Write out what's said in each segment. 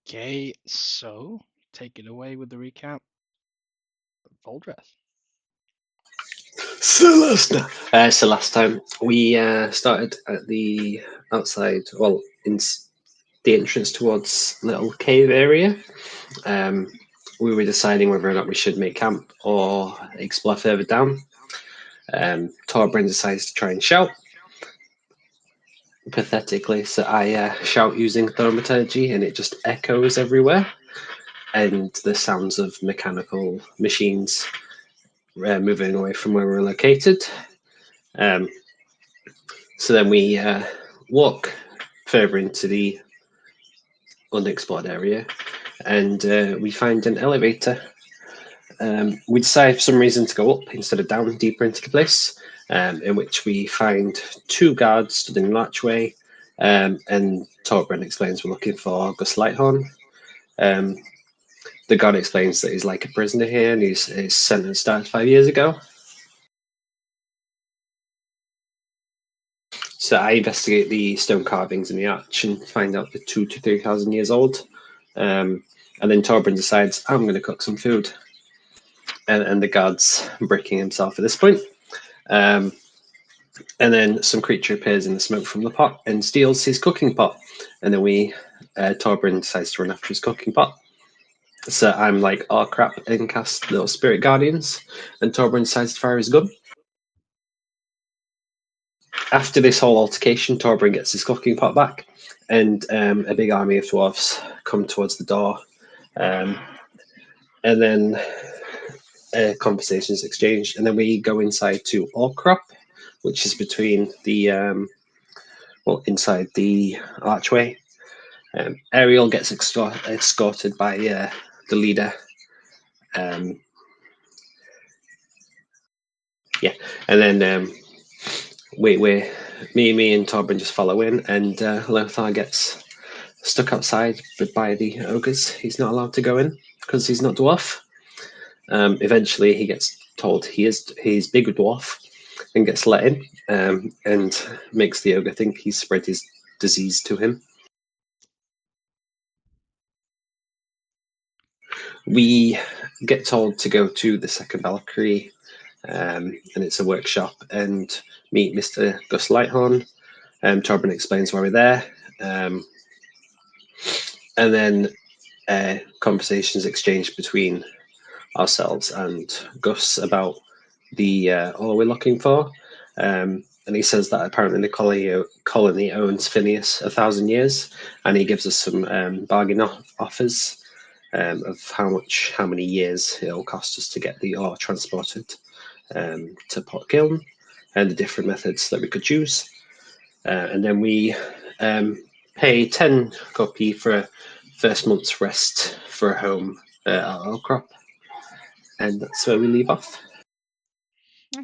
Okay, so take it away with the recap. Voldreth. So last time we started at the outside, well, the entrance towards little cave area. Um, we were deciding whether or not we should make camp or explore further down. Torbrin decides to try and shout pathetically, so I shout using thaumaturgy, and it just echoes everywhere, and the sounds of mechanical machines moving away from where we're located. Um, so then we walk further into the unexplored area, and we find an elevator. We decide for some reason to go up instead of down deeper into the place, in which we find two guards stood in an archway, and Torbrin explains we're looking for Gus Lighthorn. Um, the guard explains that he's like a prisoner here and his sentence started 5 years ago. So I investigate the stone carvings in the arch and find out they're 2,000 to 3,000 years old. And then Torbrin decides, I'm going to cook some food. And the guard's breaking himself at this point. Um, and then some creature appears in the smoke from the pot and steals his cooking pot. And then Torbrin decides to run after his cooking pot. So I'm like, oh crap, and cast little spirit guardians. And Torbrin decides to fire his gun. After this whole altercation, Torbrin gets his cooking pot back, and a big army of dwarves come towards the door. Um, and then conversations exchanged, and then we go inside to Orkrop, which is between the inside the archway. Ariel gets escorted by the leader. Um, yeah, and then me and Torbin just follow in, and Lothar gets stuck outside by the ogres. He's not allowed to go in because he's not dwarf. Eventually, he gets told he's big dwarf and gets let in, and makes the ogre think he's spread his disease to him. We get told to go to the second Valkyrie, and it's a workshop, and meet Mr. Gus Lighthorn. Torbin explains why we're there, and then conversations exchanged between ourselves and Gus about the ore we're looking for. And he says that apparently the colony owns Phineas 1,000 years, and he gives us some bargain offers of how many years it'll cost us to get the ore transported to Port Kiln, and the different methods that we could choose. And then we pay 10 copy for a first month's rest for a home at our crop, and that's where we leave off.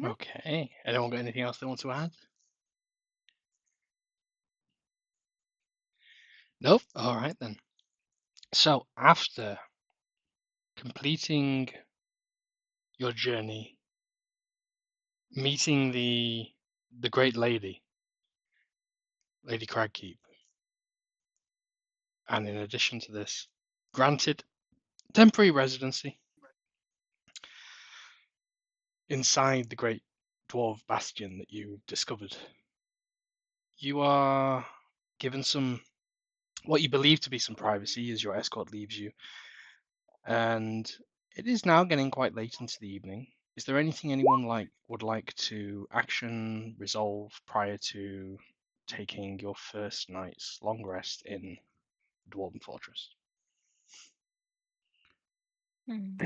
Okay. Anyone got anything else they want to add? Nope. All right then. So after completing your journey, meeting the great lady, Lady Cragkeep, and in addition to this, granted temporary residency inside the great dwarf bastion that you discovered, you are given what you believe to be some privacy as your escort leaves you, and it is now getting quite late into the evening. Is there anything anyone would like to action resolve prior to taking your first night's long rest in Dwarven Fortress? Hmm.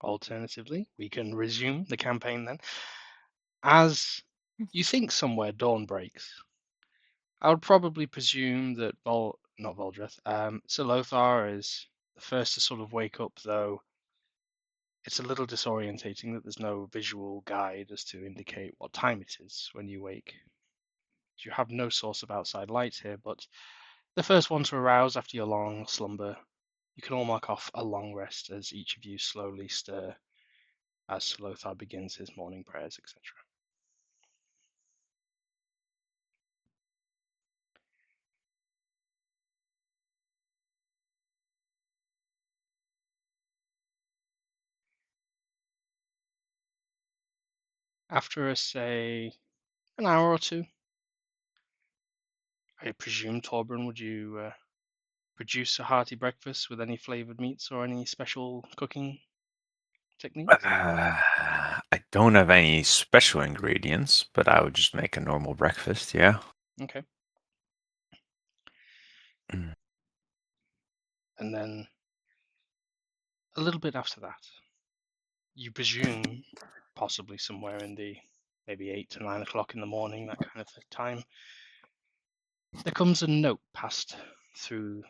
Alternatively, we can resume the campaign then. As you think somewhere dawn breaks, I would probably presume that not Voldreth, Sir Lothar is the first to sort of wake up, though it's a little disorientating that there's no visual guide as to indicate what time it is when you wake. You have no source of outside light here, but the first one to arouse after your long slumber, you can all mark off a long rest as each of you slowly stir as Sir Lothar begins his morning prayers, etc. After, say, an hour or two, I presume, Torbrun, would you produce a hearty breakfast with any flavored meats or any special cooking techniques? I don't have any special ingredients, but I would just make a normal breakfast, yeah. Okay. Mm. And then a little bit after that, you presume, possibly somewhere in the maybe 8 to 9 o'clock in the morning, that kind of time, there comes a note passed through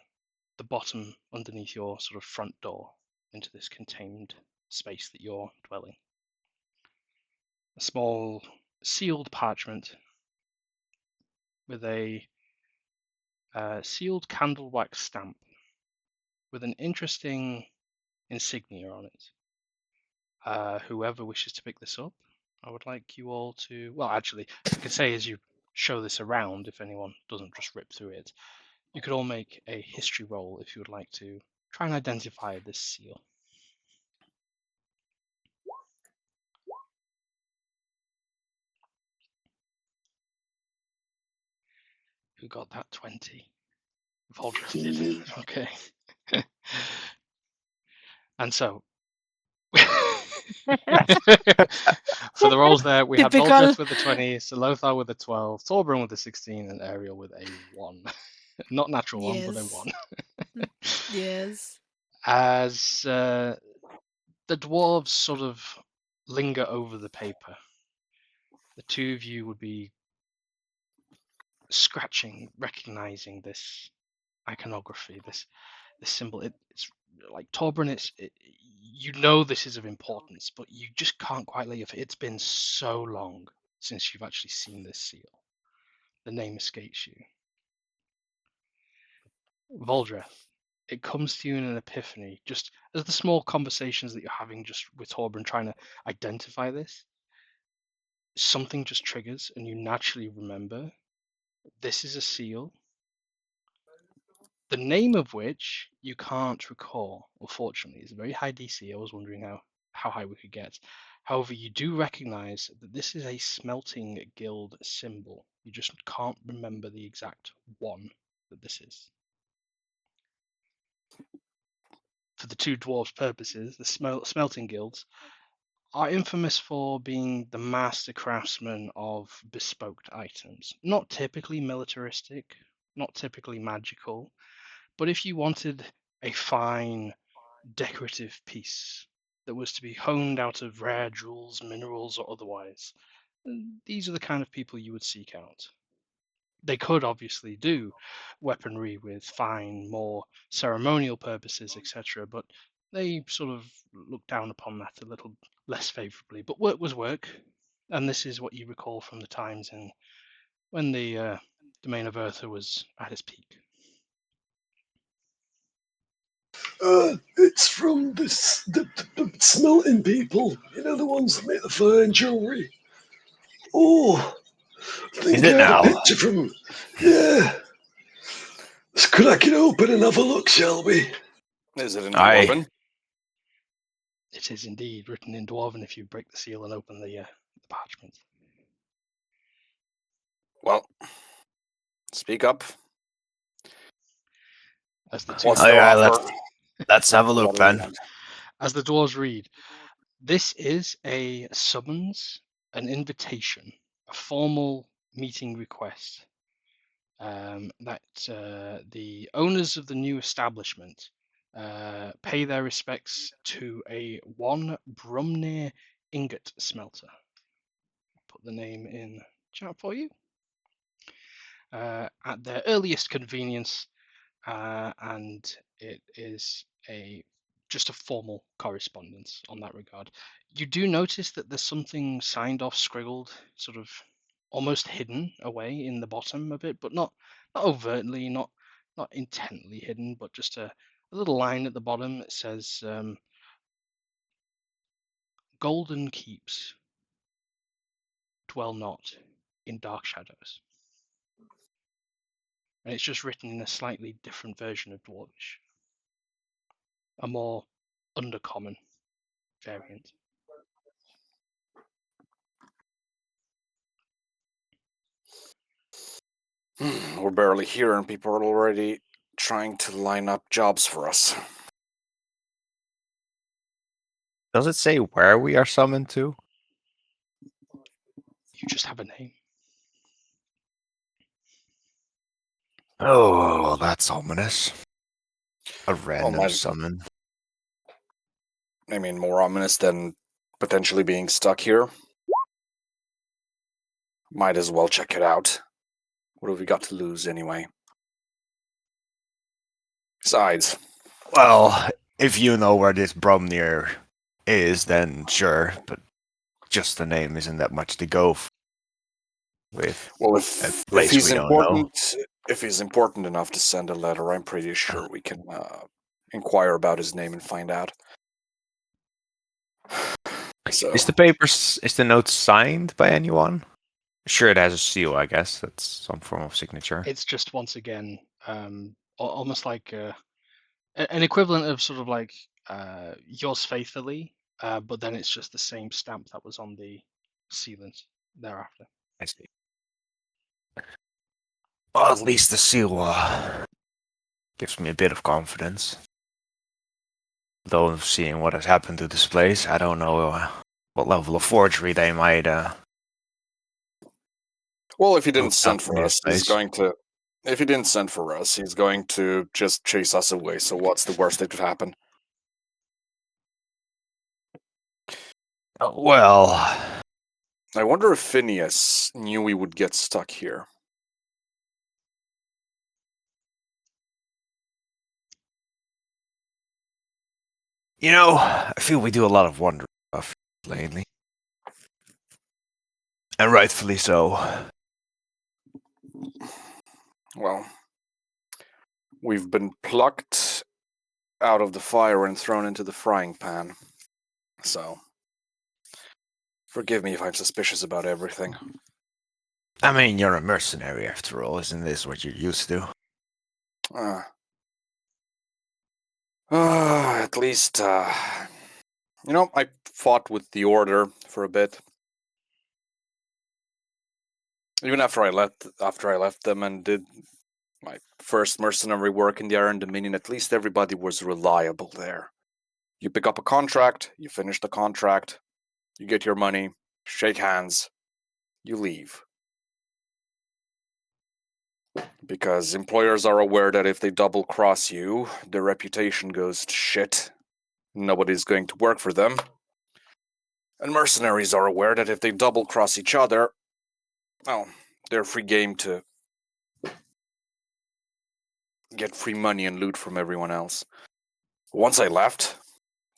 the bottom underneath your sort of front door into this contained space that you're dwelling. A small sealed parchment with a sealed candle wax stamp with an interesting insignia on it. Whoever wishes to pick this up, I would like you all to. Well, actually, I could say as you show this around, if anyone doesn't just rip through it, you could all make a history roll if you would like to try and identify this seal. Who got that 20? Voldreth did. Okay. And so, for the rolls there, we had Typical. Voldreth with the 20, Salothar with a 12, Torbran with a 16, and Ariel with a 1. Not natural 1, but a Yes. 1. Yes. As the dwarves sort of linger over the paper, the two of you would be scratching, recognizing this iconography, this symbol. It's like Torbrun. You know this is of importance, but you just can't quite let your. It's been so long since you've actually seen this seal. The name escapes you. Voldreth. It comes to you in an epiphany, just as the small conversations that you're having just with Torbrun trying to identify this. Something just triggers, and you naturally remember this is a seal, the name of which you can't recall, unfortunately. It's a very high DC. I was wondering how high we could get. However, you do recognize that this is a smelting guild symbol. You just can't remember the exact one that this is. For the two dwarves' purposes, the smelting guilds are infamous for being the master craftsmen of bespoke items. Not typically militaristic, not typically magical, but if you wanted a fine decorative piece that was to be honed out of rare jewels, minerals, or otherwise, these are the kind of people you would seek out. They could obviously do weaponry with fine, more ceremonial purposes, etc., but they sort of look down upon that a little less favorably. But work was work, and this is what you recall from the times in when the domain of Eartha was at its peak. It's from the smelting people. You know, the ones that make the fine jewellery. Oh, I Is think it I had a now? picture from. Yeah. Let's crack it open and have a look, shall we? Is it in Aye. Dwarven? It is indeed written in Dwarven if you break the seal and open the parchment. Well, speak up. As the two What's Oh the yeah, offer? let's have a look What do we then. want? as the dwarves read, this is a summons, an invitation, a formal meeting request that the owners of the new establishment pay their respects to a one Brumnir ingot smelter. Put the name in chat for you. At their earliest convenience, and it is just a formal correspondence on that regard. You do notice that there's something signed off, scribbled, sort of almost hidden away in the bottom of it, but not overtly, not intently hidden, but just a little line at the bottom that says "Golden keeps dwell not in dark shadows," and it's just written in a slightly different version of Dwarvish, a more undercommon variant. We're barely here and people are already trying to line up jobs for us. Does it say where we are summoned to? You just have a name. Oh, that's ominous. A random might- summon. I mean, more ominous than potentially being stuck here. Might as well check it out. What have we got to lose anyway? Besides, Well, if you know where this Bromnir is, then sure, but just the name isn't that much to go with. well, A if place he's we don't know. if he's important enough to send a letter, I'm pretty sure we can inquire about his name and find out. So, Is the note signed by anyone? Sure, it has a seal, I guess. That's some form of signature. It's just once again almost like an equivalent of sort of like yours faithfully, but then it's just the same stamp that was on the sealant thereafter. I see. Well, at least the seal gives me a bit of confidence. Though seeing what has happened to this place, I don't know what level of forgery they might well, if he didn't put send down for in us, this he's place. going to. If he didn't send for us, he's going to just chase us away. So what's the worst that could happen? Well, I wonder if Phineas knew we would get stuck here. I feel we do a lot of wonder stuff lately. And rightfully so. Well, we've been plucked out of the fire and thrown into the frying pan. So, forgive me if I'm suspicious about everything. I mean, you're a mercenary after all, isn't this what you're used to? At least, I fought with the Order for a bit. Even after I left them and did my first mercenary work in the Iron Dominion, at least everybody was reliable there. You pick up a contract, you finish the contract, you get your money, shake hands, you leave. Because employers are aware that if they double cross you, their reputation goes to shit. Nobody's going to work for them. And mercenaries are aware that if they double cross each other, well, they're free game to get free money and loot from everyone else. Once I left,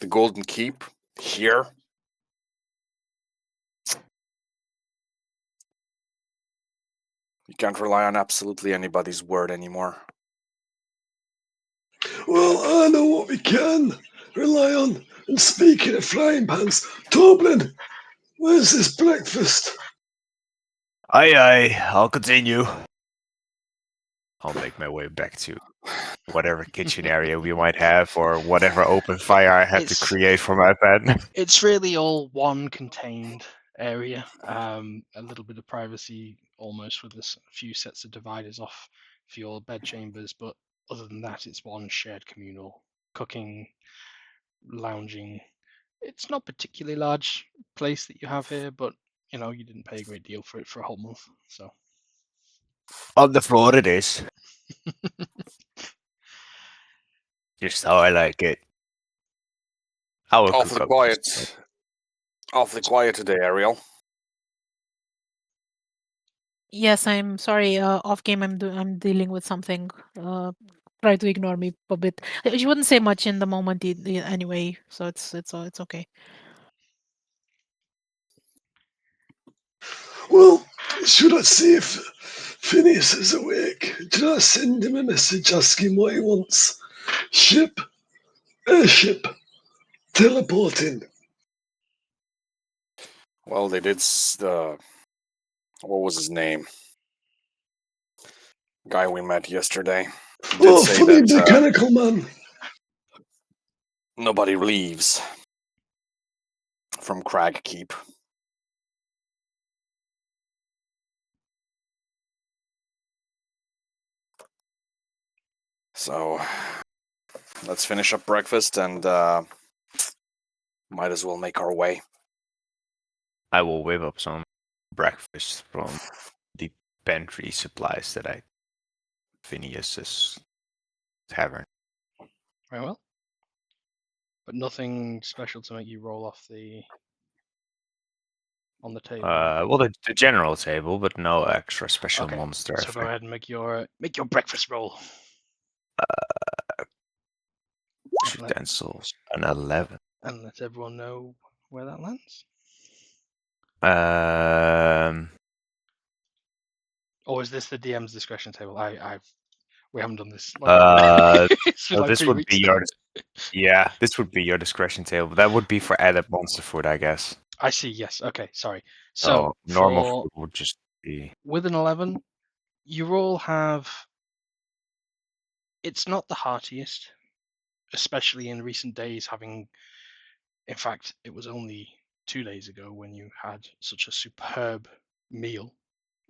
the Golden Keep, here, you can't rely on absolutely anybody's word anymore. Well, I know what we can rely on. And speaking of frying pans, Toblin, where's this breakfast? Aye, I'll continue. I'll make my way back to whatever kitchen area we might have, or whatever open fire I have to It's- create for my pen. It's really all one contained area. A little bit of privacy almost with a few sets of dividers off for your bed chambers, but other than that, it's one shared communal cooking, lounging. It's not particularly large place that you have here, but you didn't pay a great deal for it for a whole month, so. On the floor it is. Just how I like it. I will cook Awfully up quiet. this. Awfully quiet today, Ariel. Yes, I'm sorry. Off game, I'm dealing with something. Try to ignore me a bit. She wouldn't say much in the moment anyway, so it's okay. Well, should I see if Phineas is awake? Did I send him a message asking what he wants? Ship? Airship? Teleporting? Well, they did. What was his name? Guy we met yesterday. Did Oh, say funny that mechanical man. nobody leaves from Crag Keep. So let's finish up breakfast and might as well make our way. I will whip up some breakfast from the pantry supplies that I Phineas's tavern. Very well. But nothing special to make you roll off on the table. Well, the general table, but no extra special Okay, monster so go effect. ahead and make your breakfast roll. And let, Utensils, an 11. and let everyone know where that lands. Or is this the DM's discretion table? We haven't done this. It's been No, like this 3 would weeks. be your this would be your discretion table. That would be for added monster food, I guess. I see. Yes. Okay. Sorry. So So normal for food would just be with an 11, you all have. It's not the heartiest, especially in recent days. In fact, it was only 2 days ago when you had such a superb meal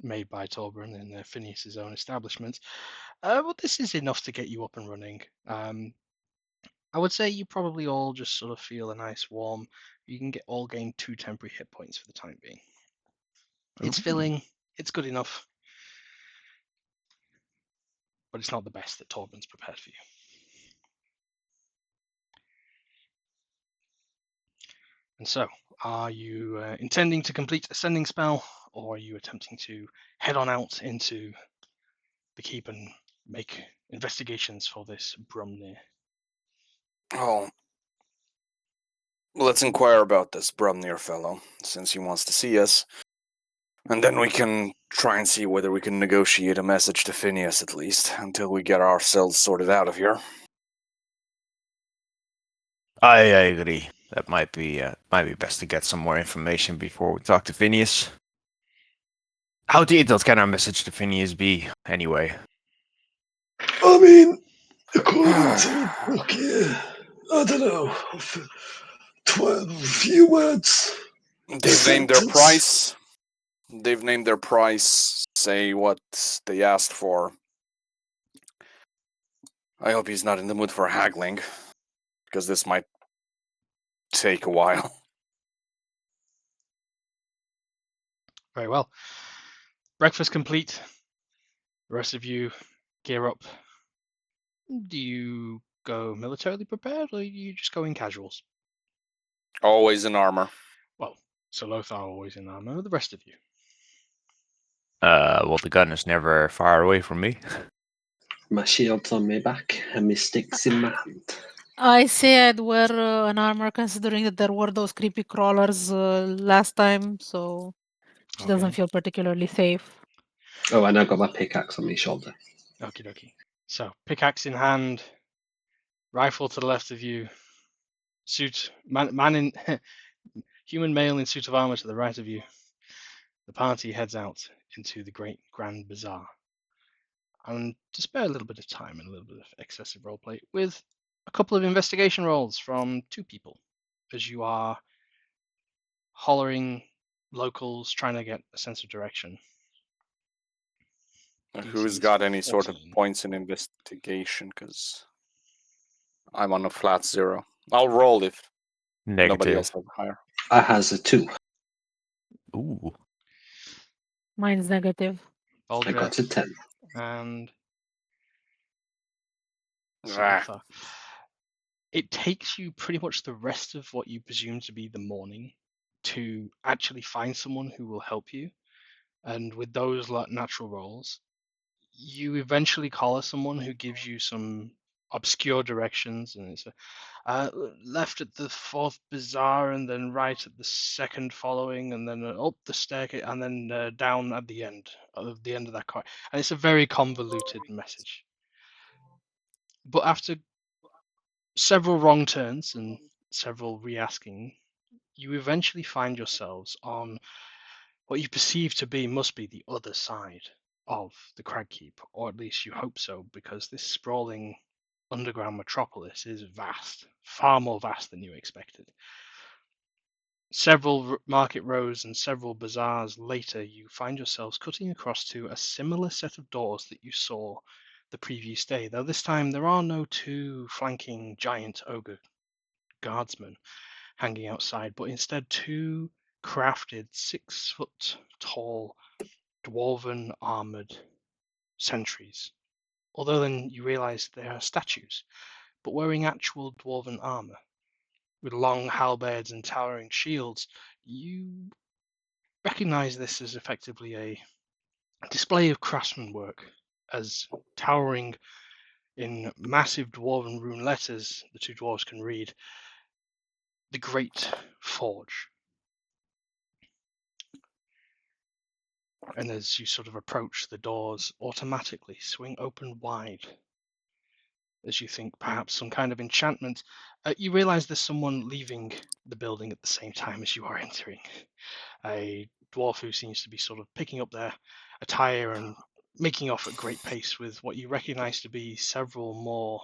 made by Torbern in Phineas's own establishment. But this is enough to get you up and running. I would say you probably all just sort of feel a nice warm. You can all gain 2 temporary hit points for the time being. It's filling. It's good enough, but it's not the best that Torbern's prepared for you. And so, are you intending to complete a sending spell, or are you attempting to head on out into the keep and make investigations for this Brumnir? Oh, let's inquire about this Brumnir fellow, since he wants to see us. And then we can try and see whether we can negotiate a message to Phineas at least, until we get ourselves sorted out of here. I agree. That might be best to get some more information before we talk to Phineas. How detailed can our message to Phineas be, anyway? I mean, according to the book here, I don't know, 12 few words. They've named their Sentence. price. They've named their price. Say what they asked for. I hope he's not in the mood for haggling, because this might take a while. Very well. Breakfast complete. The rest of you gear up. Do you go militarily prepared, or do you just go in casuals? Always in armor. Well, so Lothar always in armor. The rest of you. Well, the gun is never far away from me. My shield's on my back and my stick's in my hand. I say I'd wear an armor considering that there were those creepy crawlers last time, so she doesn't Okay. feel particularly safe. Oh, and I got my pickaxe on my shoulder. Okie dokie. So, pickaxe in hand, rifle to the left of you, man in human male in suit of armor to the right of you. The party heads out into the Great Grand Bazaar. And to spare a little bit of time and a little bit of excessive roleplay, with a couple of investigation rolls from 2 people, as you are hollering locals, trying to get a sense of direction. Who's DC is got any sort of 14. points in investigation? Because I'm on a flat 0. I'll roll if nobody else Negative. has higher. I has a 2. Ooh. Mine's negative. I got a 10. And Ah. Lothar. It takes you pretty much the rest of what you presume to be the morning to actually find someone who will help you. And with those natural rolls, you eventually collar someone who gives you some obscure directions, and it's left at the 4th bazaar, and then right at the 2nd following, and then up the staircase, and then down at the end of that corridor. And it's a very convoluted message. But after several wrong turns and several re-asking, you eventually find yourselves on what you perceive to be must be the other side of the Crag Keep, or at least you hope so, because this sprawling underground metropolis is vast, far more vast than you expected. Several market rows and several bazaars later, you find yourselves cutting across to a similar set of doors that you saw the previous day, though this time there are no two flanking giant ogre guardsmen hanging outside, but instead two crafted 6-foot tall dwarven armored sentries. Although then you realize they are statues, but wearing actual dwarven armor. With long halberds and towering shields, you recognize this as effectively a display of craftsmanship, as towering in massive dwarven rune letters the two dwarves can read, "The Great Forge." And as you sort of approach, the doors automatically swing open wide. As you think perhaps some kind of enchantment, you realize there's someone leaving the building at the same time as you are entering. A dwarf who seems to be sort of picking up their attire and making off at great pace with what you recognize to be several more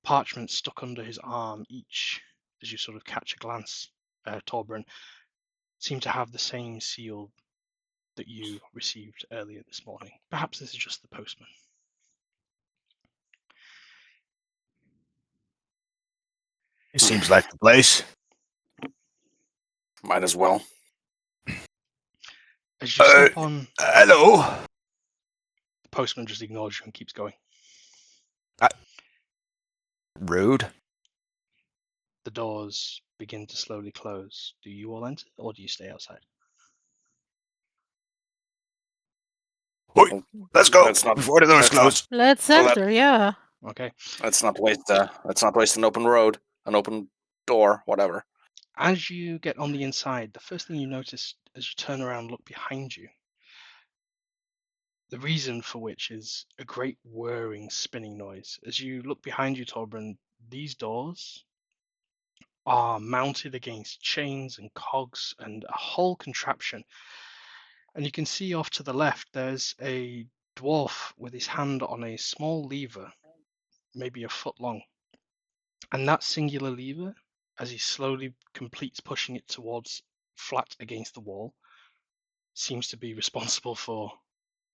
parchments stuck under his arm, each, as you sort of catch a glance, Torbrun, seem to have the same seal that you received earlier this morning. Perhaps this is just the postman. It seems like the place. Might as well. As you step on, Hello. the postman just ignores you and keeps going. Rude. The doors begin to slowly close. Do you all enter, or do you stay outside? Oi, let's go Let's not- before the doors let's not- close. Let's Well, enter, yeah. Okay. Let's not waste an open road, an open door, whatever. As you get on the inside, the first thing you notice as you turn around and look behind you, the reason for which is a great whirring, spinning noise. As you look behind you, Torbrun, these doors are mounted against chains and cogs and a whole contraption. And you can see off to the left, there's a dwarf with his hand on a small lever, maybe a foot long. And that singular lever, as he slowly completes pushing it towards flat against the wall, seems to be responsible for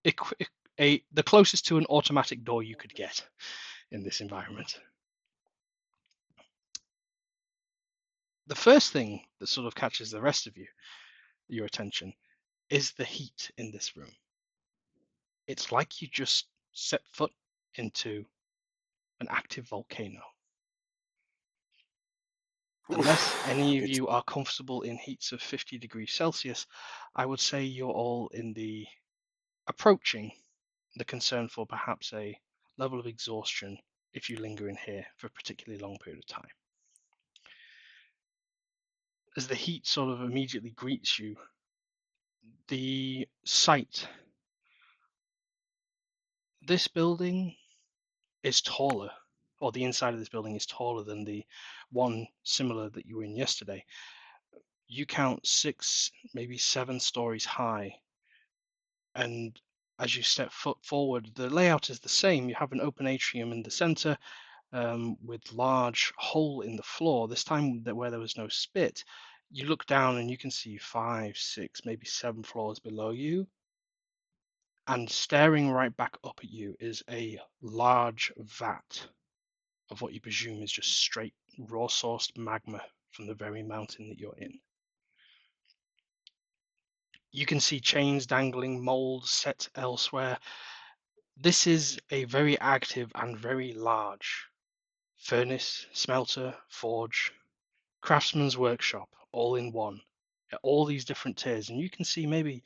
the closest to an automatic door you could get in this environment. The first thing that sort of catches the rest of your attention, is the heat in this room. It's like you just set foot into an active volcano. Unless any of you are comfortable in heats of 50 degrees Celsius, I would say you're all in the approaching the concern for perhaps a level of exhaustion if you linger in here for a particularly long period of time. As the heat sort of immediately greets you, the sight, this building is taller, or the inside of this building is taller than the one similar that you were in yesterday. You count 6, maybe 7 stories high, and as you step foot forward, the layout is the same. You have an open atrium in the center, with large hole in the floor. This time where there was no spit, you look down and you can see 5, 6, maybe 7 floors below you. And staring right back up at you is a large vat of what you presume is just straight raw sourced magma from the very mountain that you're in. You can see chains dangling, molds set elsewhere. This is a very active and very large furnace, smelter, forge, craftsman's workshop, all in one, at all these different tiers. And you can see maybe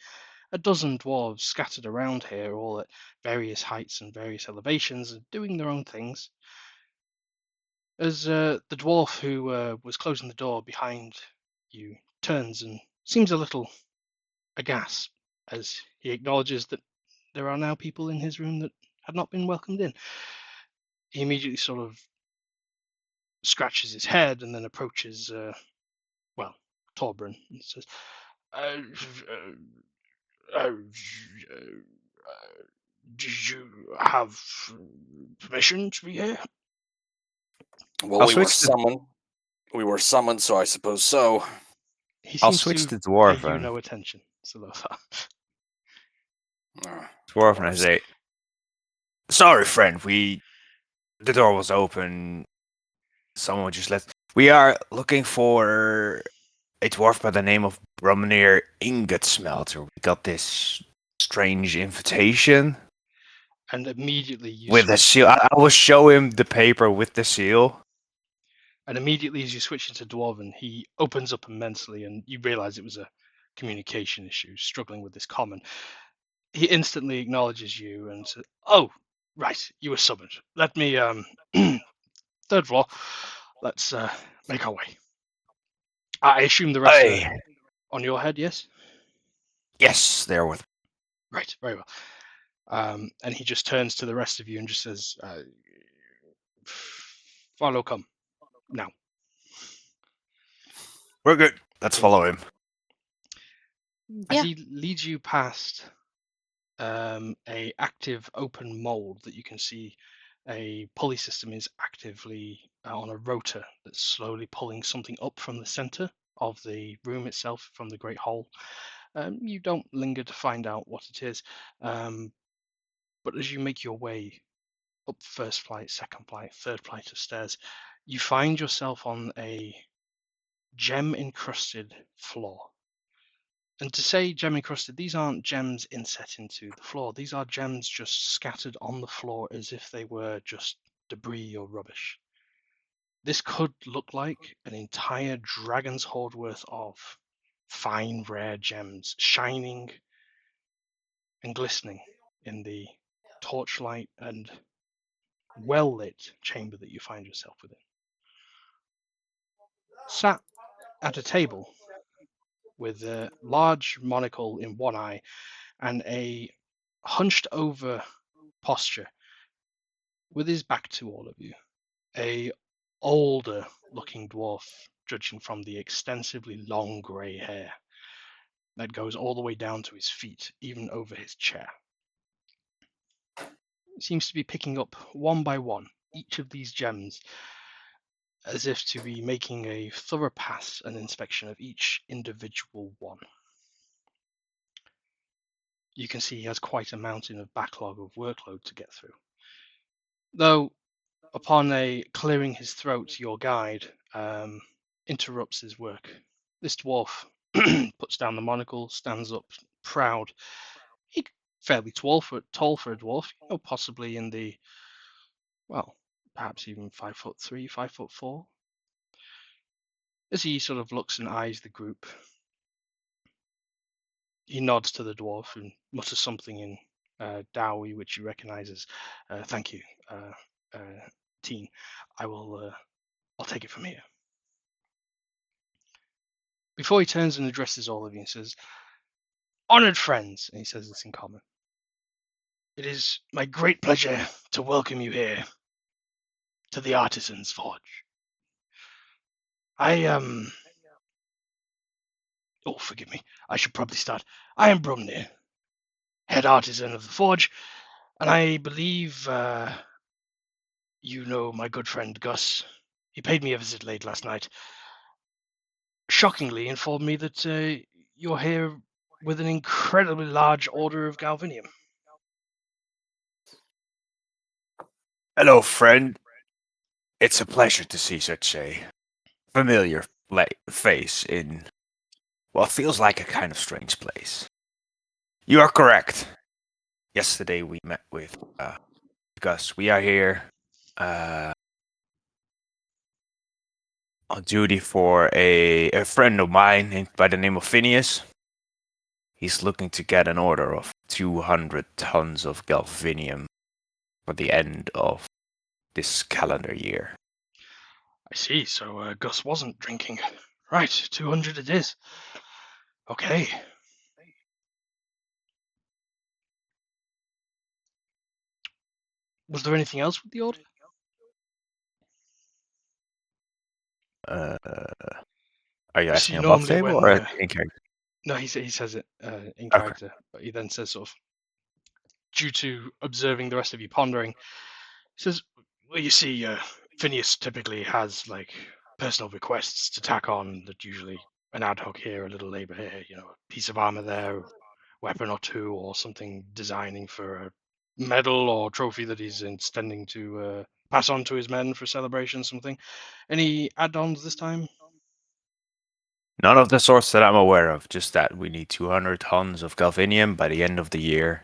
a dozen dwarves scattered around here, all at various heights and various elevations, and doing their own things. As the dwarf who was closing the door behind you turns and seems a little aghast as he acknowledges that there are now people in his room that had not been welcomed in. He immediately sort of scratches his head and then approaches, Torbrun, and says, "Did you have permission to be here?" Well, I'll we were switch to- summoned. We were summoned, so I suppose so. He I'll seems switch to to dwarf pay you then. no attention, Salothar. Dwarf Dwarves. and I say, Sorry, friend. The door was open. Someone just left. We are looking for a dwarf by the name of Brumnir Ingot Smelter. We got this strange invitation And immediately you with a switch. seal. I will show him the paper with the seal. And immediately as you switch into Dwarven, he opens up immensely, and you realize it was a communication issue, struggling with this common. He instantly acknowledges you and says, "Oh, right, you were summoned. Let me, third floor. Let's make our way. I assume the rest are Hey, on your head, yes? yes, there with. Right, very well. And he just turns to the rest of you and just says, follow, come, now." We're good. Let's follow him. As Yeah. he leads you past a active open mold that you can see a pulley system is actively on a rotor that's slowly pulling something up from the center of the room itself, from the great hole. You don't linger to find out what it is, but as you make your way up first flight, second flight, third flight of stairs, you find yourself on a gem encrusted floor. And to say gem encrusted, these aren't gems inset into the floor. These are gems just scattered on the floor as if they were just debris or rubbish. This could look like an entire dragon's hoard worth of fine, rare gems shining and glistening in the torchlight and well lit chamber that you find yourself within. Sat at a table with a large monocle in one eye and a hunched over posture, with his back to all of you, a older looking dwarf, judging from the extensively long grey hair that goes all the way down to his feet, even over his chair. He seems to be picking up one by one each of these gems, as if to be making a thorough pass and inspection of each individual one. You can see he has quite a mountain of backlog of workload to get through. Though, upon a clearing his throat, your guide interrupts his work. This dwarf puts down the monocle, stands up, proud. He fairly tall for a dwarf, possibly in the, well, perhaps even 5'3", 5'4". As he sort of looks and eyes the group, he nods to the dwarf and mutters something in Dowie, which he recognizes. "Thank you, teen. I'll take it from here." Before he turns and addresses all of you and says, "Honored friends," and he says this in common, "it is my great pleasure to welcome you here to the Artisan's Forge. Oh, forgive me, I should probably start. I am Brumnir, head artisan of the Forge, and I believe you know my good friend Gus. He paid me a visit late last night. Shockingly informed me that you're here with an incredibly large order of Galvinium." Hello, friend. It's a pleasure to see such a familiar face in what feels like a kind of strange place. You are correct. Yesterday we met with Gus. We are here on duty for a friend of mine by the name of Phineas. He's looking to get an order of 200 tons of galvinium for the end of this calendar year. I see, so Gus wasn't drinking. Right, 200 it is. Okay. Was there anything else with the order? Are you See, asking above normally table when... or in character? no, he says it in Okay. character, but he then says sort of, due to observing the rest of you pondering, he says, "Well, you see, Phineas typically has, like, personal requests to tack on that usually an ad hoc here, a little labor here, a piece of armor there, weapon or two, or something designing for a medal or trophy that he's intending to pass on to his men for celebration, something. Any add-ons this time? None of the sorts that I'm aware of, just that we need 200 tons of galvanium by the end of the year.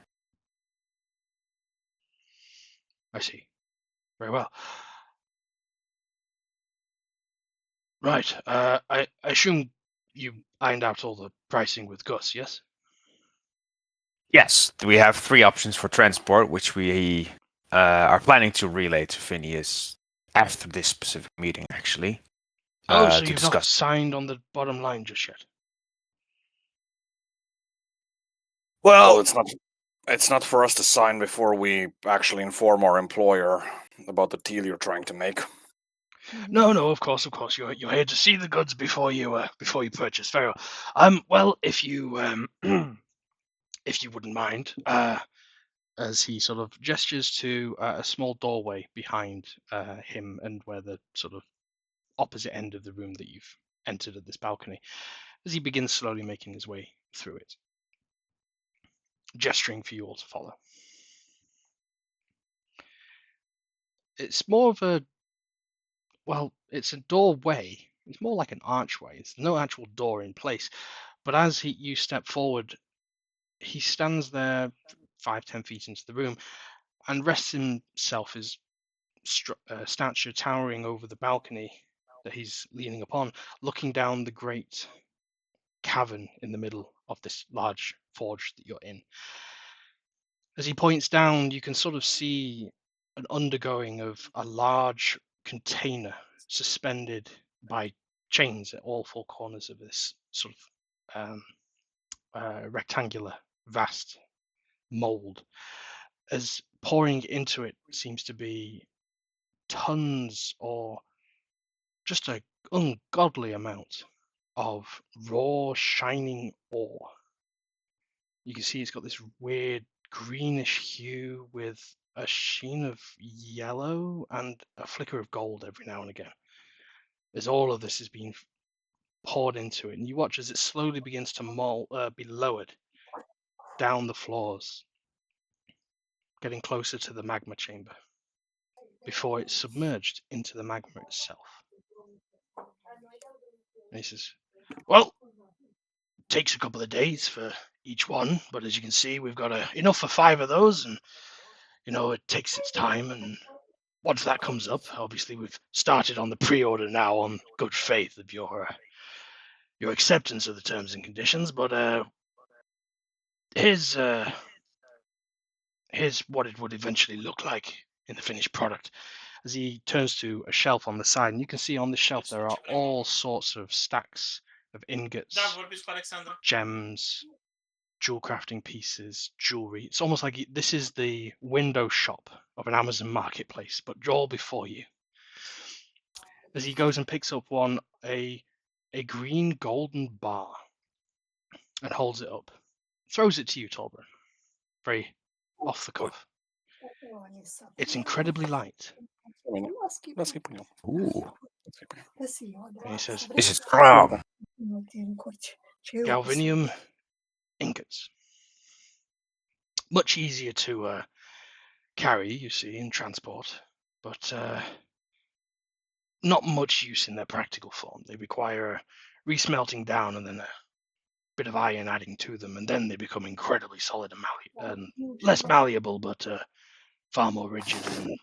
I see. Very well. Right. I assume you ironed out all the pricing with Gus, yes? Yes, we have 3 options for transport, which we are planning to relay to Phineas after this specific meeting, actually. Oh, so To you've not discuss. signed on the bottom line just yet? Well, Well, it's not for us to sign before we actually inform our employer about the deal you're trying to make. No, of course. You're here to see the goods before you purchase. Very well. Well, if you if you wouldn't mind, as he sort of gestures to a small doorway behind him and where the sort of opposite end of the room that you've entered at this balcony, as he begins slowly making his way through it, gesturing for you all to follow. It's more of a, well, it's a doorway. It's more like an archway. It's no actual door in place. But as you step forward, he stands there 5-10 feet into the room and rests himself, his stature towering over the balcony that he's leaning upon, looking down the great cavern in the middle of this large forge that you're in. As he points down, you can sort of see an undergoing of a large container suspended by chains at all four corners of this sort of rectangular, vast mold. As pouring into it seems to be tons or just an ungodly amount of raw, shining ore. You can see it's got this weird greenish hue with a sheen of yellow and a flicker of gold every now and again. As all of this is being poured into it, and you watch as it slowly begins to be lowered down the floors, getting closer to the magma chamber before it's submerged into the magma itself. And he says, well, it takes a couple of days for each one, but as you can see, we've got enough for 5 of those, and it takes its time. And once that comes up, obviously we've started on the pre-order now on good faith of your acceptance of the terms and conditions. But here's what it would eventually look like in the finished product. As he turns to a shelf on the side, and you can see on the shelf there are all sorts of stacks of ingots, gems, jewel crafting pieces, jewelry. It's almost like this is the window shop of an Amazon marketplace, but all before you. As he goes and picks up a green golden bar and holds it up, throws it to you, Tolbert, very off the cuff. It's incredibly light. ooh, And he says, is it strong? galvanium ingots. Much easier to carry, you see, and transport, but not much use in their practical form. They require resmelting down and then a bit of iron adding to them, and then they become incredibly solid and less malleable, but far more rigid and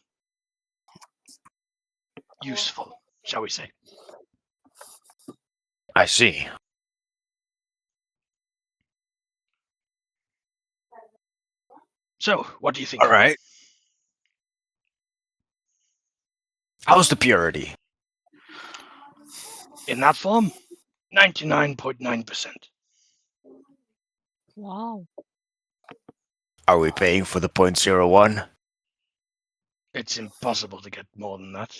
useful, shall we say. I see. So, what do you think? All right. How's the purity? In that form, 99.9%. Wow. Are we paying for the 0.01? It's impossible to get more than that.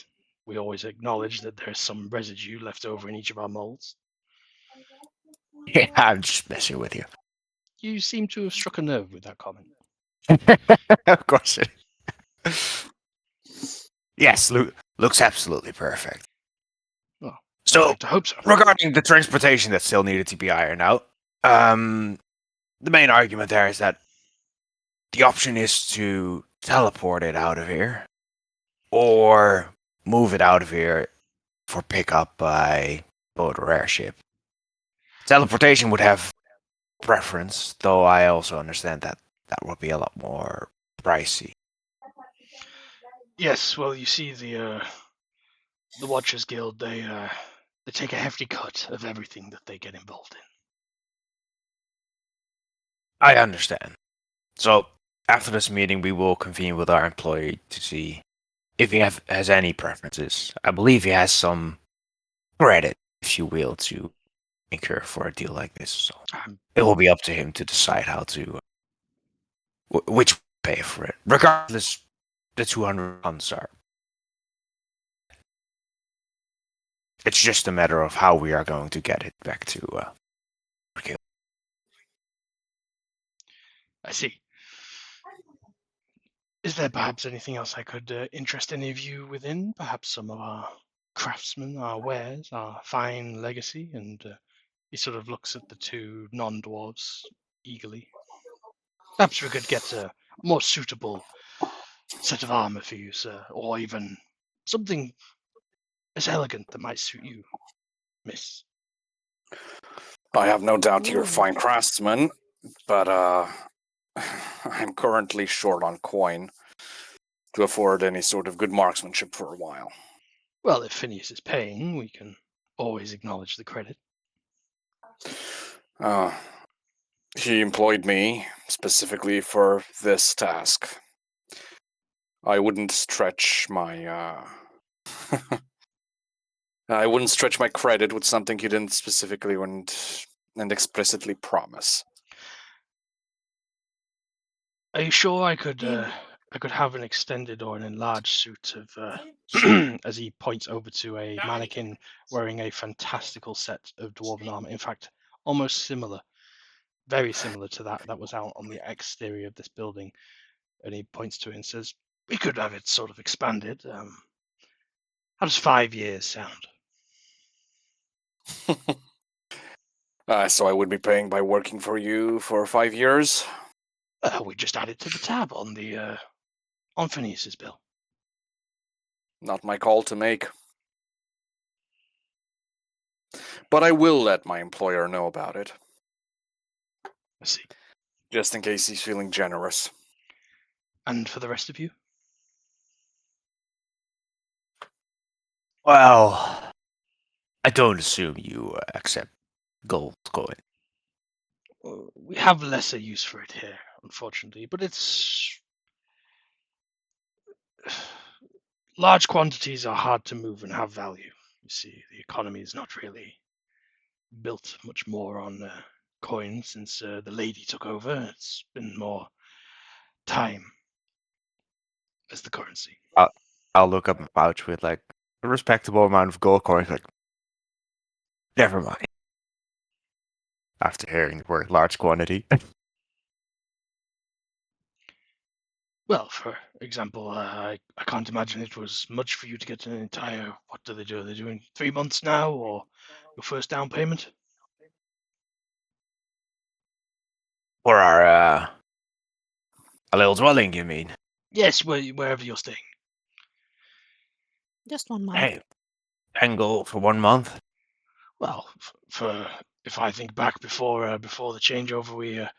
We always acknowledge that there's some residue left over in each of our molds. Yeah, I'm just messing with you. You seem to have struck a nerve with that comment. Of course it. Yes, looks absolutely perfect. Well, I'd So, like to hope so. regarding the transportation that still needed to be ironed out, the main argument there is that the option is to teleport it out of here, or move it out of here for pickup by boat or airship. Teleportation would have preference, though I also understand that that would be a lot more pricey. Yes, well, you see, the Watchers Guild, they take a hefty cut of everything that they get involved in. I understand. So after this meeting, we will convene with our employee to see if he has any preferences. I believe he has some credit, if you will, to incur for a deal like this. So Um, it will be up to him to decide how to which pay for it. Regardless, the 200 tons are. It's just a matter of how we are going to get it back to Kill. I see. Is there perhaps anything else I could interest any of you within? Perhaps some of our craftsmen, our wares, our fine legacy? And he sort of looks at the two non-dwarves eagerly. Perhaps we could get a more suitable set of armor for you, sir, or even something as elegant that might suit you, miss. I have no doubt you're a Ooh. fine craftsman, but I'm currently short on coin to afford any sort of good marksmanship for a while. Well, if Phineas is paying, we can always acknowledge the credit. He employed me specifically for this task. I wouldn't stretch my I wouldn't stretch my credit with something you didn't specifically and explicitly promise. Are you sure I could You- have an extended or an enlarged suit of as he points over to a mannequin wearing a fantastical set of dwarven armor. In fact, almost similar, very similar to that was out on the exterior of this building. And he points to it and says, "We could have it sort of expanded. How does 5 years sound?" So I would be paying by working for you for 5 years? We just add it to the tab on the on Phineas's bill. Not my call to make. But I will let my employer know about it, I see. just in case he's feeling generous. And for the rest of you? Well, I don't assume you accept gold coin. We have lesser use for it here, unfortunately, but it's large quantities are hard to move and have value. You see, the economy is not really built much more on coin since the lady took over. It's been more time as the currency. I'll look up my pouch with like a respectable amount of gold coins. Like, never mind. After hearing the word large quantity. Well, for example, I can't imagine it was much for you to get an entire. What do they do? Are they doing 3 months now, or your first down payment? For our a little dwelling, you mean? Yes, wherever you're staying. Just 1 month. Hey, Angle for 1 month. Well, for if I think back before the changeover, we a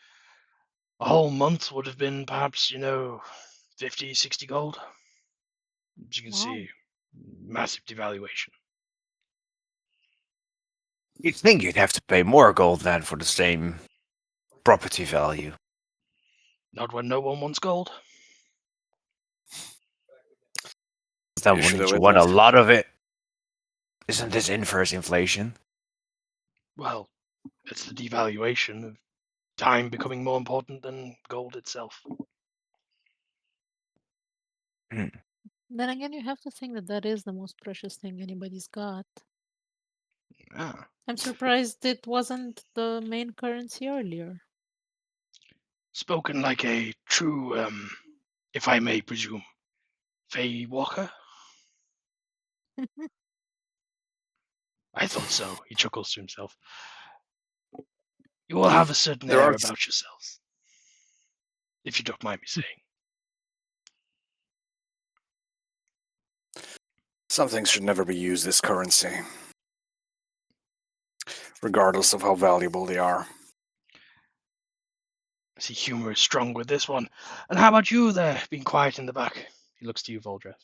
whole month would have been perhaps 50, 60 gold. As you can Wow. see, massive devaluation. You'd think you'd have to pay more gold then for the same property value. Not when no one wants gold. Then You should wouldn't have you want a admitted. lot of it? Isn't this inverse inflation? Well, it's the devaluation of time becoming more important than gold itself. Hmm. Then again, you have to think that that is the most precious thing anybody's got. Ah, I'm surprised it wasn't the main currency earlier. spoken like a true, if I may presume, Fey Walker. I thought so. He chuckles to himself. You all have a certain There air are about yourselves. if you don't mind me saying. Some things should never be used as currency, regardless of how valuable they are. I see humor is strong with this one. And how about you there, being quiet in the back? He looks to you, Voldreth.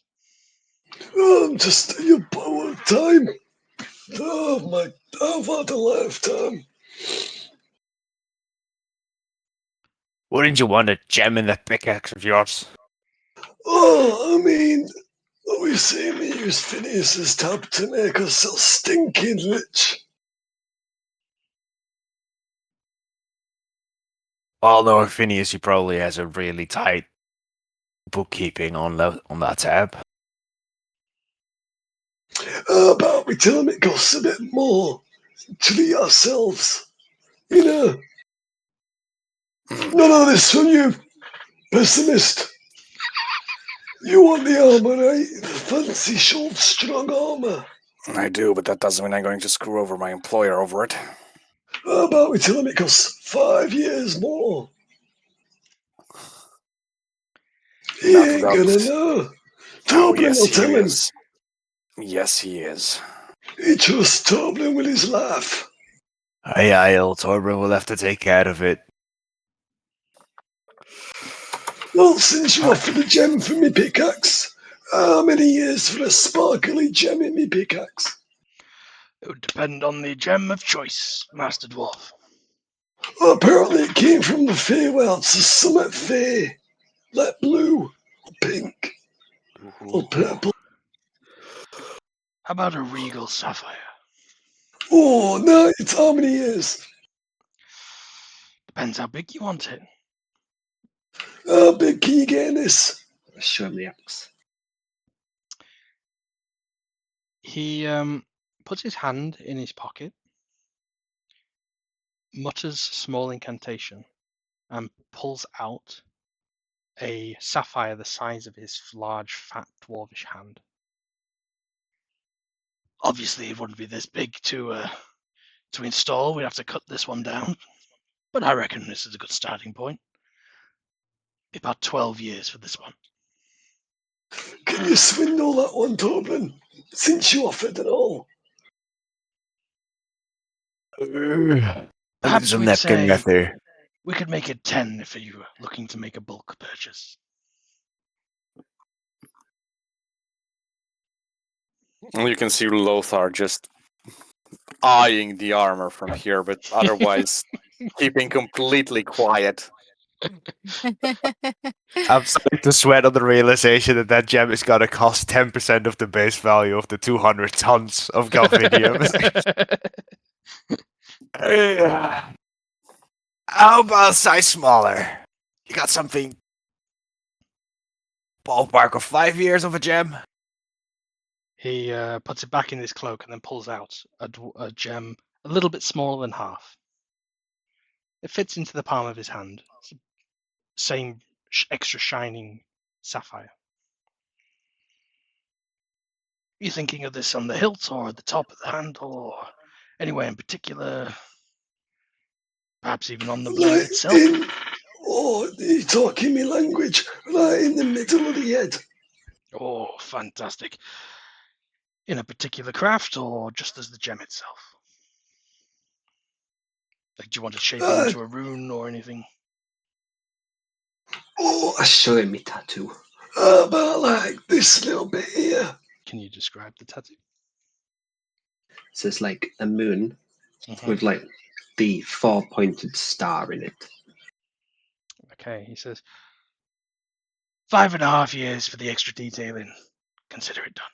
I'm just your power time. Oh, I've had a lifetime. Wouldn't you want a gem in that pickaxe of yours? Oh, I mean, we see me use Phineas's tab to make us so stinking rich. Although Phineas, he probably has a really tight bookkeeping on that tab. How about we tell him it costs a bit more? Treat ourselves. You know. None of this from you, pessimist. You want the armor, right? The fancy short, strong armor. I do, but that doesn't mean I'm going to screw over my employer over it. How about we tell him it costs 5 years more? He Not ain't without. gonna know. Oh, Toblin yes, will he tell him. is. Yes, he is. He trusts Toblin with his laugh. Aye, old Torbrin will have to take care of it. Well, since you offered a gem for me pickaxe, how many years for a sparkly gem in me pickaxe? It would depend on the gem of choice, Master Dwarf. Well, apparently it came from the Feywild, so summit Fey. Like blue, or pink, or purple. How about a regal sapphire? Oh, no, it's how many years? Depends how big you want it. How big can you get in this? Show him the axe. He puts his hand in his pocket, mutters a small incantation, and pulls out a sapphire the size of his large, fat, dwarvish hand. Obviously, it wouldn't be this big to install. We'd have to cut this one down, but I reckon this is a good starting point. Be about 12 years for this one. Can you swindle that one, Toblin? Since you offered it all. I need Perhaps some we'd napkin say there. we could make it 10 if you were looking to make a bulk purchase. You can see Lothar just eyeing the armor from here, but otherwise keeping completely quiet. I'm starting to sweat on the realization that gem is gonna cost 10% of the base value of the 200 tons of galvanium. How about a size smaller? You got something ballpark of 5 years of a gem? He puts it back in his cloak and then pulls out a gem a little bit smaller than half. It fits into the palm of his hand. It's the same extra shining sapphire. You thinking of this on the hilt or at the top of the hand or anywhere in particular? Perhaps even on the blade Right itself? in. Oh, you talking me language. Right in the middle of the head. Oh, fantastic. In a particular craft or just as the gem itself? Like, do you want to shape it into a rune or anything? Oh, I show him my tattoo. how about like this little bit here? Can you describe the tattoo? So it's like a moon Mhm. with like the 4-pointed star in it. Okay, he says, 5.5 years for the extra detailing. Consider it done.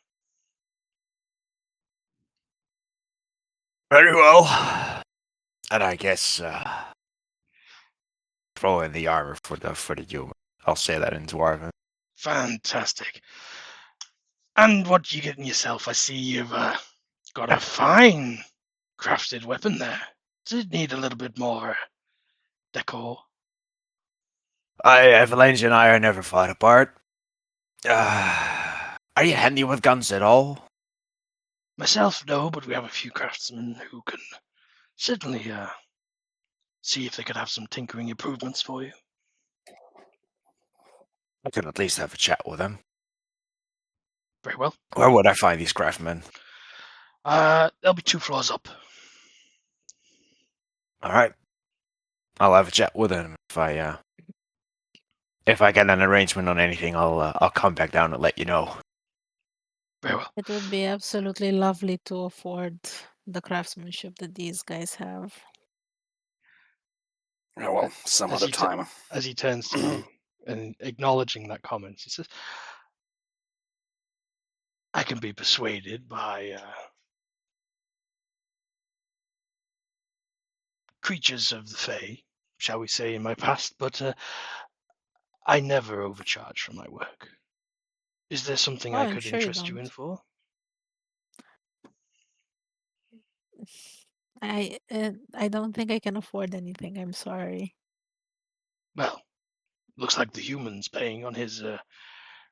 Very well. And I guess throw in the armor for the human. I'll say that in Dwarven. Fantastic. And what you getting yourself? I see you've got a fine crafted weapon there. Does it need a little bit more decor? Avalanche and I are never fought apart. Are you handy with guns at all? Myself, no, but we have a few craftsmen who can certainly see if they could have some tinkering improvements for you. I could at least have a chat with him. Very well. Where would I find these craftsmen? They'll be 2 floors up. All right. I'll have a chat with him. If I get an arrangement on anything, I'll come back down and let you know. Very well. It would be absolutely lovely to afford the craftsmanship that these guys have. Oh, well, some As other he time. As he turns to you and acknowledging that comment, he says, I can be persuaded by creatures of the Fae, shall we say, in my past, but I never overcharge for my work. Is there something Oh, I I'm could sure you interest you in don't. for? I don't think I can afford anything. I'm sorry. Well, looks like the human's paying on his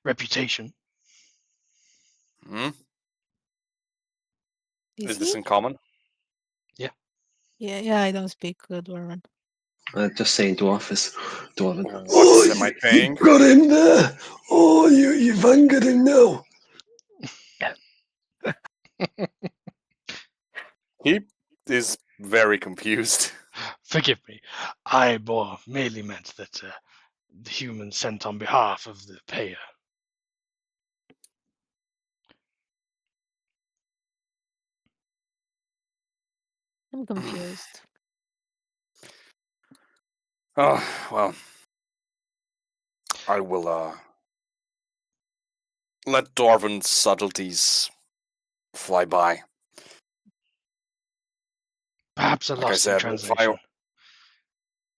reputation. Hmm? Is Is this he? in common? Yeah, I don't speak Dwarven. Just saying Dwarfus. Dwarven. Oh, What am I paying? you got him there. Oh, you've angered him now. He is very confused. Forgive me. I merely meant that the human sent on behalf of the payer. I'm confused. Oh, well. I will, let Dwarven subtleties fly by. Perhaps a Like I lost in said, if I... translation.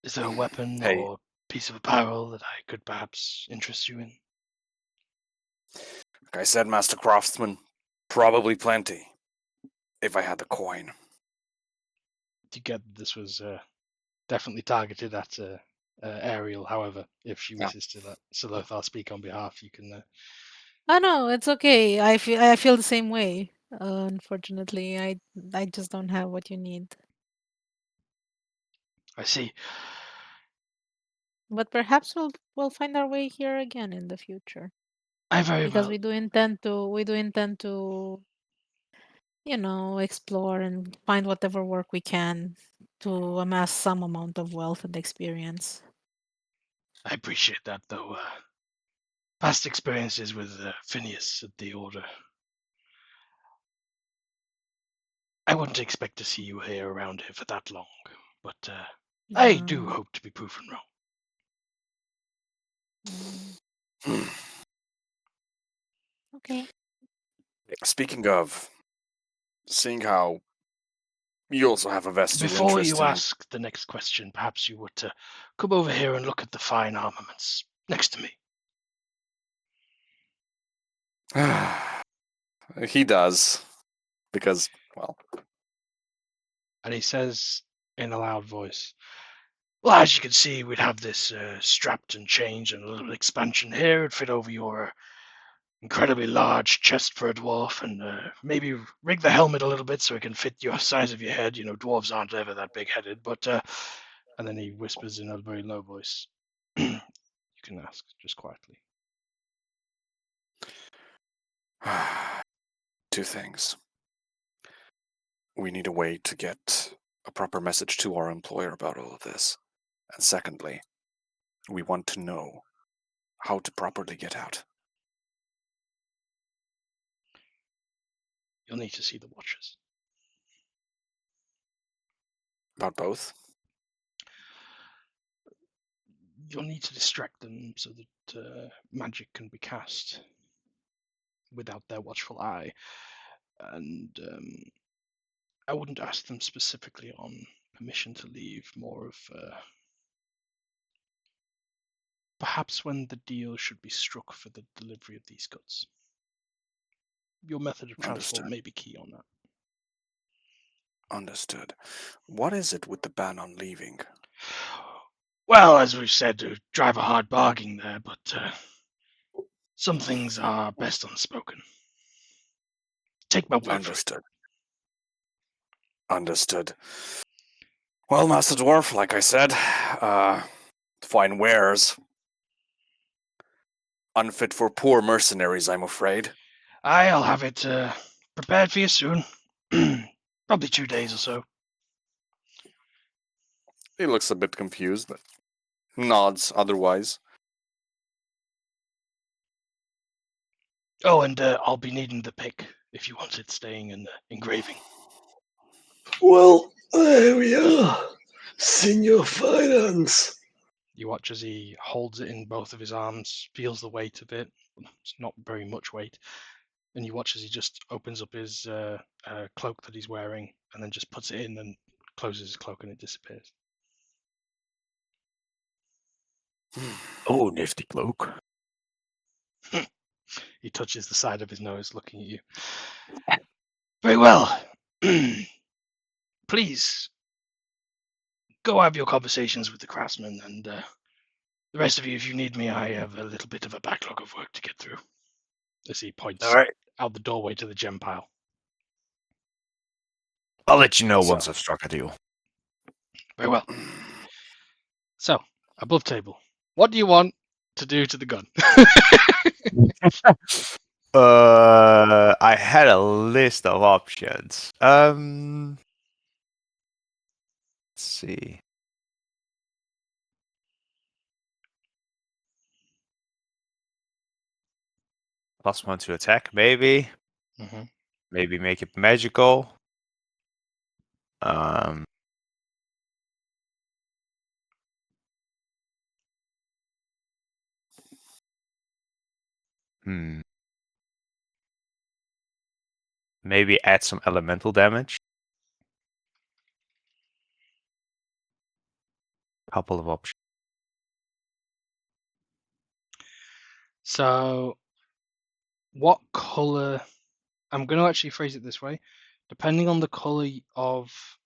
Is there a weapon Hey, or piece of apparel that I could perhaps interest you in? like I said, Master Craftsman, probably plenty. If I had the coin. You get this was definitely targeted at Ariel. However, if she Yeah. wishes to let Solothar speak on behalf, you can. Oh no, it's okay. I feel the same way. Unfortunately, I just don't have what you need. I see. But perhaps we'll find our way here again in the future. I very Because well. we do intend to explore and find whatever work we can to amass some amount of wealth and experience. I appreciate that, though. Past experiences with Phineas at the Order. I wouldn't expect to see you here around here for that long, but I do No. hope to be proven wrong. Mm, okay. Speaking of, seeing how you also have a vested Before interest you in... ask the next question, perhaps you would come over here and look at the fine armaments next to me. He does. Because, well... And he says in a loud voice, well, as you can see, we'd have this strapped and changed and a little expansion here. It'd fit over your incredibly large chest for a dwarf, and maybe rig the helmet a little bit so it can fit your size of your head. You know, dwarves aren't ever that big-headed, but... and then he whispers in a very low voice, you can ask just quietly. 2 things. We need a way to get a proper message to our employer about all of this. And secondly, we want to know how to properly get out. You'll need to see the Watchers. About both? You'll need to distract them so that magic can be cast without their watchful eye. And I wouldn't ask them specifically on permission to leave, more of perhaps when the deal should be struck for the delivery of these goods. Your method of transport Understood. may be key on that. Understood. What is it with the ban on leaving? Well, as we've said, to drive a hard bargain there, but some things are best unspoken. Take my word for it. Understood. Understood. Well, Master Dwarf, like I said, fine wares. unfit for poor mercenaries, I'm afraid. I'll have it prepared for you soon. Probably 2 days or so. He looks a bit confused, but nods otherwise. Oh, and I'll be needing the pick if you want it staying in the engraving. Well, there we are. Senior Finance. You watch as he holds it in both of his arms, feels the weight of it. It's not very much weight. And you watch as he just opens up his cloak that he's wearing and then just puts it in and closes his cloak and it disappears. Oh, nifty cloak. He touches the side of his nose, looking at you. Very well. Please go have your conversations with the craftsmen, and the rest of you, if you need me, I have a little bit of a backlog of work to get through. As he points All right. out the doorway to the gem pile. I'll let you know So- once I've struck a deal. Very well. So, above table, what do you want to do to the gun? I had a list of options. Let's see. +1 to attack, maybe. Mhm. Maybe make it magical. Um. Hmm. Maybe add some elemental damage. Couple of options. So, what color? I'm going to actually phrase it this way. Depending on the color of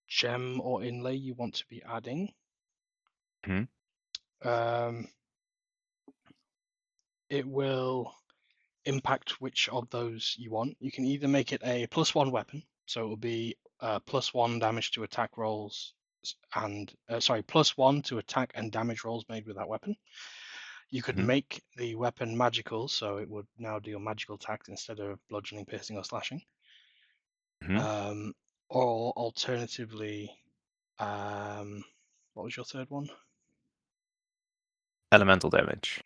gem or inlay you want to be adding, Mhm. it will impact which of those you want. You can either make it a +1 weapon, so it will be +1 damage to attack rolls and +1 to attack and damage rolls made with that weapon. You could Mhm. make the weapon magical, so it would now deal magical attacks instead of bludgeoning, piercing, or slashing. Mhm. Or alternatively, what was your third one? Elemental damage.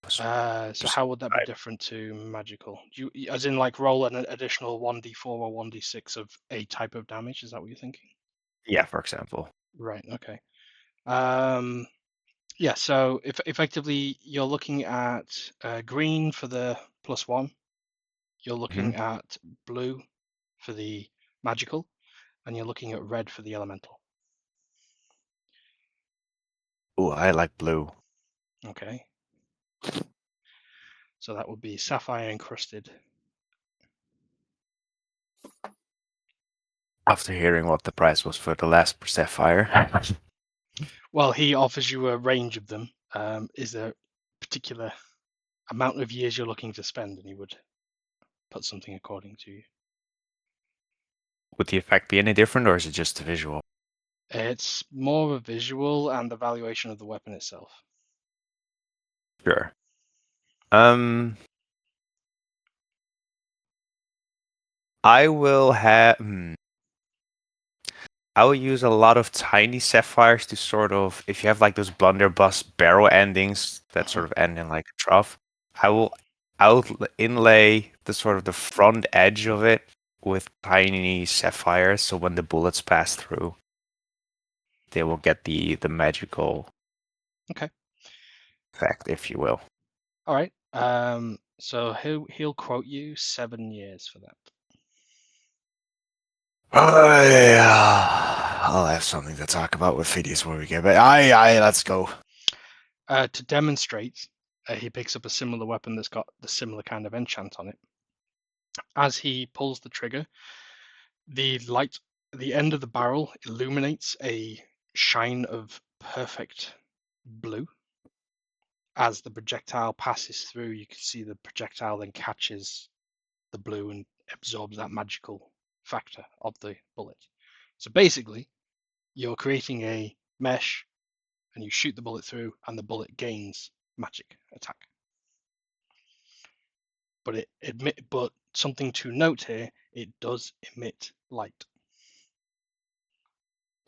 So Just how would that be right. different to magical? As in like roll an additional 1d4 or 1d6 of a type of damage? Is that what you're thinking? Yeah, for example. Right. Okay. Yeah. So if effectively you're looking at green for the +1, you're looking Mhm. at blue for the magical, and you're looking at red for the elemental. Ooh, I like blue. Okay. So that would be sapphire encrusted. After hearing what the price was for the last Sapphire. Well, he offers you a range of them. Is there a particular amount of years you're looking to spend, and he would put something according to you. Would the effect be any different, or is it just a visual? It's more of a visual and the valuation of the weapon itself. Sure. I will have. I will use a lot of tiny sapphires to sort of, if you have like those blunderbuss barrel endings that sort of end in like a trough, I will inlay the sort of the front edge of it with tiny sapphires, so when the bullets pass through, they will get the magical Okay. effect, if you will. All right. So he'll quote you 7 years for that. I'll have something to talk about with Phidias when we get back. Aye, let's go. To demonstrate, he picks up a similar weapon that's got the similar kind of enchant on it. As he pulls the trigger, the light at the end of the barrel illuminates a shine of perfect blue. As the projectile passes through, you can see the projectile then catches the blue and absorbs that magical factor of the bullet. So basically, you're creating a mesh and you shoot the bullet through, and the bullet gains magic attack. but something to note here, it does emit light.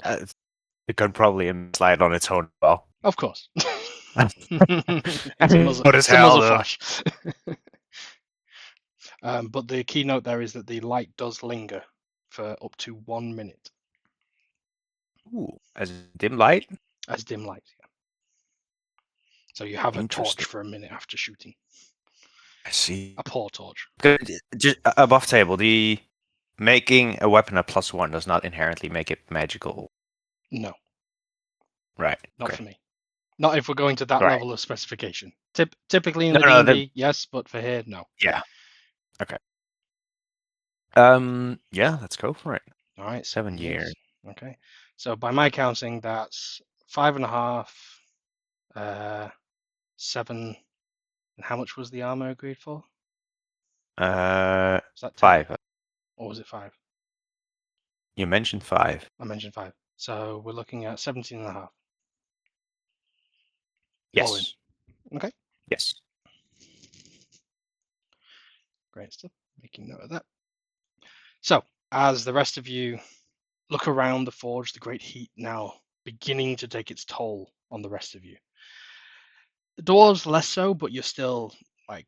It could probably slide on its own. Well, Of course. What It's as a hell, muzzle though. flash. But the keynote there is that the light does linger for up to 1 minute Ooh, as dim light. as dim light. Yeah. So you have a torch Interesting. for a minute after shooting. I see. A poor torch. Just above table, the making a weapon a +1 does not inherently make it magical. No, Right. not Okay. for me. Not if we're going to that Right. level of specification. Typically in No, the no, D&D, yes, but for here, no. Yeah. Okay. Yeah, let's go for it. All right, 7 years. Okay. So by my counting, that's 5.5, 7. And how much was the armor agreed for? Was that 10? 5. Or was it 5? You mentioned 5. I mentioned 5. So we're looking at 17.5. All in. Yes. Okay. Yes. Great stuff. Making note of that. So, as the rest of you look around the forge, the great heat now beginning to take its toll on the rest of you. The dwarves less so, but you're still like,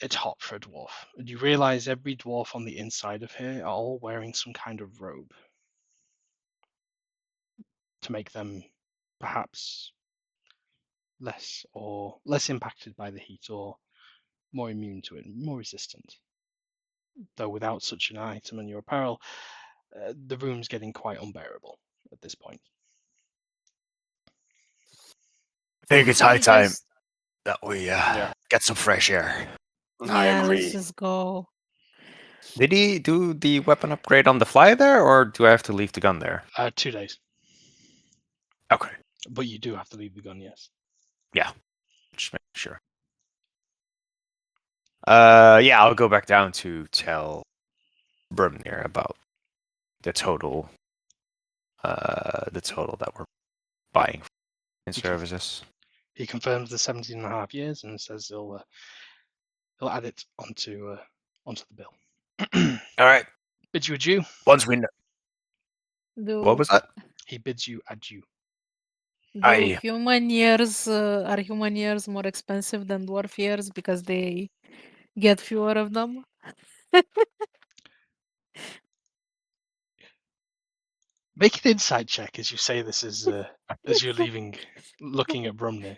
it's hot for a dwarf. And you realize every dwarf on the inside of here are all wearing some kind of robe to make them perhaps less impacted by the heat or more immune to it, more resistant. Though without such an item in your apparel, the room's getting quite unbearable at this point. I think it's Can high we time just that we Yeah. get some fresh air. I yeah, agree. let's just go. Did he do the weapon upgrade on the fly there, or do I have to leave the gun there? 2 days, Okay. but you do have to leave the gun, yes. Just make sure. Yeah, I'll go back down to tell Brimnir about the total that we're buying in Okay. services. He confirms the 17.5 years and says he'll add it onto the bill. All right. Bids you adieu. Once we know what Do was that? He bids you adieu. I human years are human years more expensive than dwarf years because they get fewer of them? Make an insight check as you say this as you're leaving, looking at Brumney.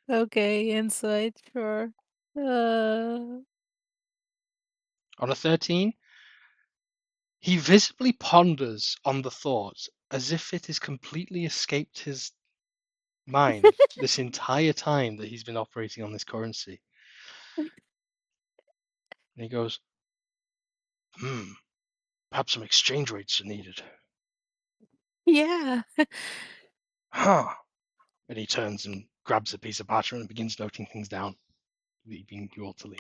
Okay, insight, sure. Uh, On a 13, he visibly ponders on the thought as if it has completely escaped his mind this entire time that he's been operating on this currency. And he goes, perhaps some exchange rates are needed. yeah. Huh. And he turns and grabs a piece of parchment and begins noting things down, leaving you all to leave.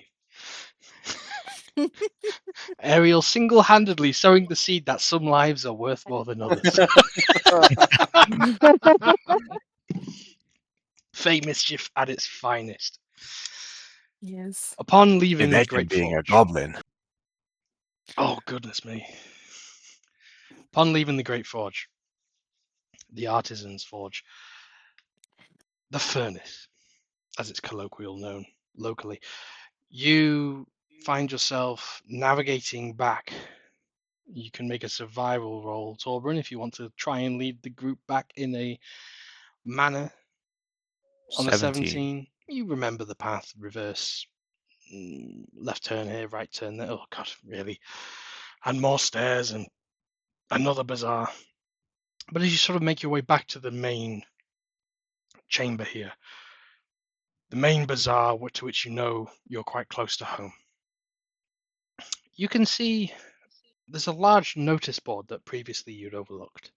Ariel single-handedly sowing the seed that some lives are worth more than others. Fey mischief at its finest. Yes. Upon leaving the imagine Great being a Forge. goblin. Oh, goodness me. Upon leaving the Great Forge, the Artisan's Forge, the Furnace, as it's colloquial known locally, you find yourself navigating back. You can make a survival roll, Torbrun, if you want to try and lead the group back in a manner. On a 17, you remember the path, reverse, left turn here, right turn there. Oh, God, really? And more stairs and another bazaar. But as you sort of make your way back to the main chamber here, the main bazaar to which you know you're quite close to home, you can see there's a large notice board that previously you'd overlooked.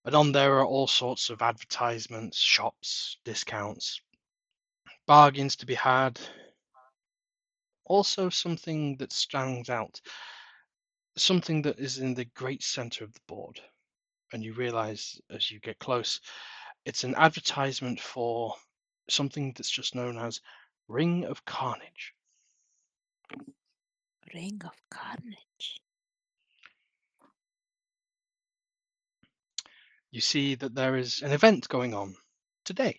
And on there are all sorts of advertisements, shops, discounts, bargains to be had. Also something that stands out, something that is in the great center of the board. And you realize as you get close, it's an advertisement for something that's just known as Ring of Carnage. Ring of Carnage. You see that there is an event going on today.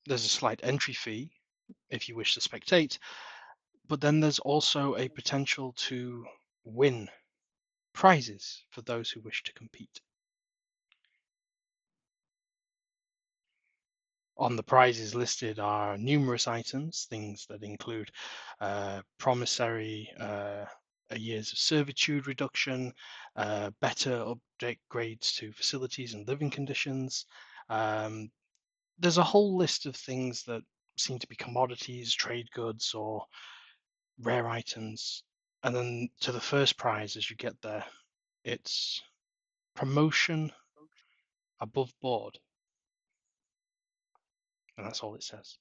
There's a slight entry fee if you wish to spectate, but then there's also a potential to win prizes for those who wish to compete. On the prizes listed are numerous items, things that include promissory, a years of servitude reduction, better upgrades to facilities and living conditions. There's a whole list of things that seem to be commodities, trade goods, or rare items. And then to the first prize, as you get there, it's promotion above board. And that's all it says.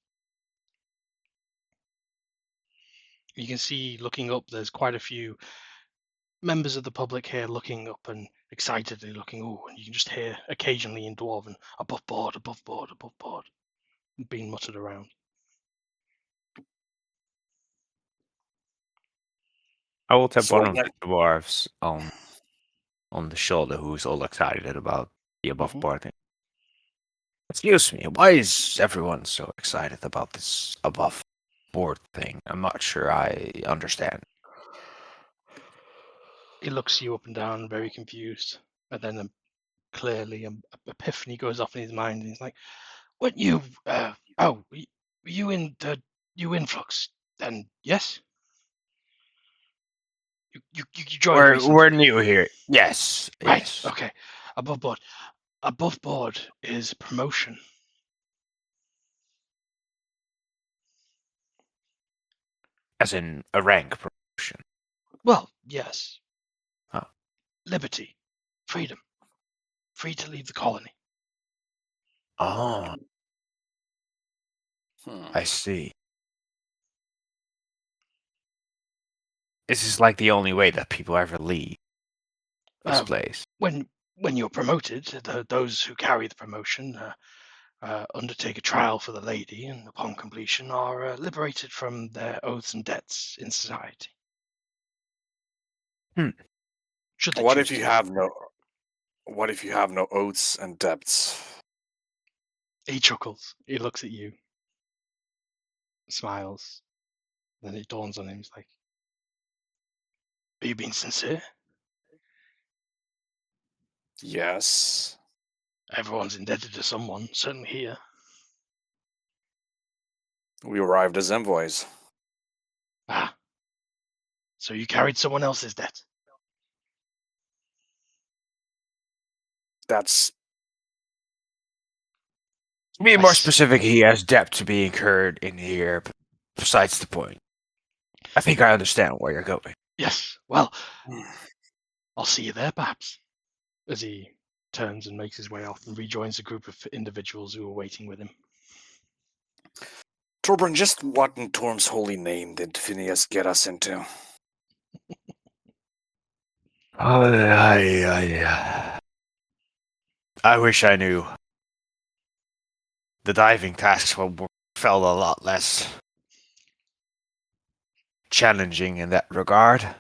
You can see looking up, there's quite a few members of the public here looking up and excitedly looking. Oh, and you can just hear occasionally in Dwarven, above board, above board, above board, being muttered around. I will tap So one I of the dwarves on the shoulder who's all excited about the above Mhm. board thing. Excuse me, why is everyone so excited about this above board thing? I'm not sure I understand. He looks you up and down, very confused, and then clearly an epiphany goes off in his mind, and he's like, "Weren't you? Were you in the influx? Then yes, you joined We're recently, new here. Yes, right? yes. Okay, above board. Above board is promotion. As in a rank promotion. Well, yes, Oh. liberty, freedom, free to leave the colony." Oh, Hmm. I see. This is like the only way that people ever leave this place. When you're promoted, those who carry the promotion undertake a trial for the lady, and upon completion are liberated from their oaths and debts in society. Hmm. Should they What choose if you to? have no? What if you have no oaths and debts? He chuckles. He looks at you, smiles. Then it dawns on him. He's like, "Are you being sincere? Yes. Everyone's indebted to someone, certainly here." We arrived as envoys. Ah, so you carried someone else's debt? That's To be I more see. specific, he has debt to be incurred in here, but besides the point. I think I understand where you're going. Yes. Well, I'll see you there, perhaps. As he turns and makes his way off and rejoins a group of individuals who are waiting with him. Torbjorn, just what in Torm's holy name did Phineas get us into? I wish I knew. The diving tasks felt a lot less challenging in that regard.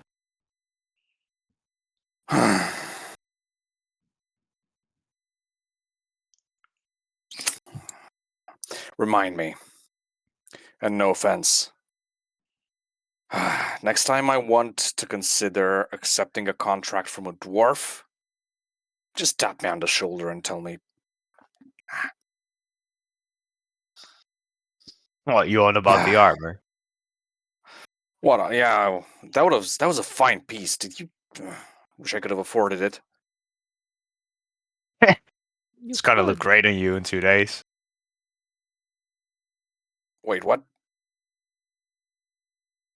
Remind me. And no offense. Next time I want to consider accepting a contract from a dwarf, just tap me on the shoulder and tell me, What you on about the armor? what? Yeah, that was a fine piece. Did you? Wish I could have afforded it. It's gonna look great on you in 2 days. Wait, what?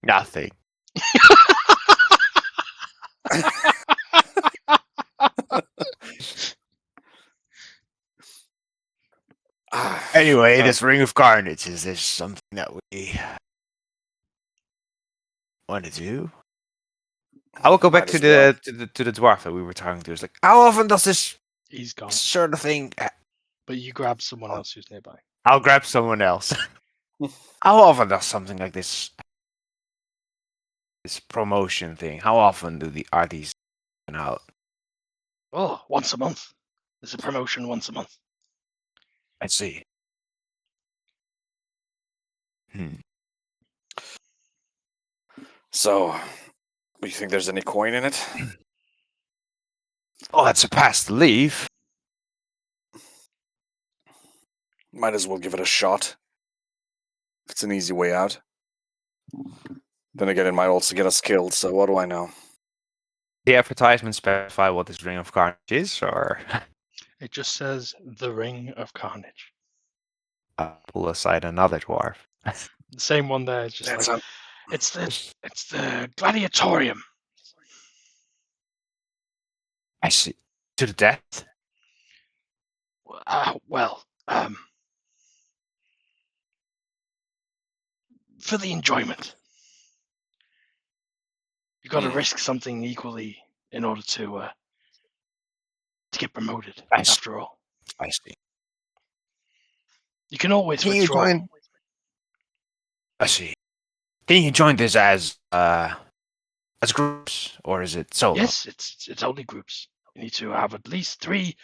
Nothing. Anyway, this Ring of Carnage, is this something that we want to do? I will go back Might to as well. the dwarf that we were talking to. It's like, how often does this He's gone. sort of thing? But you grab someone else who's nearby. I'll grab someone else. How often does something like this this promotion thing, how often are these given out? Oh, once a month. There's a promotion once a month. I see. Hmm. So, do you think there's any coin in it? Oh, that's a pass to leave. Might as well give it a shot. If it's an easy way out. Then again, it might also get us killed, so what do I know? The advertisement specify what this Ring of Carnage is, or It just says the Ring of Carnage. I'll pull aside another dwarf. The same one there. It's just That's like it's the gladiatorium. I see. To the death? Well, for the enjoyment. You've got to risk something equally in order to get promoted. I see. After all, I see. you can always Can you withdraw. join? I see. Can you join this as groups, or is it solo? Yes, it's only groups. You need to have at least 3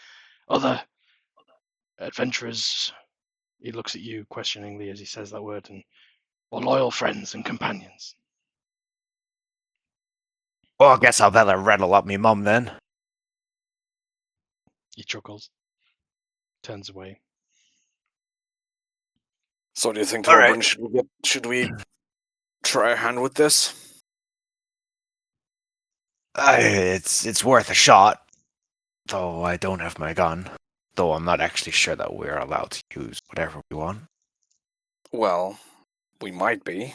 other adventurers. He looks at you questioningly as he says that word, or loyal friends and companions. Well, I guess I'll better rattle up me mum then. He chuckles, turns away. So do you think, All right. Torben, should we try a hand with this? It's worth a shot, though I don't have my gun. Though I'm not actually sure that we're allowed to use whatever we want. Well, we might be.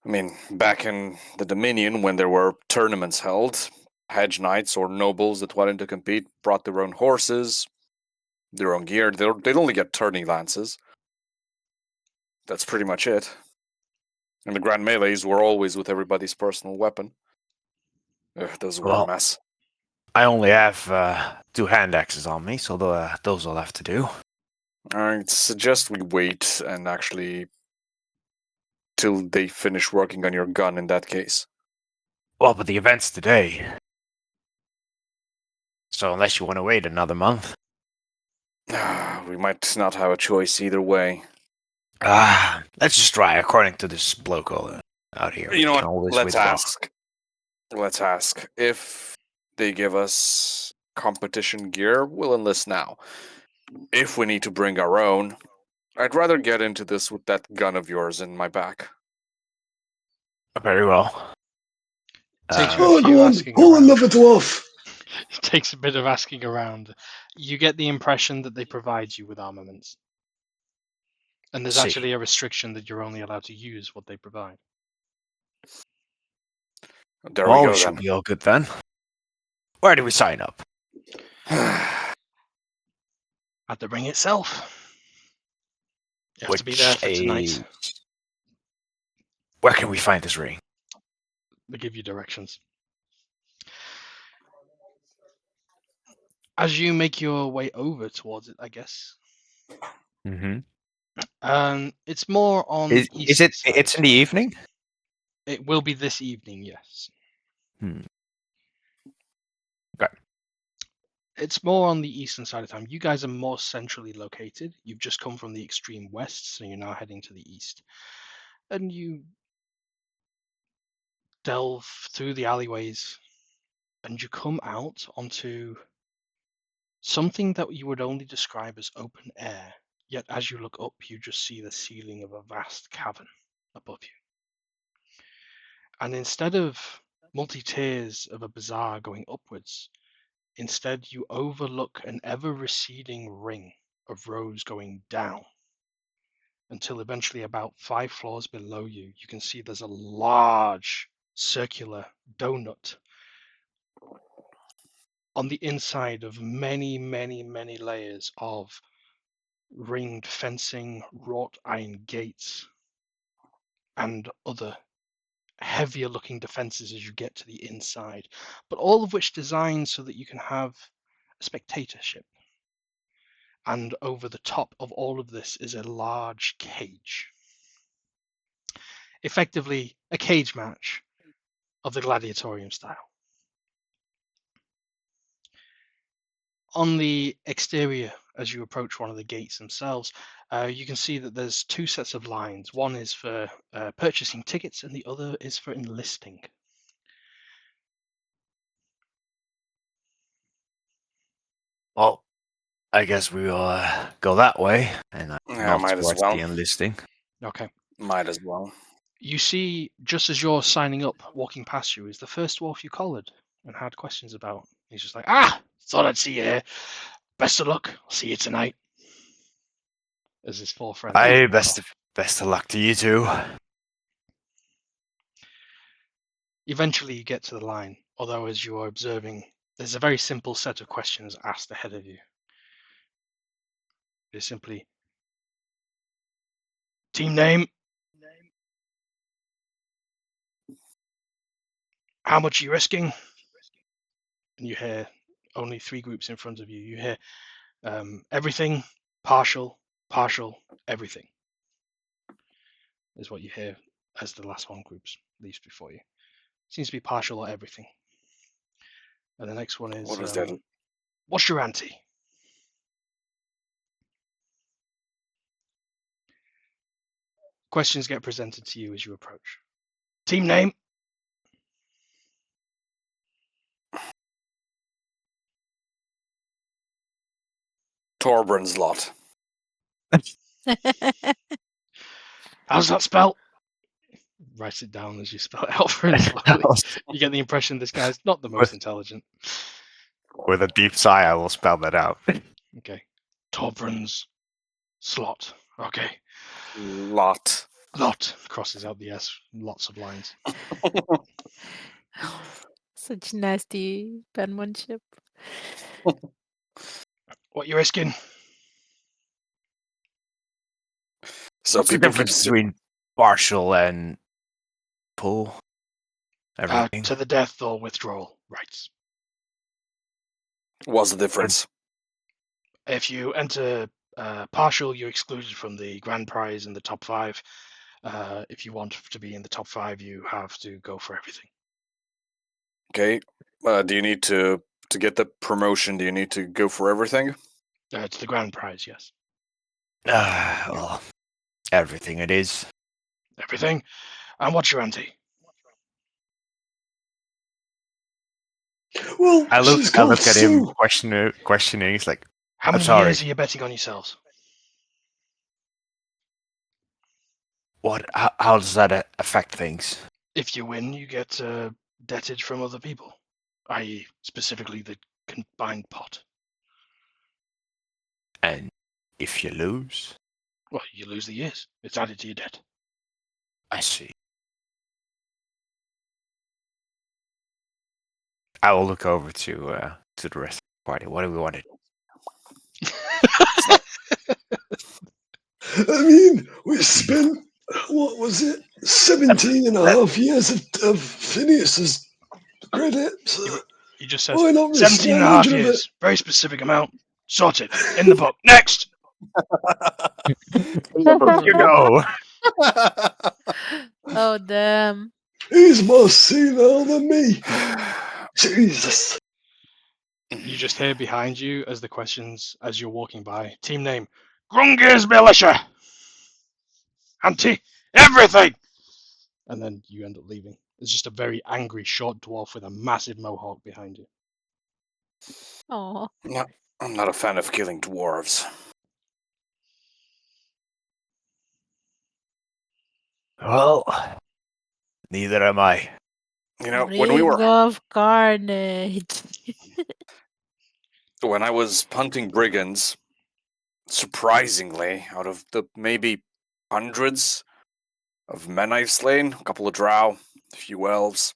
I mean, back in the Dominion, when there were tournaments held, hedge knights or nobles that wanted to compete brought their own horses, their own gear. They'd only get tourney lances. That's pretty much it. And the grand melees were always with everybody's personal weapon. Ugh, those were a Well, mess. I only have 2 hand axes on me, so those will have to do. I'd suggest we wait and actually till they finish working on your gun in that case. Well, but the event's today. So unless you want to wait another month. We might not have a choice either way. Let's just try according to this bloke out here. You know We can what? always Let's withdraw. ask. Let's ask. If they give us competition gear, we'll enlist now. If we need to bring our own, I'd rather get into this with that gun of yours in my back. Very well. Takes you a Oh, few go on, asking pull around. another dwarf. It takes a bit of asking around. You get the impression that they provide you with armaments. And there's See. actually a restriction that you're only allowed to use what they provide. There Well, we we go should then. be all good then. Where do we sign up? At the ring itself. You have to be there for tonight. Where can we find this ring? They give you directions. As you make your way over towards it, I guess. Mm-hmm. It's more on Is the eastern side. It's in the evening? It will be this evening, yes. Okay. It's more on the eastern side of town. You guys are more centrally located. You've just come from the extreme west, so you're now heading to the east. And you delve through the alleyways, and you come out onto something that you would only describe as open air. Yet as you look up, you just see the ceiling of a vast cavern above you. And instead of multi-tiers of a bazaar going upwards, instead you overlook an ever-receding ring of rows going down until eventually about 5 floors below you, you can see there's a large circular donut on the inside of many, many, many layers of ringed fencing, wrought iron gates, and other heavier looking defenses as you get to the inside, but all of which designed so that you can have a spectatorship. And over the top of all of this is a large cage. effectively a cage match of the gladiatorium style. On the exterior, as you approach one of the gates themselves, you can see that there's two sets of lines. One is for purchasing tickets, and the other is for enlisting. Well, I guess we will go that way, and Yeah, not might as towards well. the enlisting. Okay. Might as well. You see, just as you're signing up, walking past you, is the first dwarf you collared and had questions about. He's just like, thought I'd see you here. Best of luck. I'll see you tonight. As his four friends. Aye, walk off. best of luck to you too. Eventually, you get to the line, although as you are observing, there's a very simple set of questions asked ahead of you. It's simply, team name, how much are you risking? And you hear only three groups in front of you. You hear everything, partial, everything, is what you hear as the last one groups leaves before you. Seems to be partial or everything. And the next one is, What is that? what's your ante? Questions get presented to you as you approach. Team name, Torbran's lot. how's that spelled? Write it down as you spell it out for him slowly. You get the impression this guy's not the most intelligent. With a deep sigh, I will spell that out. Okay. Torbran's slot. Okay. Lot. Lot crosses out the S. Lots of lines. Such nasty penmanship. What you risking? So What's the people keep difference between partial and full? Everything. To the death or withdrawal rights. What's the difference? If you enter partial, you're excluded from the grand prize in the top 5. If you want to be in the top 5, you have to go for everything. Okay. Do you need to get the promotion? Do you need to go for everything? It's the grand prize, yes. Well, everything it is. Everything. And what's your ante? Well, I she's look got at him Sue. questioning. He's like, How I'm many sorry. years are you betting on yourselves? What? How does that affect things? If you win, you get debted from other people, i.e., specifically the combined pot. And if you lose, Well, you lose the years. It's added to your debt. I see. I will look over to the rest of the party. What do we want to do? I mean, we spent, what was it, 17 and a half years of Phineas's credits. He just says, Why not risk 17 and a half 100 of it? years. Very specific amount. Sorted. In the book. Next! You go. Oh, damn. He's more senile than me. Jesus. You just hear behind you as the questions, as you're walking by. Team name, Grunger's Militia! Ante, everything! And then you end up leaving. There's just a very angry short dwarf with a massive mohawk behind you. Oh. I'm not a fan of killing dwarves. Well, neither am I. You know, when we Ring were of Carnage. when I was hunting brigands, surprisingly, out of the maybe hundreds of men I've slain, a couple of drow, a few elves,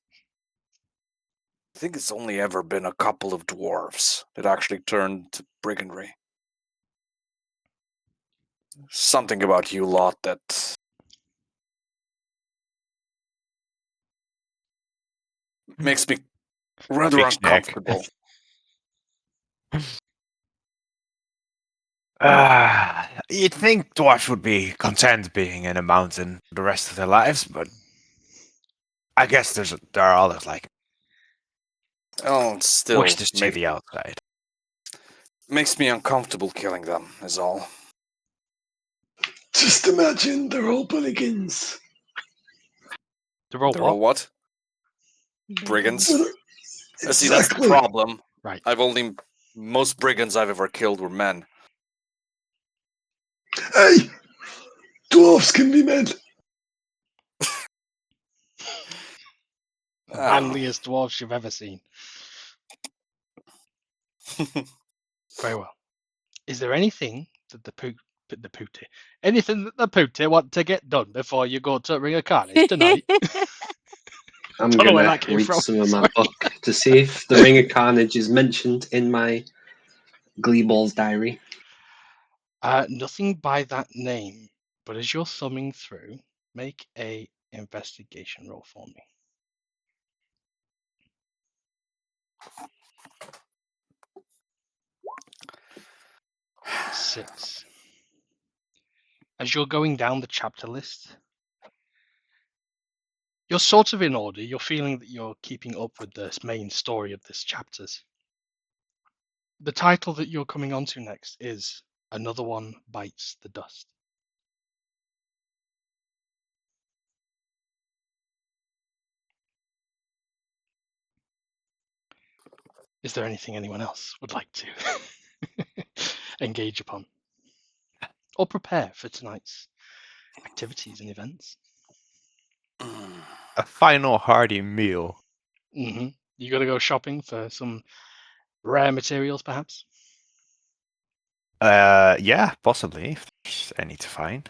I think it's only ever been a couple of dwarves that actually turned to brigandry. Something about you lot that makes me rather Fix neck. uncomfortable. You'd think dwarfs would be content being in a mountain the rest of their lives, but I guess there are others like Oh, it still wish to see the outside. makes me uncomfortable killing them, is all. Just imagine they're all bulligans. They're all They're all what? what? Brigands? Exactly. See, that's the problem. Right. Most brigands I've ever killed were men. Hey, dwarfs can be men. The Ah. manliest dwarfs you've ever seen. Very well. Is there anything that the pooty, anything that the pooty want to get done before you go to Ring of Carnage tonight? I'm Don't know where gonna that came read from. some of my Sorry. book to see if the Ring of Carnage is mentioned in my Gleeball's diary. Nothing by that name, but as you're thumbing through, make a investigation roll for me. 6. As you're going down the chapter list, you're sort of in order. You're feeling that you're keeping up with the main story of this chapters. The title that you're coming onto next is Another One Bites the Dust. Is there anything anyone else would like to engage upon or prepare for tonight's activities and events? A final hearty meal. You got to go shopping for some rare materials, perhaps? Yeah, possibly, if there's any to find.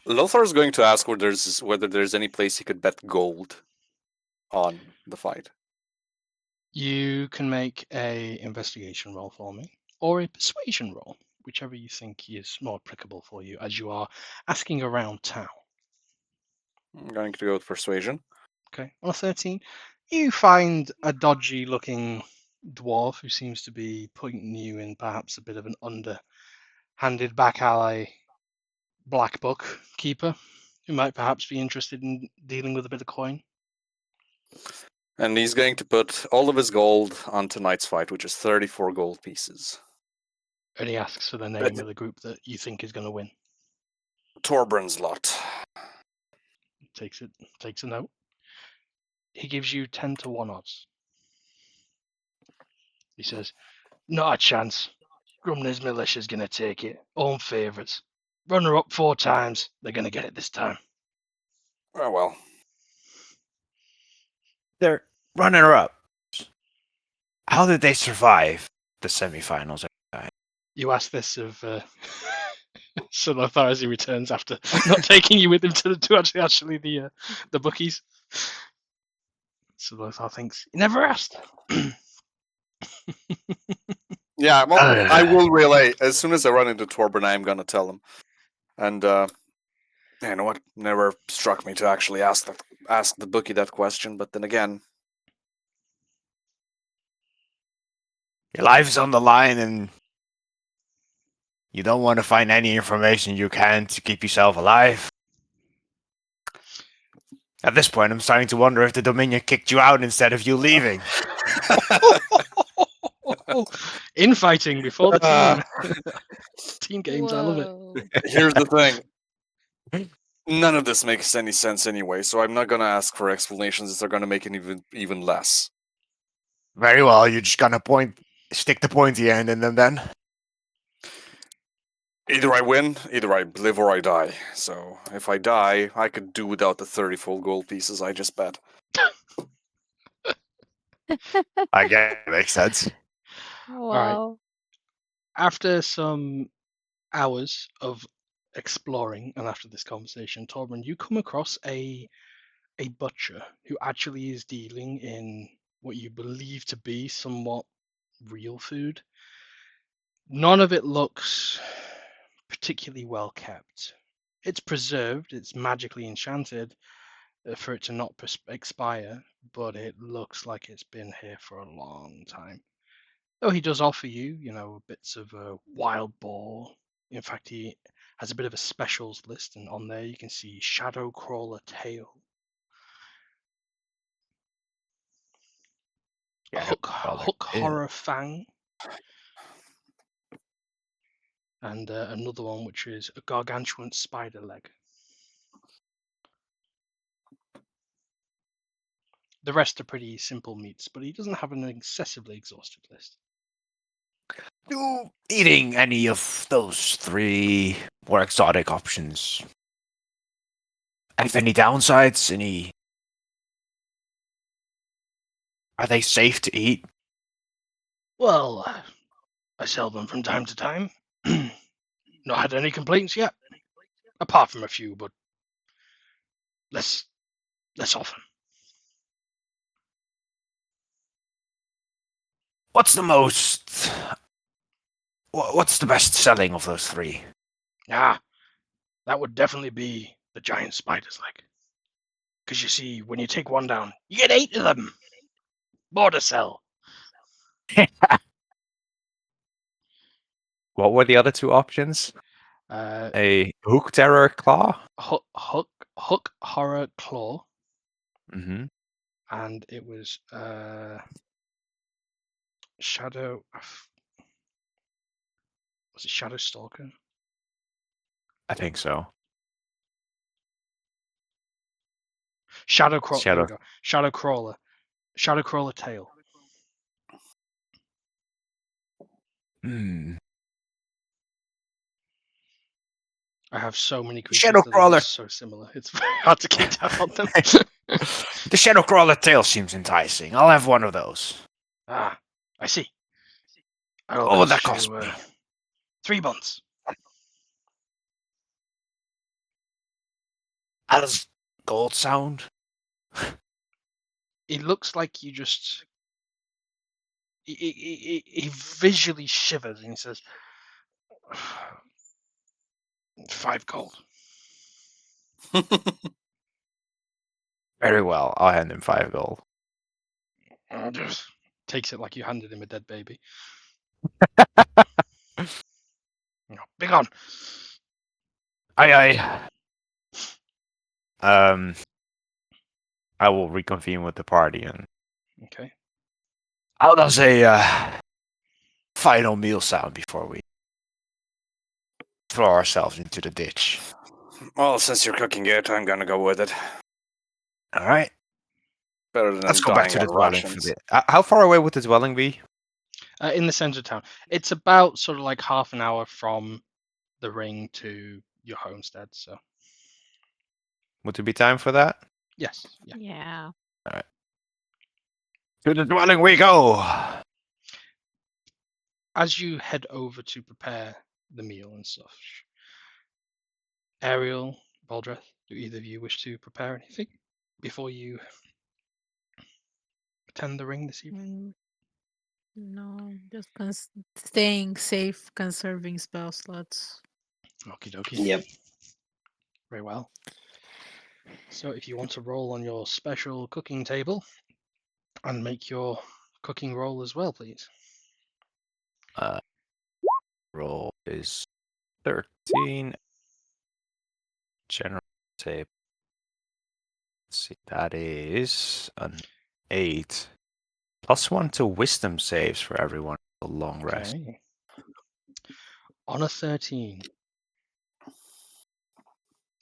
Lothar's going to ask whether there's any place he could bet gold on the fight. You can make a investigation roll for me, or a persuasion roll, whichever you think is more applicable for you, as you are asking around town. I'm going to go with persuasion. Okay, on a 13, you find a dodgy-looking dwarf who seems to be putting you in perhaps a bit of an underhanded back alley black book keeper who might perhaps be interested in dealing with a bit of coin. And he's going to put all of his gold on tonight's fight, which is 34 gold pieces. And he asks for the name of the group that you think is going to win. Torbran's lot. Takes a note. He gives you 10-1 odds. He says, "Not a chance. Grumner's militia's going to take it. Home favourites. Runner up 4 times. They're going to get it this time." Oh, well. They're runner up. How did they survive the semifinals? You ask this of Solothar as he returns after not taking you with him to actually the bookies. Solothar thinks, "You never asked." Yeah, well, I will relay. As soon as I run into Torbran, I am going to tell him. And, you know what? Never struck me to actually ask the bookie that question, but then again... Your life is on the line and you don't want to find any information you can to keep yourself alive. At this point, I'm starting to wonder if the Dominion kicked you out instead of you leaving. Infighting before the team games. I love it. Here's the thing. None of this makes any sense anyway, so I'm not going to ask for explanations if they're going to make it even less. Very well, you're just gonna stick the pointy end in them then? Either I win, either I live or I die. So if I die, I could do without the 30 gold pieces I just bet. I guess it makes sense. Wow. All right. After some hours of exploring and after this conversation, Torben, you come across a butcher who actually is dealing in what you believe to be somewhat real food. None of it looks particularly well kept. It's preserved, it's magically enchanted for it to not expire, but it looks like it's been here for a long time. Though he does offer you, bits of wild boar, In fact, he has a bit of a specials list, and on there you can see Shadow Crawler Tail, Hook Horror Fang, and another one which is a Gargantuan Spider Leg. The rest are pretty simple meats, but he doesn't have an excessively exhaustive list. Do eating any of those 3 more exotic options have any downsides? Are they safe to eat? Well, I sell them from time to time. Not had any complaints yet, apart from a few, but less often. What's the best selling of those 3? Ah, that would definitely be the giant spider's leg. Because you see, when you take one down, you get 8 of them. More to sell. What were the other 2 options? A hook terror claw? Hook horror claw. Mm-hmm. And it was Shadow. Was it Shadow Stalker? I think so. Shadow Crawler. There Shadow. we go. Shadow Crawler. Shadow Crawler tail. Hmm. I have so many creatures Shadow that Crawler. are so similar. It's very hard to keep tab on them. The Shadow Crawler tail seems enticing. I'll have one of those. Ah, I see. I will What would that cost you, me? 3 months. How does gold sound? It looks like you just. He visually shivers and he says, 5 gold. Very well. I'll hand him 5 gold. Just takes it like you handed him a dead baby. Big on. Aye. I will reconvene with the party. And Okay. how does a final meal sound before we throw ourselves into the ditch? Well, since you're cooking it, I'm gonna go with it. All right. Better than Let's go back dying to the on dwelling for rations. the. How far away would the dwelling be? In the centre of town. It's about sort of like half an hour from the ring to your homestead. So Would there be time for that? yes, yeah. Yeah. All right. To the dwelling we go. As you head over to prepare the meal and stuff, Ariel, Baldreth, do either of you wish to prepare anything before you attend the ring this evening? No, just staying safe, conserving spell slots. Okie dokie. Yep. Very well. So if you want to roll on your special cooking table and make your cooking roll as well, please. Roll is 13. General save. Let's see. That is an 8. +1 to wisdom saves for everyone. A long rest. Okay. On a 13,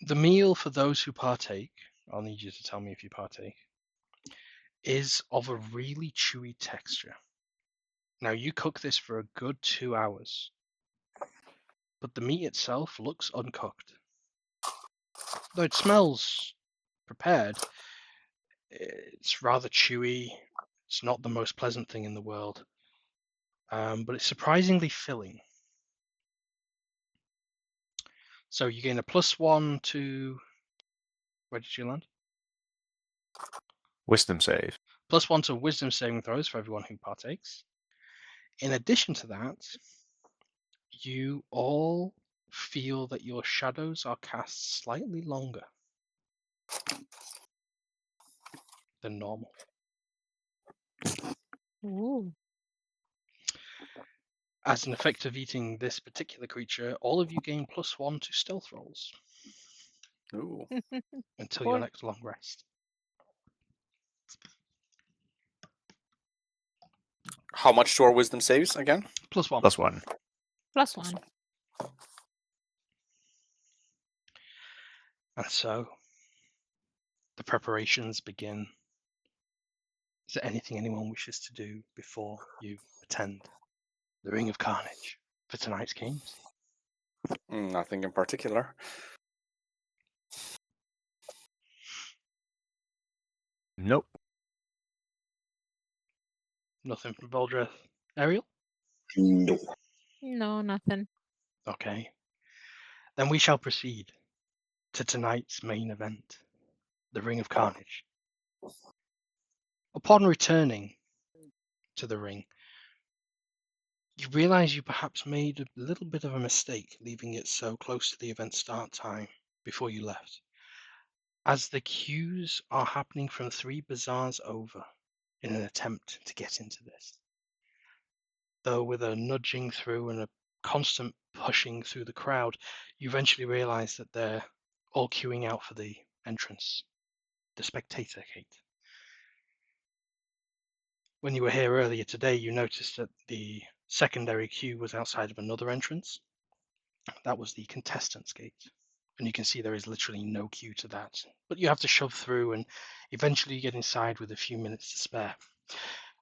the meal for those who partake, I'll need you to tell me if you partake, is of a really chewy texture. Now, you cook this for a good 2 hours, but the meat itself looks uncooked. Though it smells prepared, it's rather chewy. It's not the most pleasant thing in the world, but it's surprisingly filling. So you gain a +1 to. Where did you land? Wisdom save. +1 to wisdom saving throws for everyone who partakes. In addition to that, you all feel that your shadows are cast slightly longer than normal. Ooh. As an effect of eating this particular creature, all of you gain +1 to stealth rolls Ooh. until your Cool. next long rest. How much to our wisdom saves again? +1. +1. +1. And so, the preparations begin. Is there anything anyone wishes to do before you attend the Ring of Carnage for tonight's games? Nothing in particular. Nope. Nothing from Voldreth. Ariel? No. No, nothing. Okay. Then we shall proceed to tonight's main event, the Ring of Carnage. Upon returning to the ring, you realize you perhaps made a little bit of a mistake leaving it so close to the event start time before you left, as the queues are happening from 3 bazaars over in an attempt to get into this. Though with a nudging through and a constant pushing through the crowd, you eventually realize that they're all queuing out for the entrance, the spectator gate. When you were here earlier today, you noticed that the secondary queue was outside of another entrance. That was the contestants gate. And you can see there is literally no queue to that. But you have to shove through and eventually get inside with a few minutes to spare.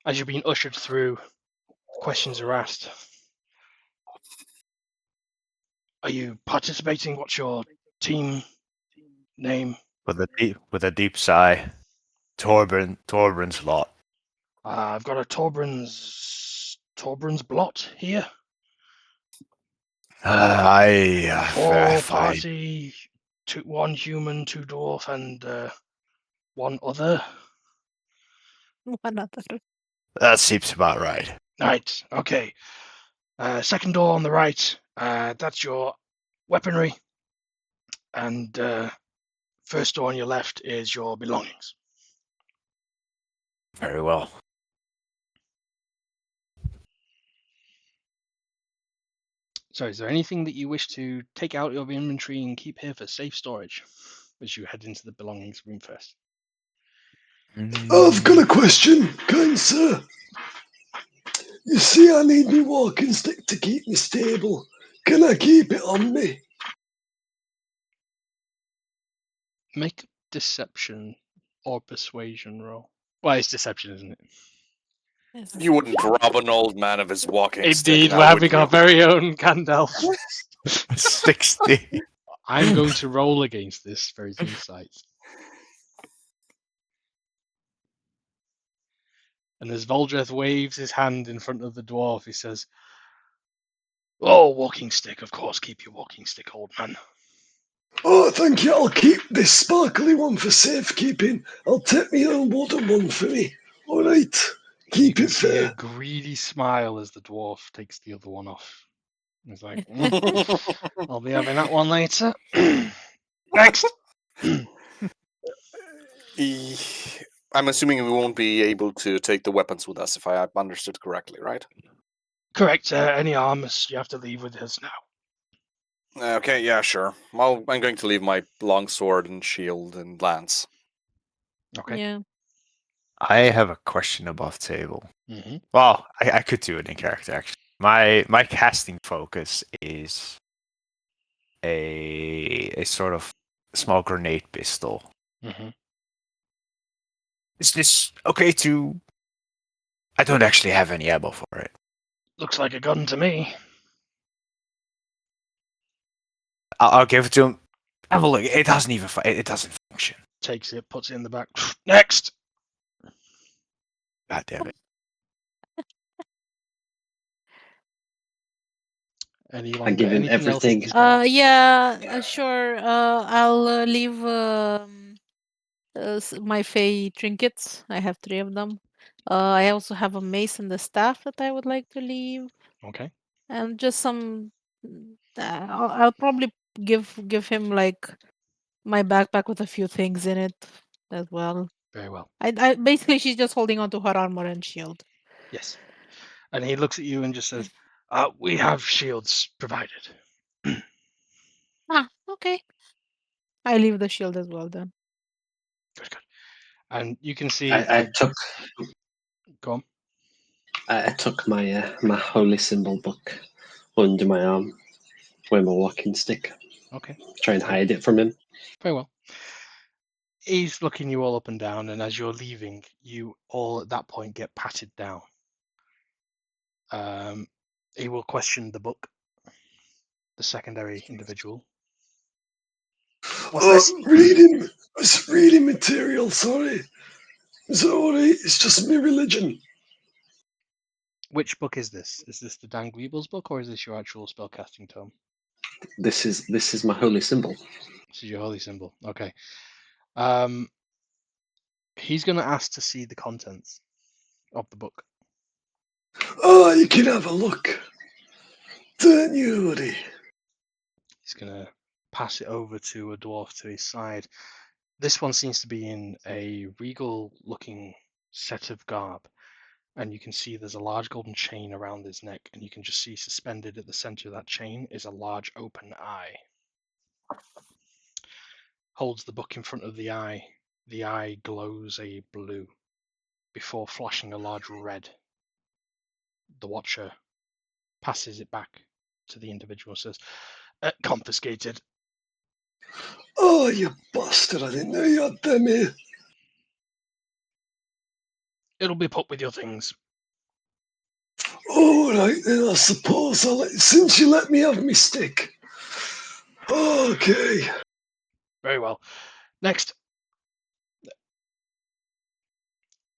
As you're being ushered through, questions are asked. Are you participating? What's your team name? With a deep sigh, Torbran's lot. I've got a Torbran's blot here. Four Fine. party, 1 human, 2 dwarf, and 1 other. One other. That seems about right. Right, okay. Second door on the right, that's your weaponry. And first door on your left is your belongings. Very well. So is there anything that you wish to take out of your inventory and keep here for safe storage as you head into the belongings room first? I've got a question, kind sir. You see, I need me walking stick to keep me stable. Can I keep it on me? Make a deception or persuasion roll. Well, it's deception, isn't it? Yes. You wouldn't rob an old man of his walking stick. Indeed, Now, we're would having our you? very own Gandalf. 60. I'm going to roll against this for his insight. And as Voldreth waves his hand in front of the dwarf, he says, "Oh, walking stick, of course, keep your walking stick, old man." Oh, thank you. I'll keep this sparkly one for safekeeping. I'll take me own wooden one for me. All right. And you Keep can it see a fair. greedy smile as the dwarf takes the other one off. He's like, I'll be having that one later. Next. I'm assuming we won't be able to take the weapons with us, if I understood correctly, right? Correct. Any armors you have to leave with us now. Okay, yeah, sure. Well, I'm going to leave my longsword and shield and lance. Okay. Yeah. I have a question above table. Mm-hmm. Well, I could do it in character actually. My casting focus is a sort of small grenade pistol. Mm-hmm. Is this okay to? I don't actually have any ammo for it. Looks like a gun to me. I'll give it to him. Have a look. It doesn't even. It doesn't function. Takes it, puts it in the back. Next. God damn it. Anyone I got give him anything else everything. in stealth? Yeah, sure. I'll leave my Fey trinkets. I have 3 of them. I also have a mace and the staff that I would like to leave, Okay. and just some. I'll probably give him like my backpack with a few things in it as well. Very well. I basically she's just holding on to her armor and shield. Yes. And he looks at you and just says, We have shields provided. Ah, okay. I leave the shield as well then. Good. And you can see. I took Go on. I took my my holy symbol book under my arm with my walking stick. Okay. Try and hide it from him. Very well. He's looking you all up and down, and as you're leaving, you all at that point get patted down. He will question the book, the secondary individual. What's this? Reading material, sorry. Is it alright? It's just my religion. Which book is this? Is this the Dan Gweeble's book, or is this your actual spellcasting tome? This is my holy symbol. This is your holy symbol. Okay. He's going to ask to see the contents of the book. Oh, you can have a look. Don't you worry. He's going to pass it over to a dwarf to his side. This one seems to be in a regal-looking set of garb, and you can see there's a large golden chain around his neck, and you can just see suspended at the center of that chain is a large open eye. Holds the book in front of the eye. The eye glows a blue before flashing a large red. The watcher passes it back to the individual and says, confiscated. Oh, you bastard. I didn't know you had them here. It'll be put with your things. All right, then I suppose since you let me have me stick. Okay. Very well. Next.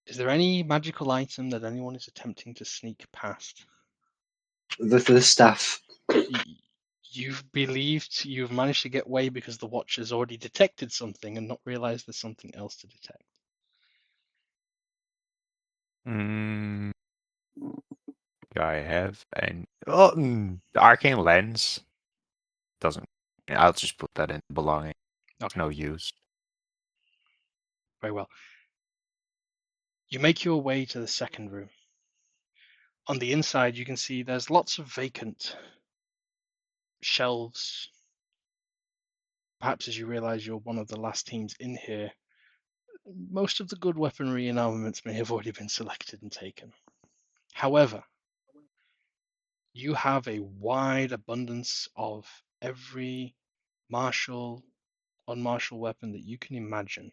Is there any magical item that anyone is attempting to sneak past? The staff. You've managed to get away because the watcher's already detected something and not realized there's something else to detect. Do I have an the arcane lens? Doesn't. I'll just put that in belonging. Okay. No use. Very well. You make your way to the second room. On the inside, you can see there's lots of vacant shelves. Perhaps as you realize you're one of the last teams in here, most of the good weaponry and armaments may have already been selected and taken. However, you have a wide abundance of every martial, unmartial weapon that you can imagine.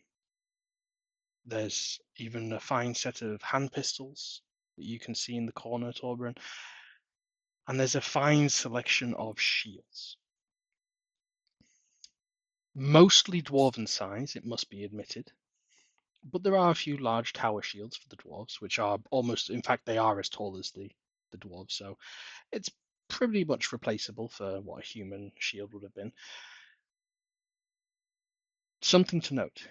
There's even a fine set of hand pistols that you can see in the corner, Torbjorn. And there's a fine selection of shields. Mostly dwarven size, it must be admitted. But there are a few large tower shields for the dwarves, which are almost, in fact, they are as tall as the dwarves. So it's pretty much replaceable for what a human shield would have been. Something to note,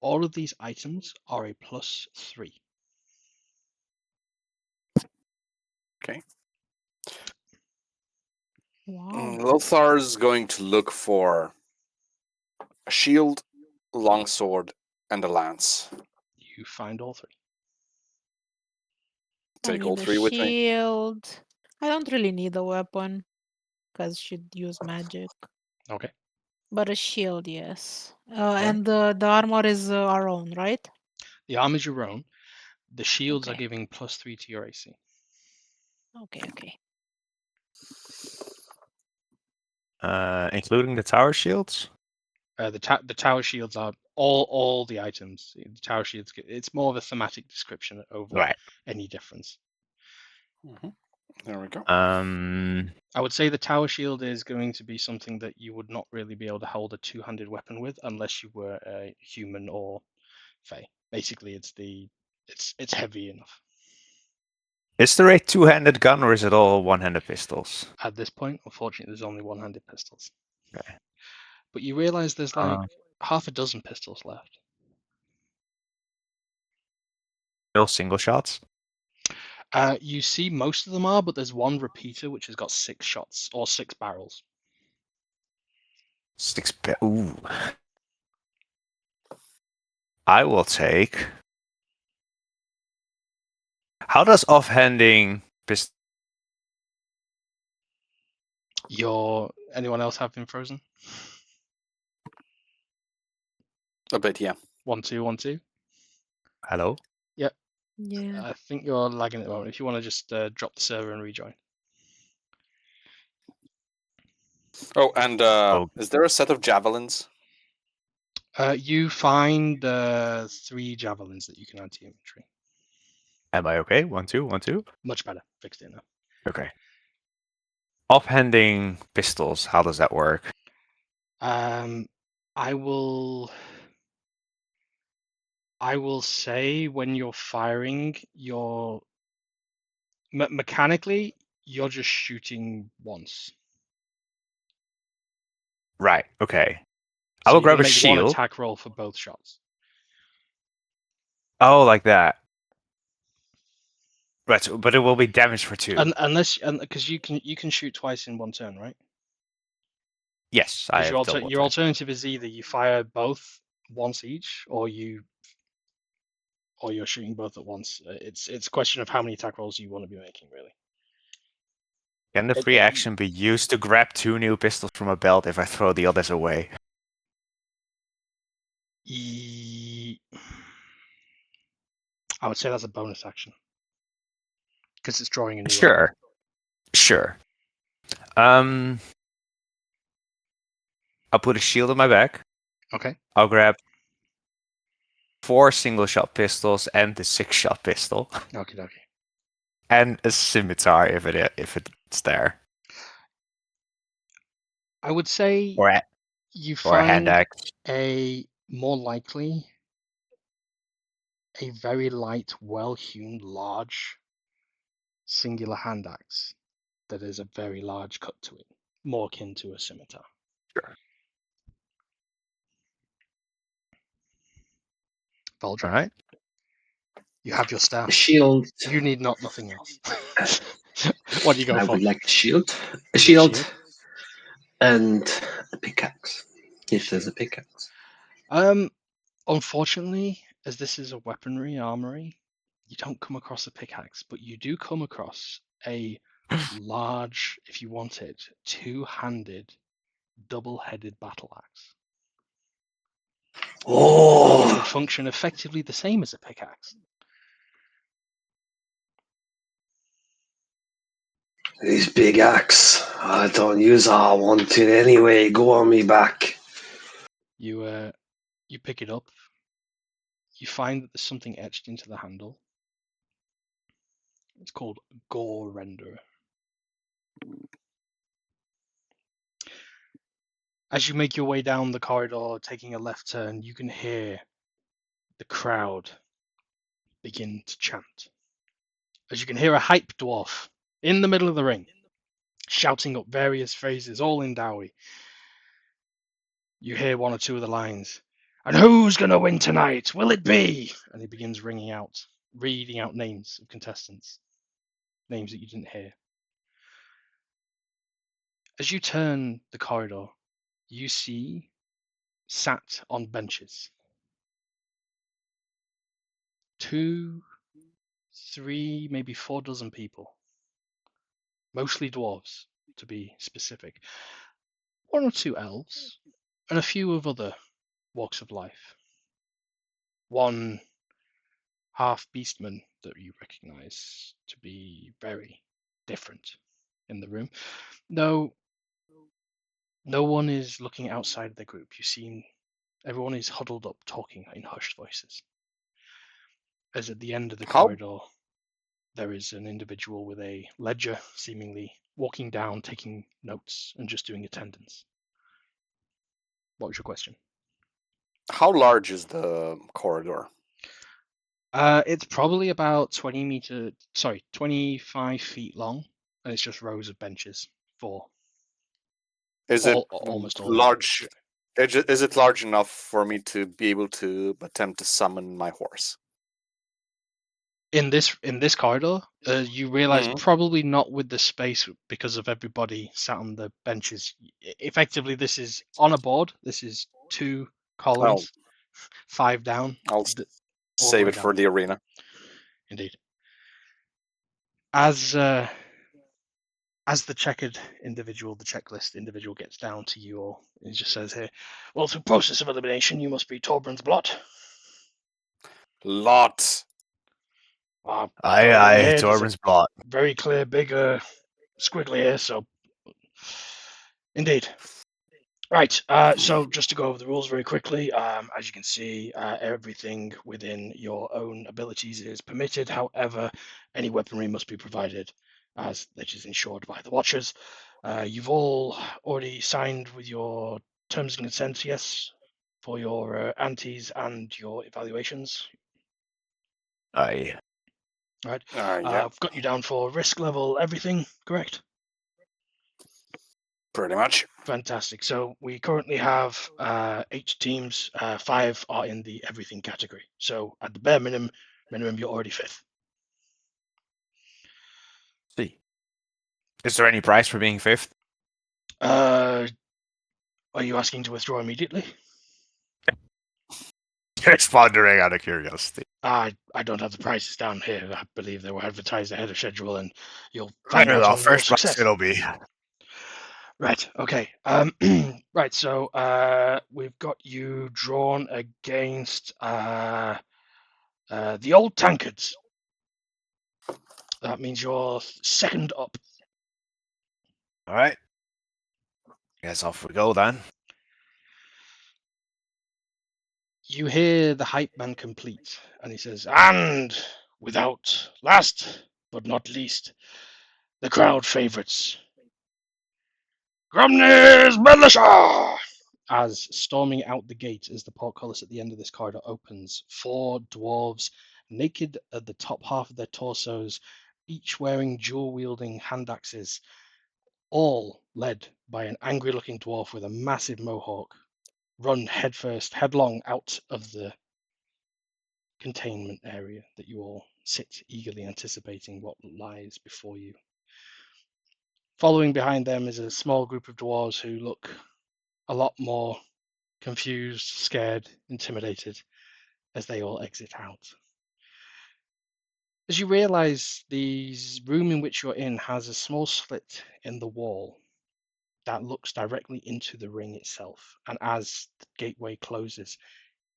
all of these items are a +3. Okay. Wow. Lothar's going to look for a shield, longsword, and a lance. You find all 3. I Take all need a 3 with me. shield. I don't really need a weapon because should use magic. Okay. But a shield, yes. right. And the armor is our own, right? The armor's your own. The shields are Okay. giving +3 to your AC. Okay. Including the tower shields. The tower shields are all the items. The tower shields. It's more of a thematic description over Right. any difference. There we go. I would say the tower shield is going to be something that you would not really be able to hold a two-handed weapon with unless you were a human or Fey. Basically, it's heavy enough. Is there a two-handed gun or is it all one-handed pistols? At this point, unfortunately, there's only one-handed pistols. Okay. But you realize there's like half a dozen pistols left. Still single shots? You see most of them are, but there's one repeater which has got 6 shots or 6 barrels. Ooh. I will take. How does offhanding Anyone else have been frozen? A bit, yeah. 1 2 1 2. Hello? Yeah. I think you're lagging at the moment. If you want to just drop the server and rejoin. Oh, and is there a set of javelins? You find 3 javelins that you can add to your inventory. Am I okay? 1 2 1 2. Much better. Fixed it now. Okay. Offhanding pistols. How does that work? I will say when you're firing, you're mechanically you're just shooting once. Right. Okay. I So will you're grab gonna a make one shield. attack roll for both shots. Oh, like that. Right. So, but it will be damage for 2. Because you can shoot twice in one turn, right? Yes, I Because have double your attack. alternative is either you fire both once each, or you're shooting both at once. It's a question of how many attack rolls you want to be making, really. Can the It- free it- action be used to grab 2 new pistols from a belt if I throw the others away? I would say that's a bonus action because it's drawing a new weapon. Sure. Sure. I'll put a shield on my back. Okay. I'll grab 4 single-shot pistols and the 6-shot pistol, Okay. and a scimitar if it's there, I would say or you a hand find axe. more likely a very light, well-hewn, large, singular hand axe that is a very large cut to it, more akin to a scimitar. Sure. Voldra, All right. you have your staff. Shield. You need nothing else. What do you go I for? would like a shield. A You want shield and a pickaxe. If there's a pickaxe. Unfortunately, as this is a weaponry armory, you don't come across a pickaxe, but you do come across a large, if you want it, 2-handed, double-headed battle axe, which Oh, would function effectively the same as a pickaxe. These big axe. I don't use all wanted anyway. Go on me back. You pick it up. You find that there's something etched into the handle. It's called Gore Render. As you make your way down the corridor, taking a left turn, you can hear the crowd begin to chant. As you can hear a hype dwarf in the middle of the ring, shouting up various phrases, all in Dowie. You hear one or two of the lines. And who's going to win tonight? Will it be? And he begins reading out names of contestants, names that you didn't hear. As you turn the corridor, you see sat on benches 2, 3, maybe 4 dozen people, mostly dwarves, to be specific. 1 or 2 elves, and a few of other walks of life. One half beastman that you recognize to be very different in the room. No one is looking outside the group. You've seen everyone is huddled up talking in hushed voices. As at the end of the How corridor, there is an individual with a ledger, seemingly walking down, taking notes, and just doing attendance. What was your question? how large is the corridor? It's probably about 25 feet long, and it's just rows of benches for Is it almost all of the group. large? Is it large enough for me to be able to attempt to summon my horse? In this corridor, you realize Mhm. probably not with the space because of everybody sat on the benches. Effectively, this is on a board. This is 2 columns, 5 down, I'll all the save way it for down. the arena. Indeed. As As the checkered individual, the checklist individual gets down to you all, it just says here, well, through process of elimination, you must be Torbran's blot. Lot. I've Aye, got it written aye, here. There's a Torben's plot. very clear, big squiggly here, so indeed. Right, so just to go over the rules very quickly, as you can see, everything within your own abilities is permitted. However, any weaponry must be provided as that is ensured by the Watchers. You've all already signed with your terms and consents, yes, for your antes and your evaluations, Aye. right? Yeah, I've got you down for risk level, everything, correct? pretty much. Fantastic. So we currently have 8 teams. 5 are in the everything category. So at the bare minimum, you're already 5th. See. Is there any price for being 5th? Are you asking to withdraw immediately? Just wondering out of curiosity. I don't have the prices down here. I believe they were advertised ahead of schedule, and you'll I find don't out know, on your first price success. it'll be. Right. Okay. Right. So we've got you drawn against the old tankards. That means you're 2nd up. Alright. Guess off we go then. You hear the hype man complete, and he says, and without last but not least, the crowd favorites, Grumney's Militia! As storming out the gate as the portcullis at the end of this corridor opens, 4 dwarves, naked at the top half of their torsos, each wearing dual-wielding hand axes, all led by an angry-looking dwarf with a massive mohawk, run headlong out of the containment area that you all sit eagerly anticipating what lies before you. Following behind them is a small group of dwarves who look a lot more confused, scared, intimidated as they all exit out. As you realize the room in which you're in has a small slit in the wall that looks directly into the ring itself, and as the gateway closes,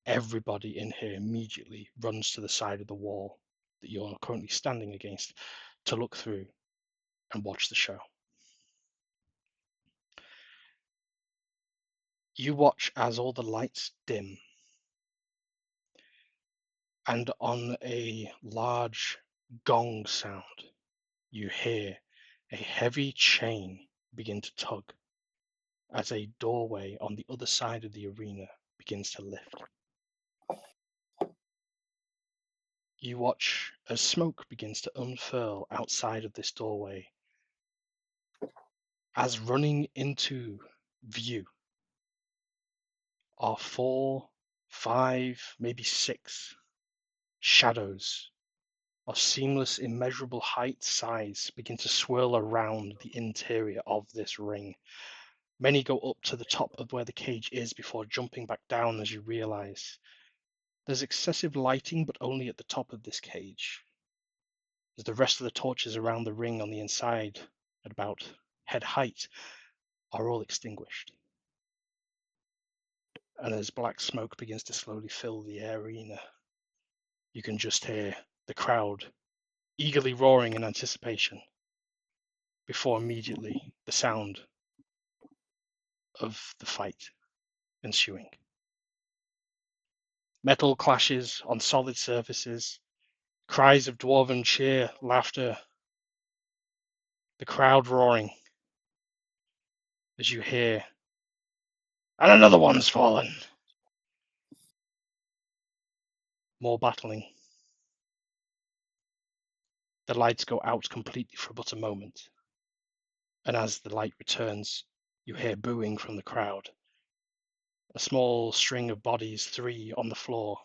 everybody in here immediately runs to the side of the wall that you're currently standing against to look through and watch the show. You watch as all the lights dim, and on a large gong sound, you hear a heavy chain begin to tug as a doorway on the other side of the arena begins to lift. You watch as smoke begins to unfurl outside of this doorway, as running into view are 4, 5, maybe 6 shadows of seamless, immeasurable height, size begin to swirl around the interior of this ring. Many go up to the top of where the cage is before jumping back down as you realize there's excessive lighting, but only at the top of this cage, as the rest of the torches around the ring on the inside, at about head height, are all extinguished. And as black smoke begins to slowly fill the arena, you can just hear the crowd eagerly roaring in anticipation before immediately the sound of the fight ensuing. Metal clashes on solid surfaces, cries of dwarven cheer, laughter, the crowd roaring as you hear, and another one's fallen. More battling. The lights go out completely for but a moment, and as the light returns, you hear booing from the crowd. A small string of bodies, 3 on the floor.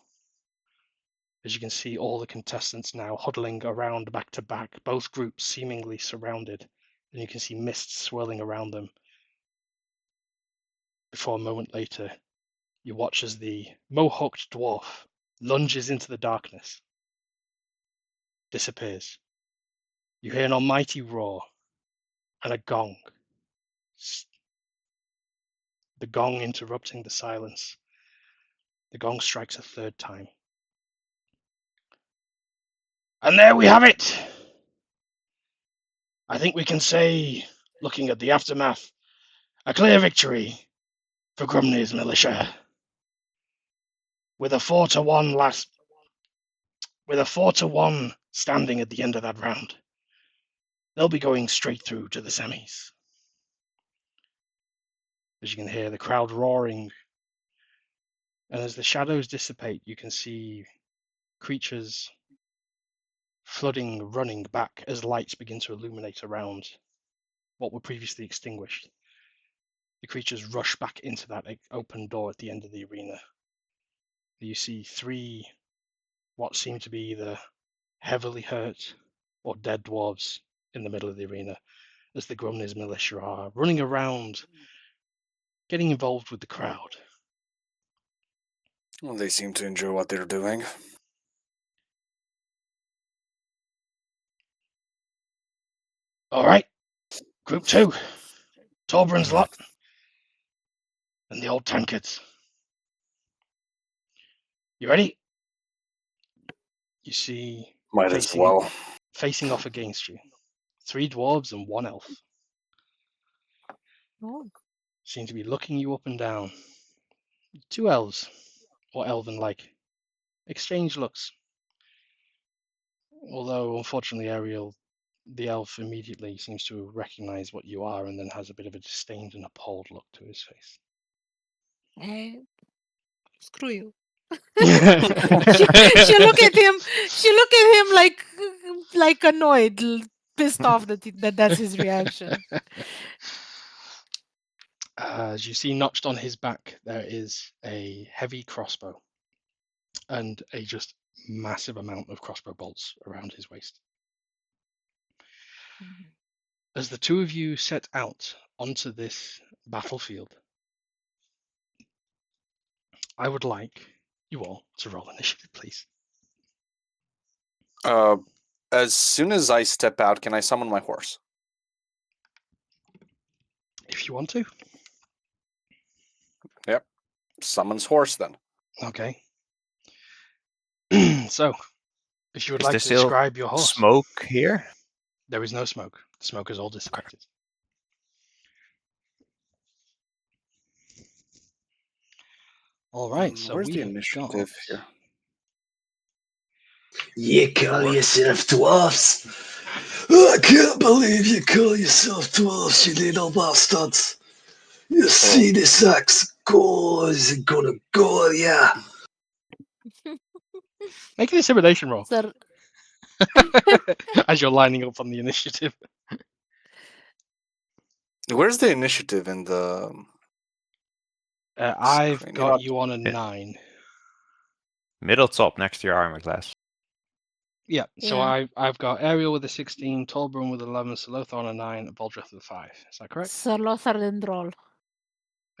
As you can see, all the contestants now huddling around back to back, both groups seemingly surrounded, and you can see mist swirling around them. Before a moment later, you watch as the mohawked dwarf lunges into the darkness, disappears. You hear an almighty roar, and a gong. The gong interrupting the silence. The gong strikes a third time. And there we have it! I think we can say, looking at the aftermath, a clear victory for Grumney's militia. With a 4-1 standing at the end of that round, they'll be going straight through to the semis. As you can hear the crowd roaring, and as the shadows dissipate, you can see creatures flooding, running back as lights begin to illuminate around what were previously extinguished. The creatures rush back into that open door at the end of the arena. You see 3 what seem to be either heavily hurt or dead dwarves in the middle of the arena as the Grumney's militia are running around, getting involved with the crowd. Well, they seem to enjoy what they're doing. All right, Group 2, Torbran's lot and the old tankards. You ready? You see Might as well. facing off against you 3 dwarves and 1 elf. Oh. Seem to be looking you up and down. 2 elves, or elven-like. Exchange looks. Although, unfortunately, Ariel, the elf, immediately seems to recognize what you are and then has a bit of a disdained and appalled look to his face. Screw you. she look at him. She look at him like annoyed, pissed off that's his reaction. As you see notched on his back, there is a heavy crossbow and a just massive amount of crossbow bolts around his waist. Mhm. As the 2 of you set out onto this battlefield, I would like you all to roll initiative, please. As soon as I step out, can I summon my horse? If you want to. Yep. Summons horse then. Okay. So, if you would Is like there to still describe your horse. smoke here? There is no smoke. The smoke is all dissipated. All right, so Where's we the have initiative got... here? You call yourself dwarfs? I can't believe you call yourself dwarfs, you little bastards. You see this axe go, is it gonna go, yeah? Make an intimidation roll Sir, as you're lining up on the initiative. Where's the initiative in the... I've Screen got shot. you on a 9. Middle top next to your armor class. Yeah, so Yeah. I've got Ariel with a 16, Tolbrun with 11, Salothar on a 9, and Voldreth with a 5. Is that correct? Sir Lothar didn't roll.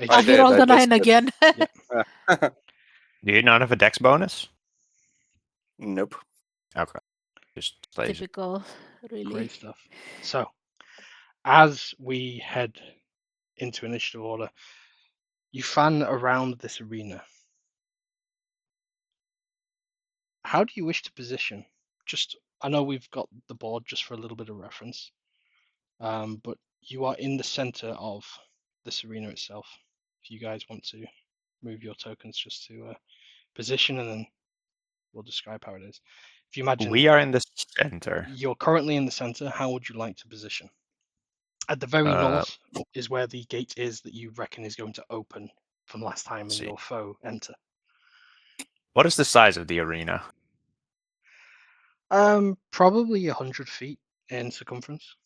I Oh, I he did, rolled I a 9 just did. again. Do you not have a dex bonus? Nope. Okay. Just lazy. Typical, really. Great stuff. So, as we head into initiative order, you fan around this arena. How do you wish to position? I know we've got the board just for a little bit of reference, but you are in the center of this arena itself. If you guys want to move your tokens just to position, and then we'll describe how it is. If you imagine We are in the center. you're currently in the center, how would you like to position? At the very north is where the gate is that you reckon is going to open from last time when your foe enter. What is the size of the arena? Probably 100 feet in circumference.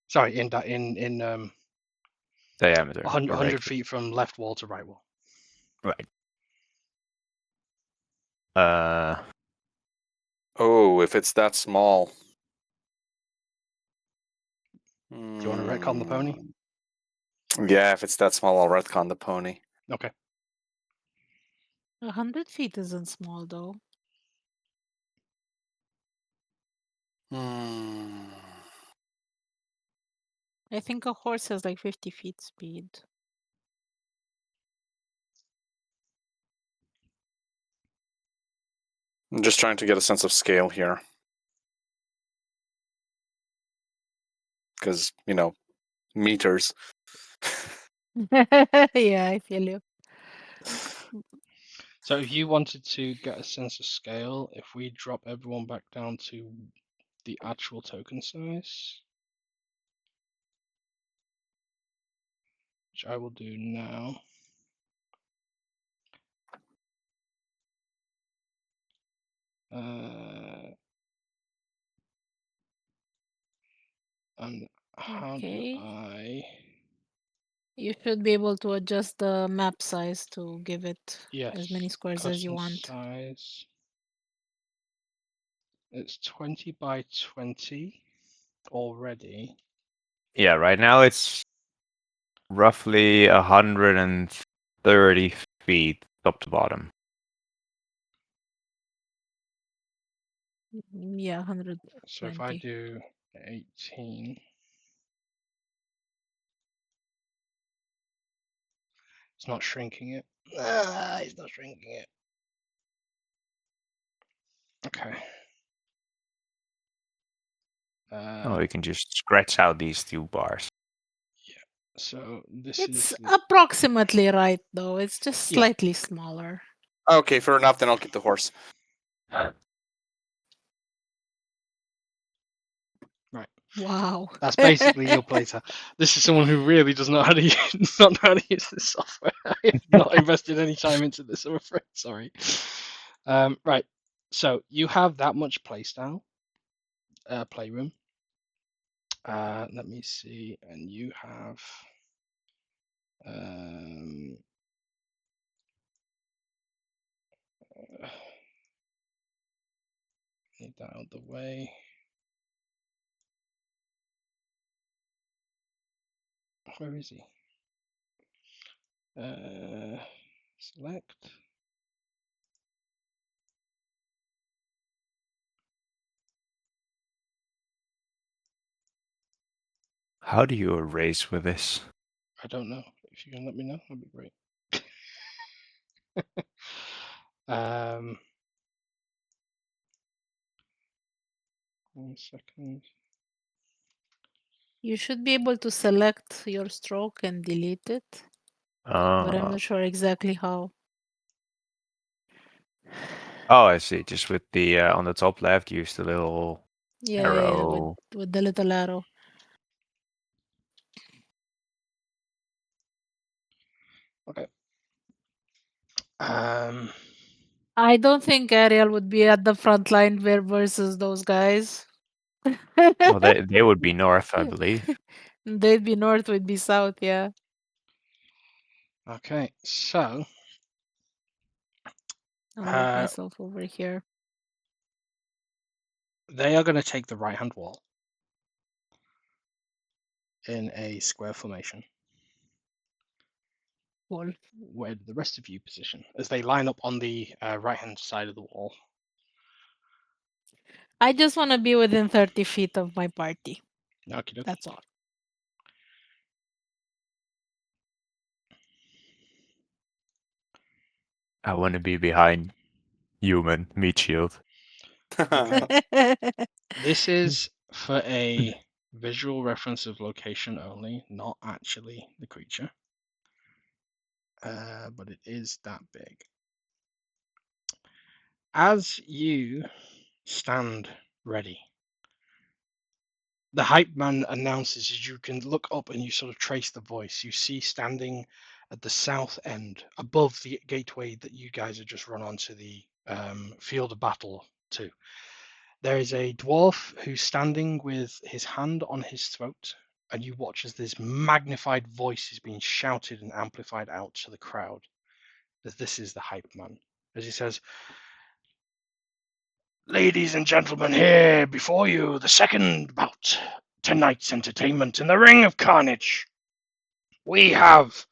Sorry, in Diameter. 100 feet from left wall to right wall. Right. Oh, if it's that small. Do you want to retcon the pony? Yeah, if it's that small, I'll retcon the pony. Okay. 100 feet isn't small, though. I think a horse has like 50 feet speed. I'm just trying to get a sense of scale here. Because, meters. Yeah, I feel you. So if you wanted to get a sense of scale, if we drop everyone back down to the actual token size, which I will do now. And how do I? You should be able to adjust the map size to give it Yes, as many squares as you custom want. size. It's 20 by 20 already. Yeah, right now it's roughly 130 feet top to bottom. Yeah, 120. So if I do 18, it's not shrinking it. It's not shrinking it. Okay. Oh, you can just scratch out these two bars. Yeah. So this It's is approximately right, though. It's just slightly smaller. Okay, fair enough. Then I'll keep the horse. Right. Wow. That's basically your playtime. This is someone who really does not know not know how to use this software. I have not invested any time into this, I'm afraid. Sorry. Right. So you have that much playroom. Let me see, and you have need that out of the way. Where is he? Select. How do you erase with this? I don't know. If you can let me know, that'd be great. 1 second. You should be able to select your stroke and delete it, but I'm not sure exactly how. Oh, I see. Just with the on the top left, use the little arrow. With the little arrow. Okay. I don't think Ariel would be at the front line versus those guys. Well, they would be north, I believe. They'd be north, we'd be south, yeah. Okay, so I'll move myself over here. They are going to take the right-hand wall in a square formation. Cool. Where do the rest of you position as they line up on the right-hand side of the wall? I just want to be within 30 feet of my party. Okey-dokey. That's all. I want to be behind human meat shield. This is for a visual reference of location only, not actually the creature. But it is that big. As you stand ready, the hype man announces as you can look up and you sort of trace the voice. You see standing at the south end, above the gateway that you guys have just run onto the field of battle to. There is a dwarf who's standing with his hand on his throat, and you watch as this magnified voice is being shouted and amplified out to the crowd. That this is the hype man, as he says, "Ladies and gentlemen, here before you, the second bout. Tonight's entertainment in the Ring of Carnage. We have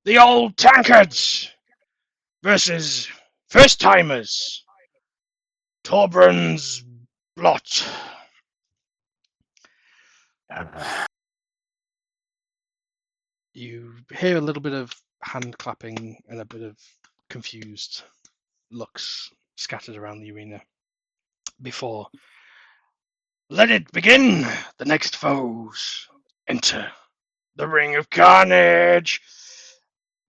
the old tankards versus first timers. Torbran's Blot." You hear a little bit of hand clapping and a bit of confused looks scattered around the arena before. Let it begin! The next foes enter the ring of carnage!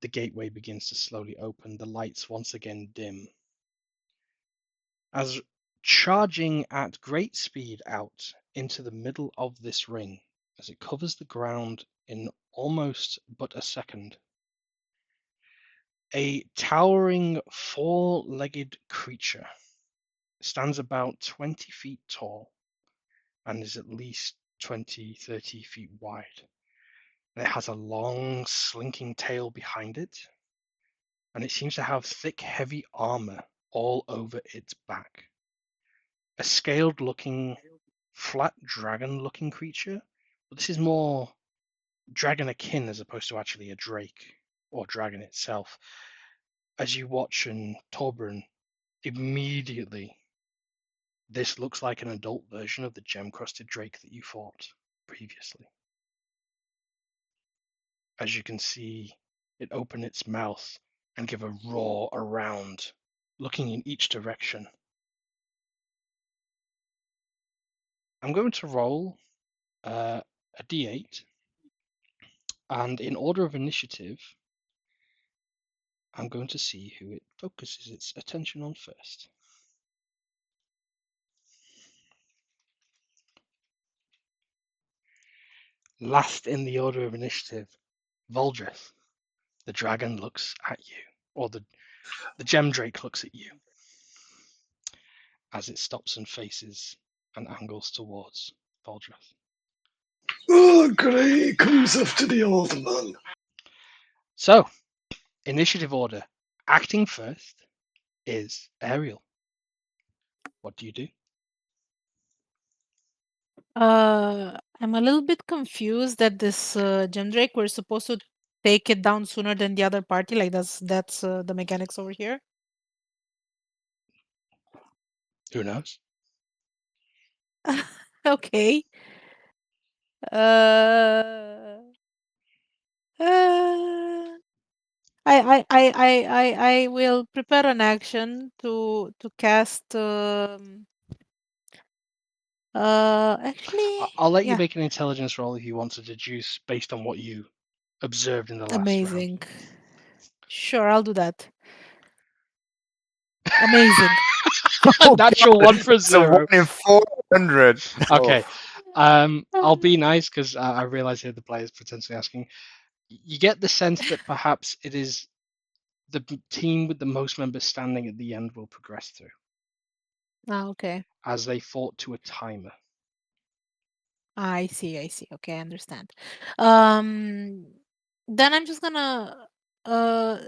The gateway begins to slowly open, the lights once again dim. As charging at great speed out into the middle of this ring, as it covers the ground in almost but a second, a towering four-legged creature stands about 20 feet tall and is at least 20, 30 feet wide. And it has a long, slinking tail behind it, and it seems to have thick, heavy armor all over its back. A scaled-looking, flat dragon-looking creature, but this is more dragon akin as opposed to actually a drake or dragon itself. As you watch and Torbjorn, immediately this looks like an adult version of the gem-crusted drake that you fought previously. As you can see it open its mouth and give a roar around, looking in each direction. I'm going to roll a d8, and in order of initiative, I'm going to see who it focuses its attention on first. Last in the order of initiative, Voldreth. The dragon looks at you, or the gem drake looks at you as it stops and faces and angles towards Voldreth. Oh, great, comes after the old man. So, initiative order. Acting first is Ariel. What do you do? I'm a little bit confused that this gem drake, we're supposed to take it down sooner than the other party. Like that's the mechanics over here. Who knows? Okay. Uh, uh, I will prepare an action to cast. Actually, I'll let you yeah, make an intelligence roll if you want to deduce based on what you observed in the last round. amazing. Sure, I'll do that. Amazing. Oh Natural god, one for it's a 1 0. in 400. Okay. Oh. I'll be nice because I realize here the player's potentially asking. You get the sense that perhaps it is the team with the most members standing at the end will progress through Ah, okay. as they fought to a timer. I see. Okay, I understand. Um, then I'm just gonna uh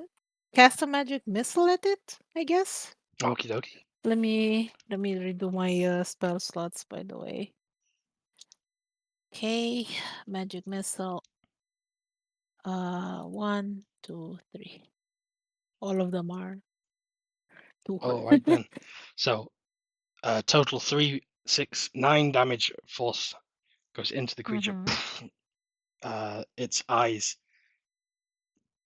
cast a magic missile at it, I guess. Okie dokie. Let me redo my spell slots, by the way. Okay, magic missile. 1, 2, 3. All of them are 2. All right then. So total 3, 6, 9 damage force goes into the creature. Mm-hmm. Its eyes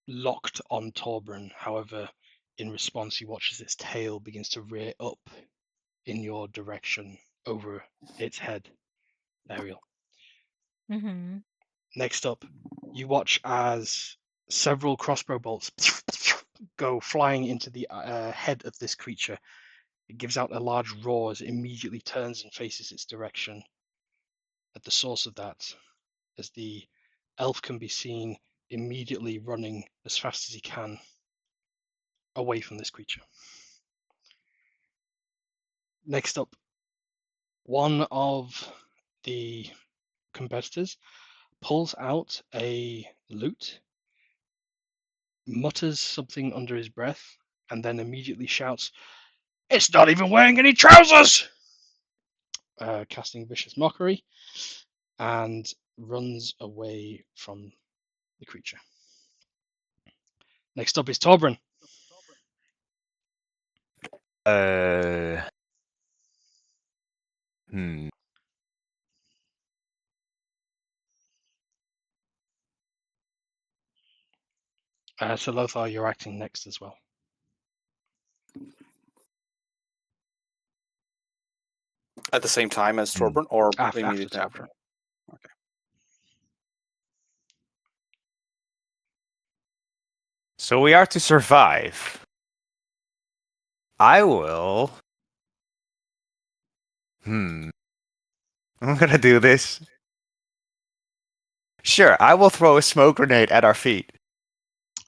locked on Torbjorn. However, in response, he watches its tail begins to rear up in your direction over its head, Ariel. Mm-hmm. Next up, you watch as several crossbow bolts go flying into the head of this creature. It gives out a large roar as it immediately turns and faces its direction. At the source of that, as the elf can be seen immediately running as fast as he can away from this creature. Next up, one of the competitors pulls out a lute, mutters something under his breath, and then immediately shouts, "It's not even wearing any trousers!" Casting vicious mockery, and runs away from the creature. Next up is Torbjorn. Uh, hmm. So Lothar, you're acting next as well. At the same time as Torbjorn, or After immediately Torbjorn. after? So we are to survive. I will. I'm gonna do this. Sure, I will throw a smoke grenade at our feet.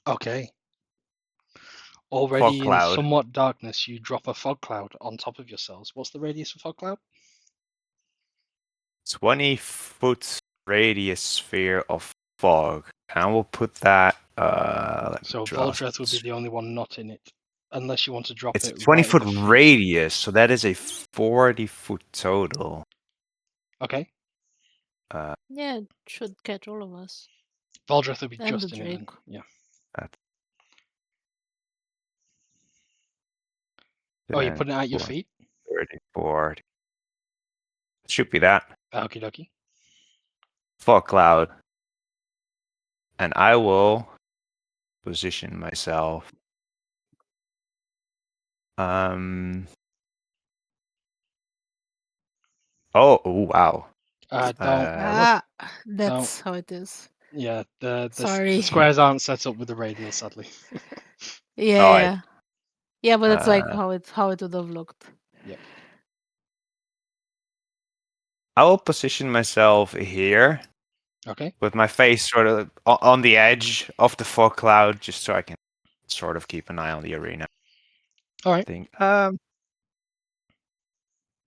Okay. Fog Already in cloud. somewhat darkness, you drop a fog cloud on top of yourselves. What's the radius of fog cloud? 20-foot radius sphere of fog. And I will put that. Let me So draw. Voldreth would be the only one not in it, unless you want to drop It's a it right at 20-foot the feet. radius, so that is a 40-foot total. Okay. Yeah, it should catch all of us. Voldreth would be And just the in it then. Drake. Yeah. That- Oh, you're 10, putting it at your 20, feet? 30, 40. Should be that. Okie dokie. Fog cloud. And I will position myself. Oh, wow. Don't. That's how it is. Yeah, the Sorry. squares aren't set up with the radial, sadly. Yeah, Alright. yeah. Yeah, but it's like how it would have looked. Yep. I will position myself here Okay. with my face sort of on the edge of the fog cloud, just so I can sort of keep an eye on the arena. All right.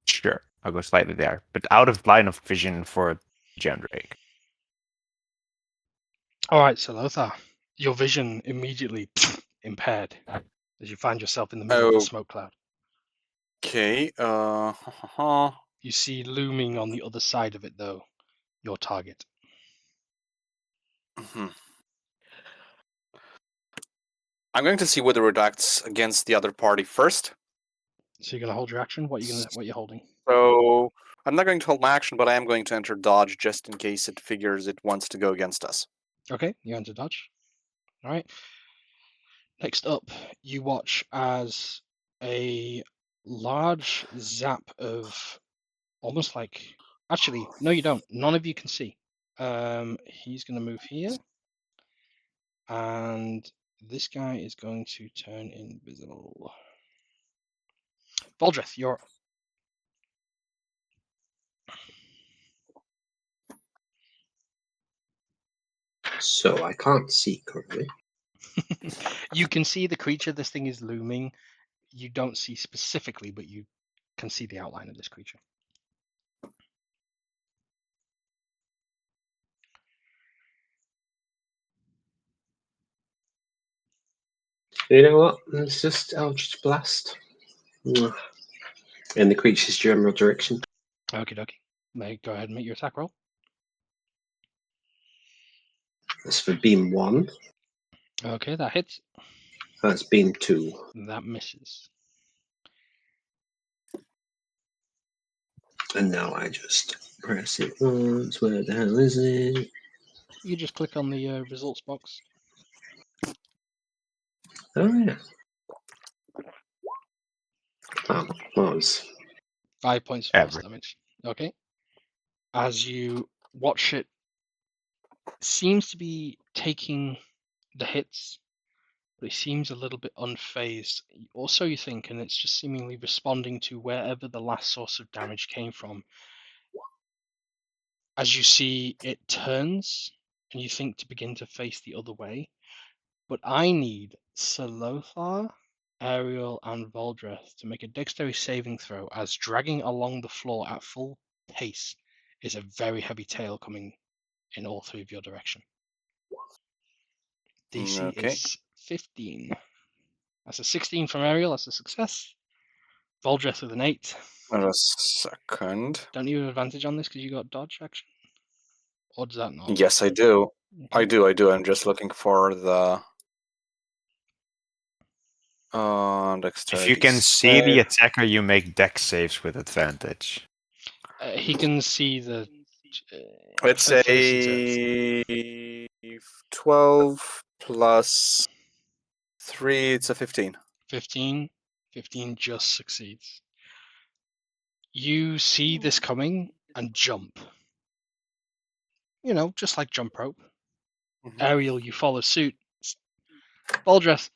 Sure, I'll go slightly there, but out of line of vision for Gendrake. All right, so Lothar, your vision immediately impaired as you find yourself in the middle of the smoke cloud. Okay. You see looming on the other side of it, though, your target. I'm going to see whether it acts against the other party first. So you're gonna hold your action. What are you holding? So I'm not going to hold my action, but I am going to enter dodge just in case it figures it wants to go against us. Okay, you enter dodge. All right. Next up, you watch as a large zap of almost like. Actually, no, you don't. None of you can see. He's gonna move here, and this guy is going to turn invisible. Voldreth, you're. So I can't see currently. You can see the creature. This thing is looming. You don't see specifically, but you can see the outline of this creature. You know what? It's just Eldritch Blast. In the creature's general direction. Okie dokie. Go ahead and make your attack roll. That's for beam 1. Okay, that hits. That's beam 2. That misses. And now I just press it once. Where the hell is it? You just click on the results box. Oh, yeah. Oh, was. 5 points of force damage. Okay. As you watch it, seems to be taking the hits, but it seems a little bit unfazed. Also, you think, and it's just seemingly responding to wherever the last source of damage came from. As you see, it turns, and you think to begin to face the other way. But I need Salothar, Ariel, and Voldreth to make a dexterity saving throw, as dragging along the floor at full pace is a very heavy tail coming in all three of your direction. DC is 15. That's a 16 from Ariel. That's a success. Voldreth with an 8. Wait a second. Don't you have advantage on this because you got dodge action? Or does that not? Yes, I do. Okay. I do. I'm just looking for the dexterity. If you can see the attacker, you make dex saves with advantage. He can see the. It's for this, it's a 12 plus 3, it's a 15. 15. 15 just succeeds. You see this coming and jump. You know, just like jump rope. Ariel, you follow suit. Baldreth,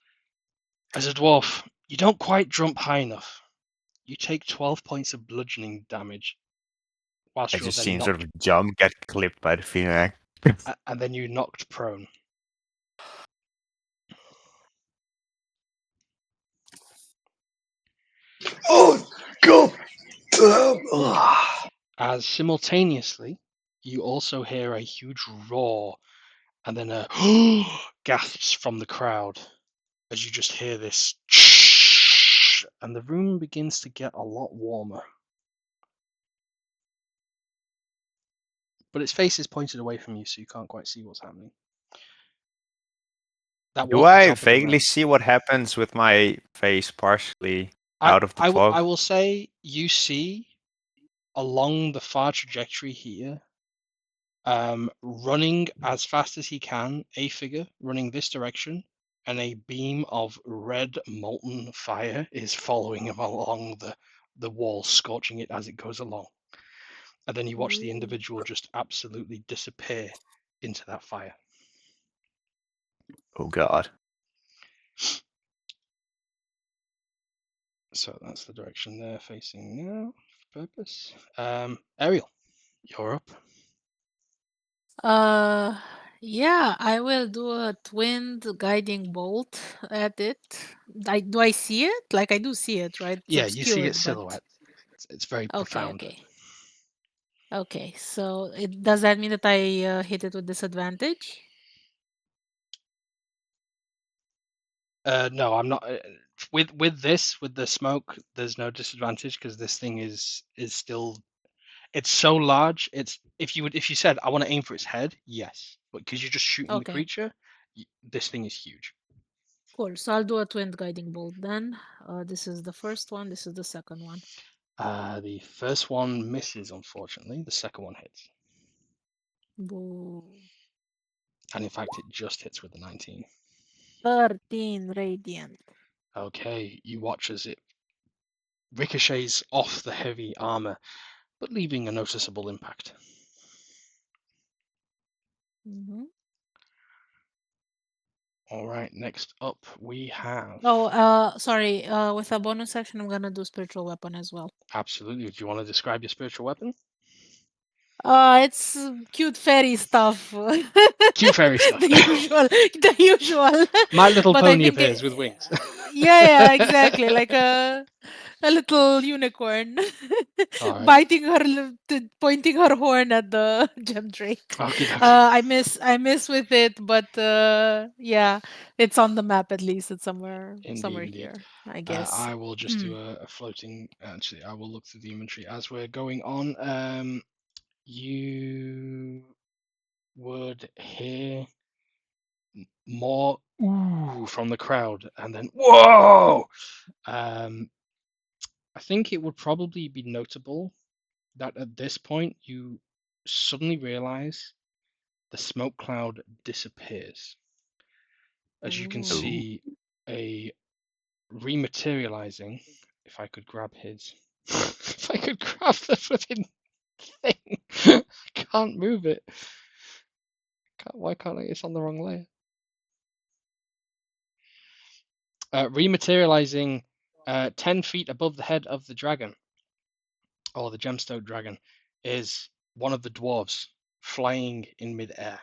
as a dwarf, you don't quite jump high enough. You take 12 points of bludgeoning damage whilst I you're just then seen sort knocked, of jump, get clipped by the phoenix. and then you're knocked prone. Oh, God damn. Ah. As simultaneously, you also hear a huge roar and then a gasps from the crowd as you just hear this, and the room begins to get a lot warmer. But its face is pointed away from you, so you can't quite see what's happening. That Do was the I top of the vaguely round. see what happens with my face partially out of the I fog? will say you see along the far trajectory here, running as fast as he can, a figure running this direction, and a beam of red molten fire is following him along the wall, scorching it as it goes along. And then you watch the individual just absolutely disappear into that fire. Oh god. So that's the direction they're facing now, for purpose. Ariel, you're up. Yeah, I will do a twinned guiding bolt at it. Do I see it? Like I do see it, right? It's Yeah, you see its obscured, but silhouette. It's very okay, profound. okay. Okay, so does that mean that I hit it with disadvantage? No, I'm not. With this, with the smoke, there's no disadvantage because this thing is still. It's so large. It's if you said I want to aim for its head, yes, but because you're just shooting the Okay, creature, this thing is huge. cool. So I'll do a twinned guiding bolt then. This is the first one. This is the second one. The first one misses, unfortunately. The second one hits, Boo. and in fact, it just hits with the 19. 13 radiant. Okay, you watch as it ricochets off the heavy armor, but leaving a noticeable impact. Mm-hmm. All right, next up we have. Oh, sorry. With a bonus action, I'm gonna do spiritual weapon as well. Absolutely. Do you want to describe your spiritual weapon? It's cute fairy stuff. Cute fairy stuff. The usual, the usual. My Little But I Pony think, appears with wings. yeah, exactly, like a little unicorn, All right. biting her, pointing her horn at the gem drake. Okie dokie. I miss with it, but yeah, it's on the map at least. It's somewhere, Indeed, somewhere indeed. here, I guess. I will just do a floating. Actually, I will look through the inventory as we're going on. You would hear more ooh from the crowd, and then whoa. I think it would probably be notable that at this point you suddenly realize the smoke cloud disappears as you can Ooh. Ooh. see a rematerializing. If I could grab his, if I could grab the flipping thing, can't move it. Why can't I? It's on the wrong layer. Rematerializing 10 feet above the head of the dragon, or the gemstone dragon, is one of the dwarves flying in midair.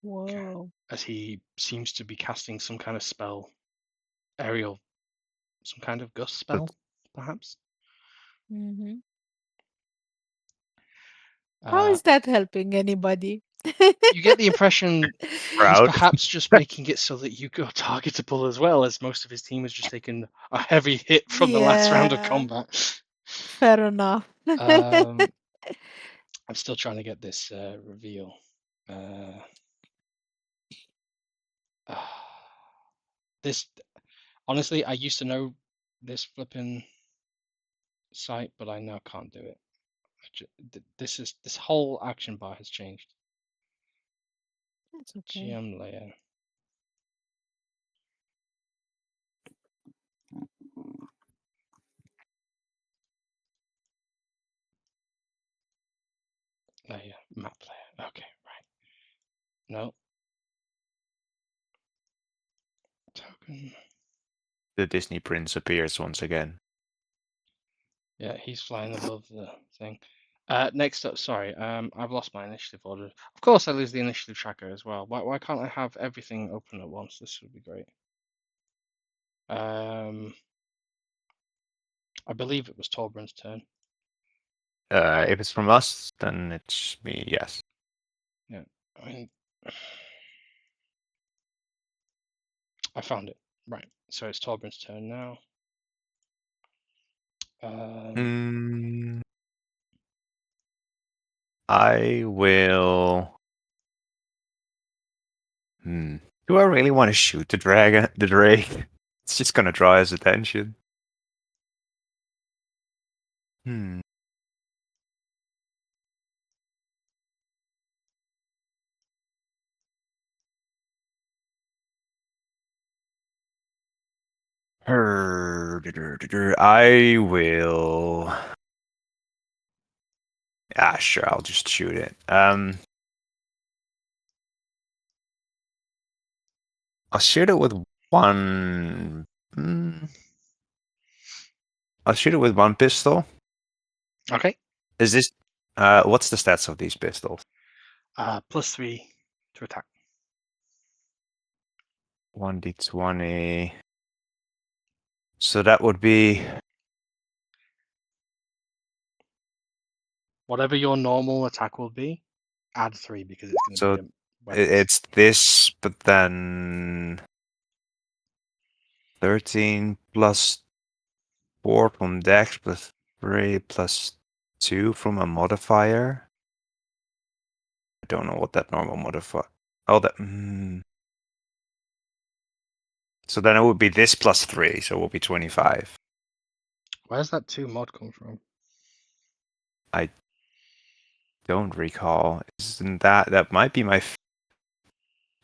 Whoa. As he seems to be casting some kind of spell, aerial, some kind of gust spell, perhaps. Mm-hmm. How Uh, is that helping anybody? you get the impression he's Proud. perhaps just making it so that you go targetable as well, as most of his team has just taken a heavy hit from the last round of Yeah, combat. fair enough. Um, I'm still trying to get this reveal. This honestly, I used to know this flipping site, but I now can't do it. This whole action bar has changed. That's okay. GM layer. Map player. Okay, right. No. Token. The Disney prince appears once again. Yeah, he's flying above the thing. Next up, sorry, I've lost my initiative order. Of course, I lose the initiative tracker as well. Why can't I have everything open at once? This would be great. I believe it was Torbjorn's turn. If it's from us, then it's me, yes. Yeah, I mean, I found it. Right, so it's Torbjorn's turn now. I will. Do I really want to shoot the dragon, the drake? It's just gonna draw his attention. I will. Yeah, sure. I'll just shoot it. I'll shoot it with one. I'll shoot it with one pistol. Okay. Is this? What's the stats of these pistols? +3 to attack. 1d20. So that would be. Whatever your normal attack will be, add 3 because it's going to So be weapons. it's this, but then 13 plus 4 from Dex plus 3 plus 2 from a modifier. I don't know what that normal modifier. Oh, that. So then it would be this plus 3, so it will be 25. Where's that 2 mod come from? I don't recall. Isn't that might be my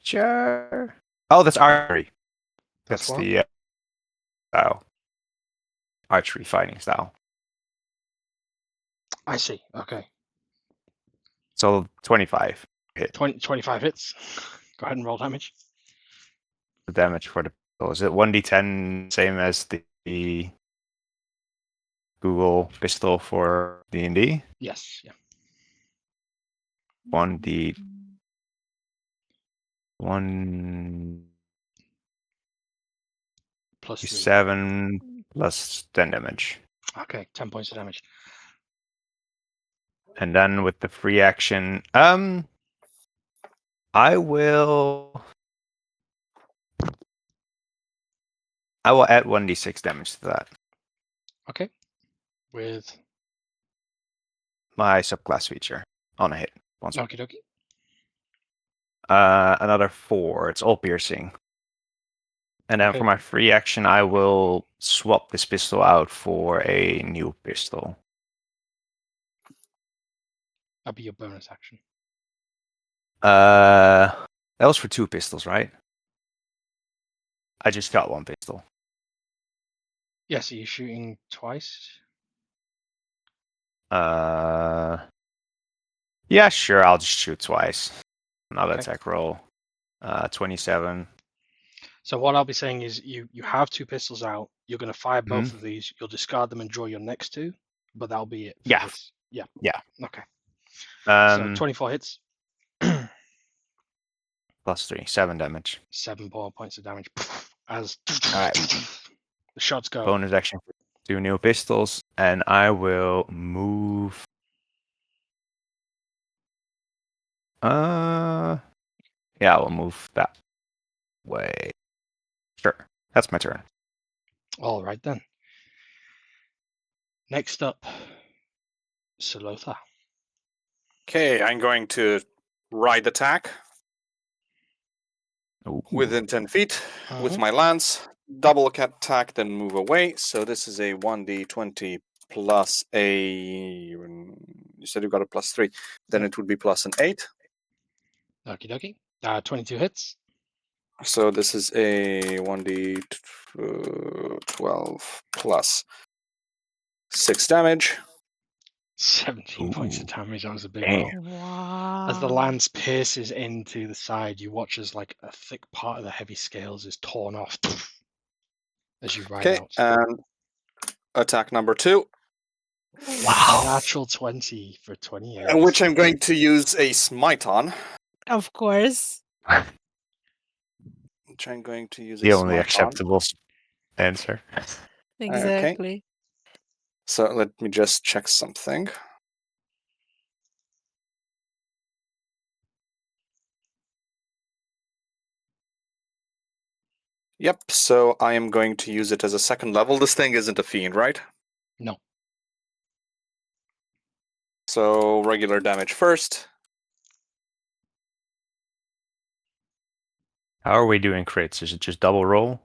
feature? Oh, that's archery. That's what? the style. Archery fighting style. I see. Okay. So 25 hit. 25 hits. Go ahead and roll damage. The damage for the pistol. Is it 1d10 same as the Google pistol for D&D? Yes. Yeah. 1d 1 +3. 7 plus 10 damage. Okay, 10 points of damage. And then with the free action, I will add 1d6 damage to that. Okay. With My subclass feature on a hit. Once. okie dokie. Another 4. It's all piercing. And then for my free action, I will swap this pistol out for a new pistol. That'll be your bonus action. That was for 2 pistols, right? I just got 1 pistol. Yes, are you shooting twice? Yeah, sure. I'll just shoot twice. Another attack roll. 27. So what I'll be saying is you have 2 pistols out. You're going to fire both Mhm. of these. You'll discard them and draw your next 2. But that'll be it. For Yeah. This. Yeah. Yeah. Okay. So 24 hits. Plus 3. 7 damage. 7 more points of damage. As Alright. the shots go. Bonus action for 2 new pistols. And I will move. Yeah, I'll move that way. Sure. That's my turn. All right then. Next up, Salotha. Okay, I'm going to ride attack Ooh. within 10 feet with my lance, double attack, then move away. So this is a 1d20 plus a. You said you got a +3. Then it would be plus an 8. Okie dokie. 22 hits. So this is a 1d12 plus 6 damage. 17 points of damage. That was a big Damn. roll. As the Wow. lance pierces into the side, you watch as like a thick part of the heavy scales is torn off as you ride Okay, out. and attack number 2, Wow. Natural 20 for 28. and which I'm going to use a smite on. Of course. Which I'm going to use The a only smite on. acceptable answer. Exactly. So let me just check something. Yep, so I am going to use it as a second level. This thing isn't a fiend, right? No. So regular damage first. How are we doing crits? Is it just double roll?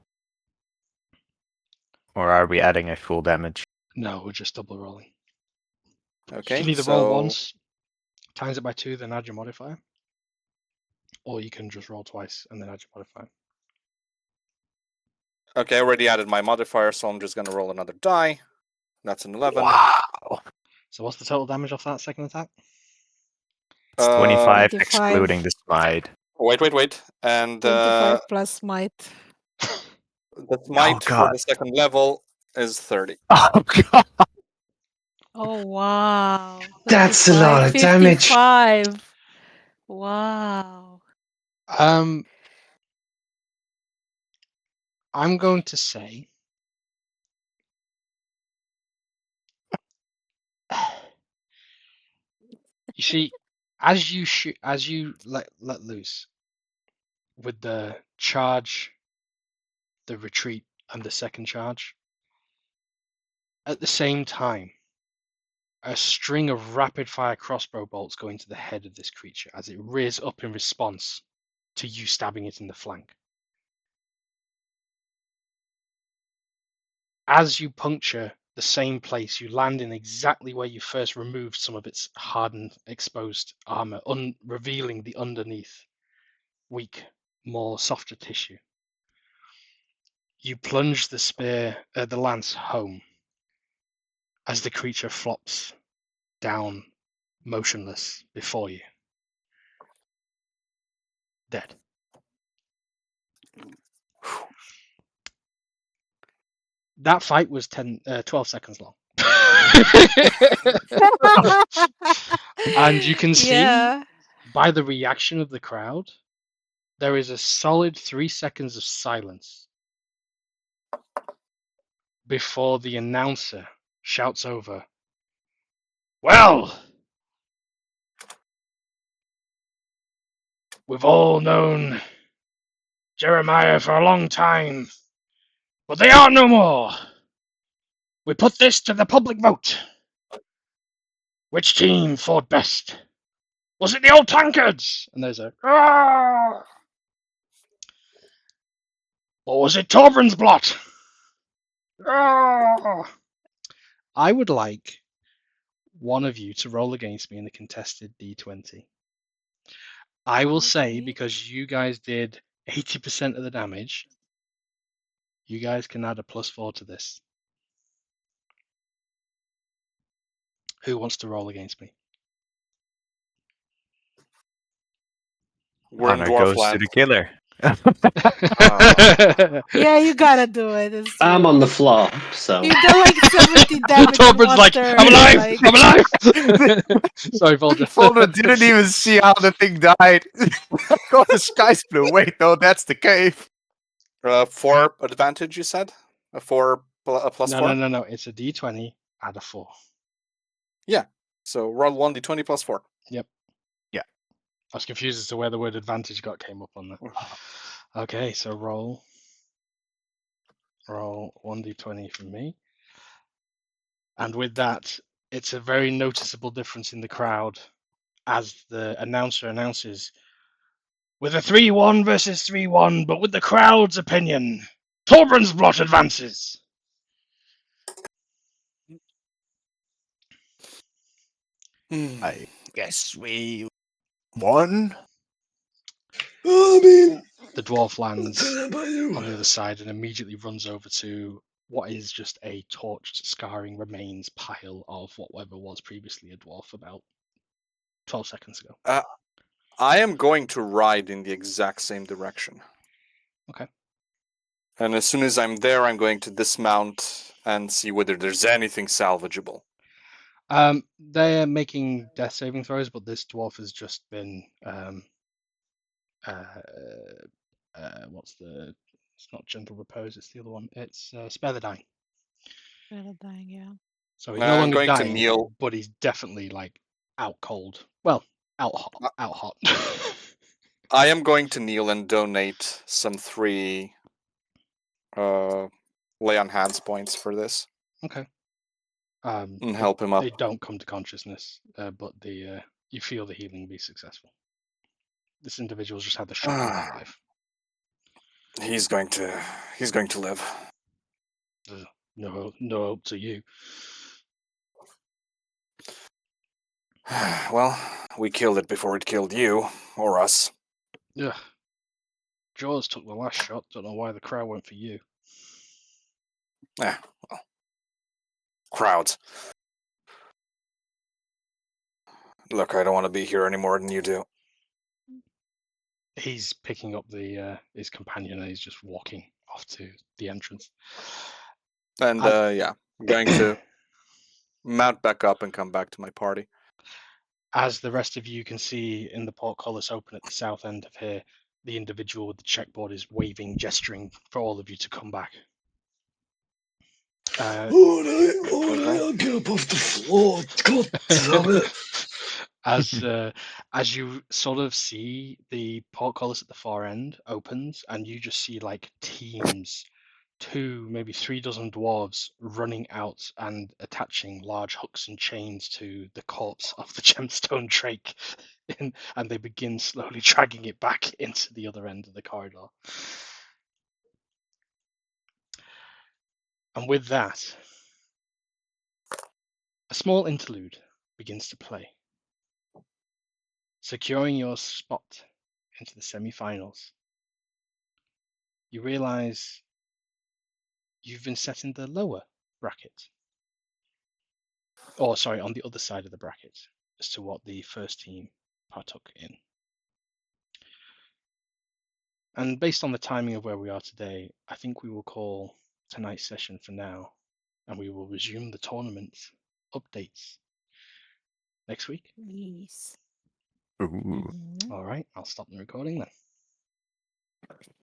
Or are we adding a full damage? No, we're just double rolling. You Okay, can either roll so once, times it by 2, then add your modifier. Or you can just roll twice and then add your modifier. okay, I already added my modifier, so I'm just gonna roll another die. That's an 11. Wow. So what's the total damage off that second attack? It's 25 25. excluding the smite. Wait. And 25 plus smite. the smite for God. the second level is 30. Oh god. Oh, wow. That's a lot 35, of damage. 55. Wow. I'm going to say you see, as you shoot, as you let loose with the charge, the retreat, and the second charge, at the same time, a string of rapid-fire crossbow bolts go into the head of this creature as it rears up in response to you stabbing it in the flank. As you puncture the same place, you land in exactly where you first removed some of its hardened, exposed armor, revealing the underneath weak, more softer tissue. You plunge the the lance home as the creature flops down, motionless before you, dead. That fight was 12 seconds long. And you can see Yeah. by the reaction of the crowd, there is a solid 3 seconds of silence before the announcer shouts over, "Well, we've all known Jeremiah for a long time, but they are no more. We put this to the public vote. Which team fought best? Was it the old tankards?" And there's a "Ah!" Or was it Torbran's blot? Ah! I would like one of you to roll against me in the contested D20. I will say, Okay. because you guys did 80% of the damage, you guys can add a +4 to this. Who wants to roll against me? We're in Honor goes to Dwarfland. the killer. Yeah, you gotta do it. It's I'm true. on the floor, so You've done like 70 damage in Torbran's one like, turn. "I'm alive! Like, I'm alive!" Sorry, Volger. Folder didn't even see how the thing died. God, the sky's blue. Wait, no, that's the cave. 4 advantage, you said? A 4 a plus No, 4? no. It's a D20, add a 4. So roll 1d20 plus 4. Yep. Yeah. I was confused as to where the word advantage came up on that. Okay, so roll 1d20 from me. And with that, it's a very noticeable difference in the crowd as the announcer announces, with a 3-1 versus 3-1, but with the crowd's opinion, Torbran's blot advances. I guess we won. I mean, The dwarf I don't lands know about you. on the other side and immediately runs over to what is just a torched, scarring remains pile of whatever was previously a dwarf about 12 seconds ago. I am going to ride in the exact same direction. Okay. And as soon as I'm there, I'm going to dismount and see whether there's anything salvageable. They're making death saving throws, but this dwarf has just been what's the? It's not gentle repose. It's the other one. It's spare the dying. Better dying, yeah. So he's no I'm longer going to dying, kneel. but he's definitely like out cold. Well, out hot. Out hot. I am going to kneel and donate some 3 lay on hands points for this. Okay. And help him up. They don't come to consciousness, but you feel the healing be successful. This individual's just had the shock of their life. He's going to live. No hope to you. Well, we killed it before it killed you or us. Yeah. Jaws took the last shot. Don't know why the crowd went for you. Well, crowds. Look, I don't want to be here any more than you do. He's picking up his companion and he's just walking off to the entrance. And yeah, I'm going to mount back up and come back to my party. As the rest of you can see in the portcullis open at the south end of here, the individual with the checkboard is waving, gesturing for all of you to come back. All right, I'll get up off the floor. God damn it. As you sort of see the portcullis at the far end opens, and you just see like teams, 2, maybe 3 dozen dwarves running out and attaching large hooks and chains to the corpse of the gemstone drake, and they begin slowly dragging it back into the other end of the corridor. And with that, a small interlude begins to play, securing your spot into the semi-finals. You realize you've been set in the lower bracket. Or, sorry, on the other side of the bracket as to what the first team partook in. And based on the timing of where we are today, I think we will call tonight's session for now, and we will resume the tournament updates next week. Yes. Ooh. Mhm. All right, I'll stop the recording then.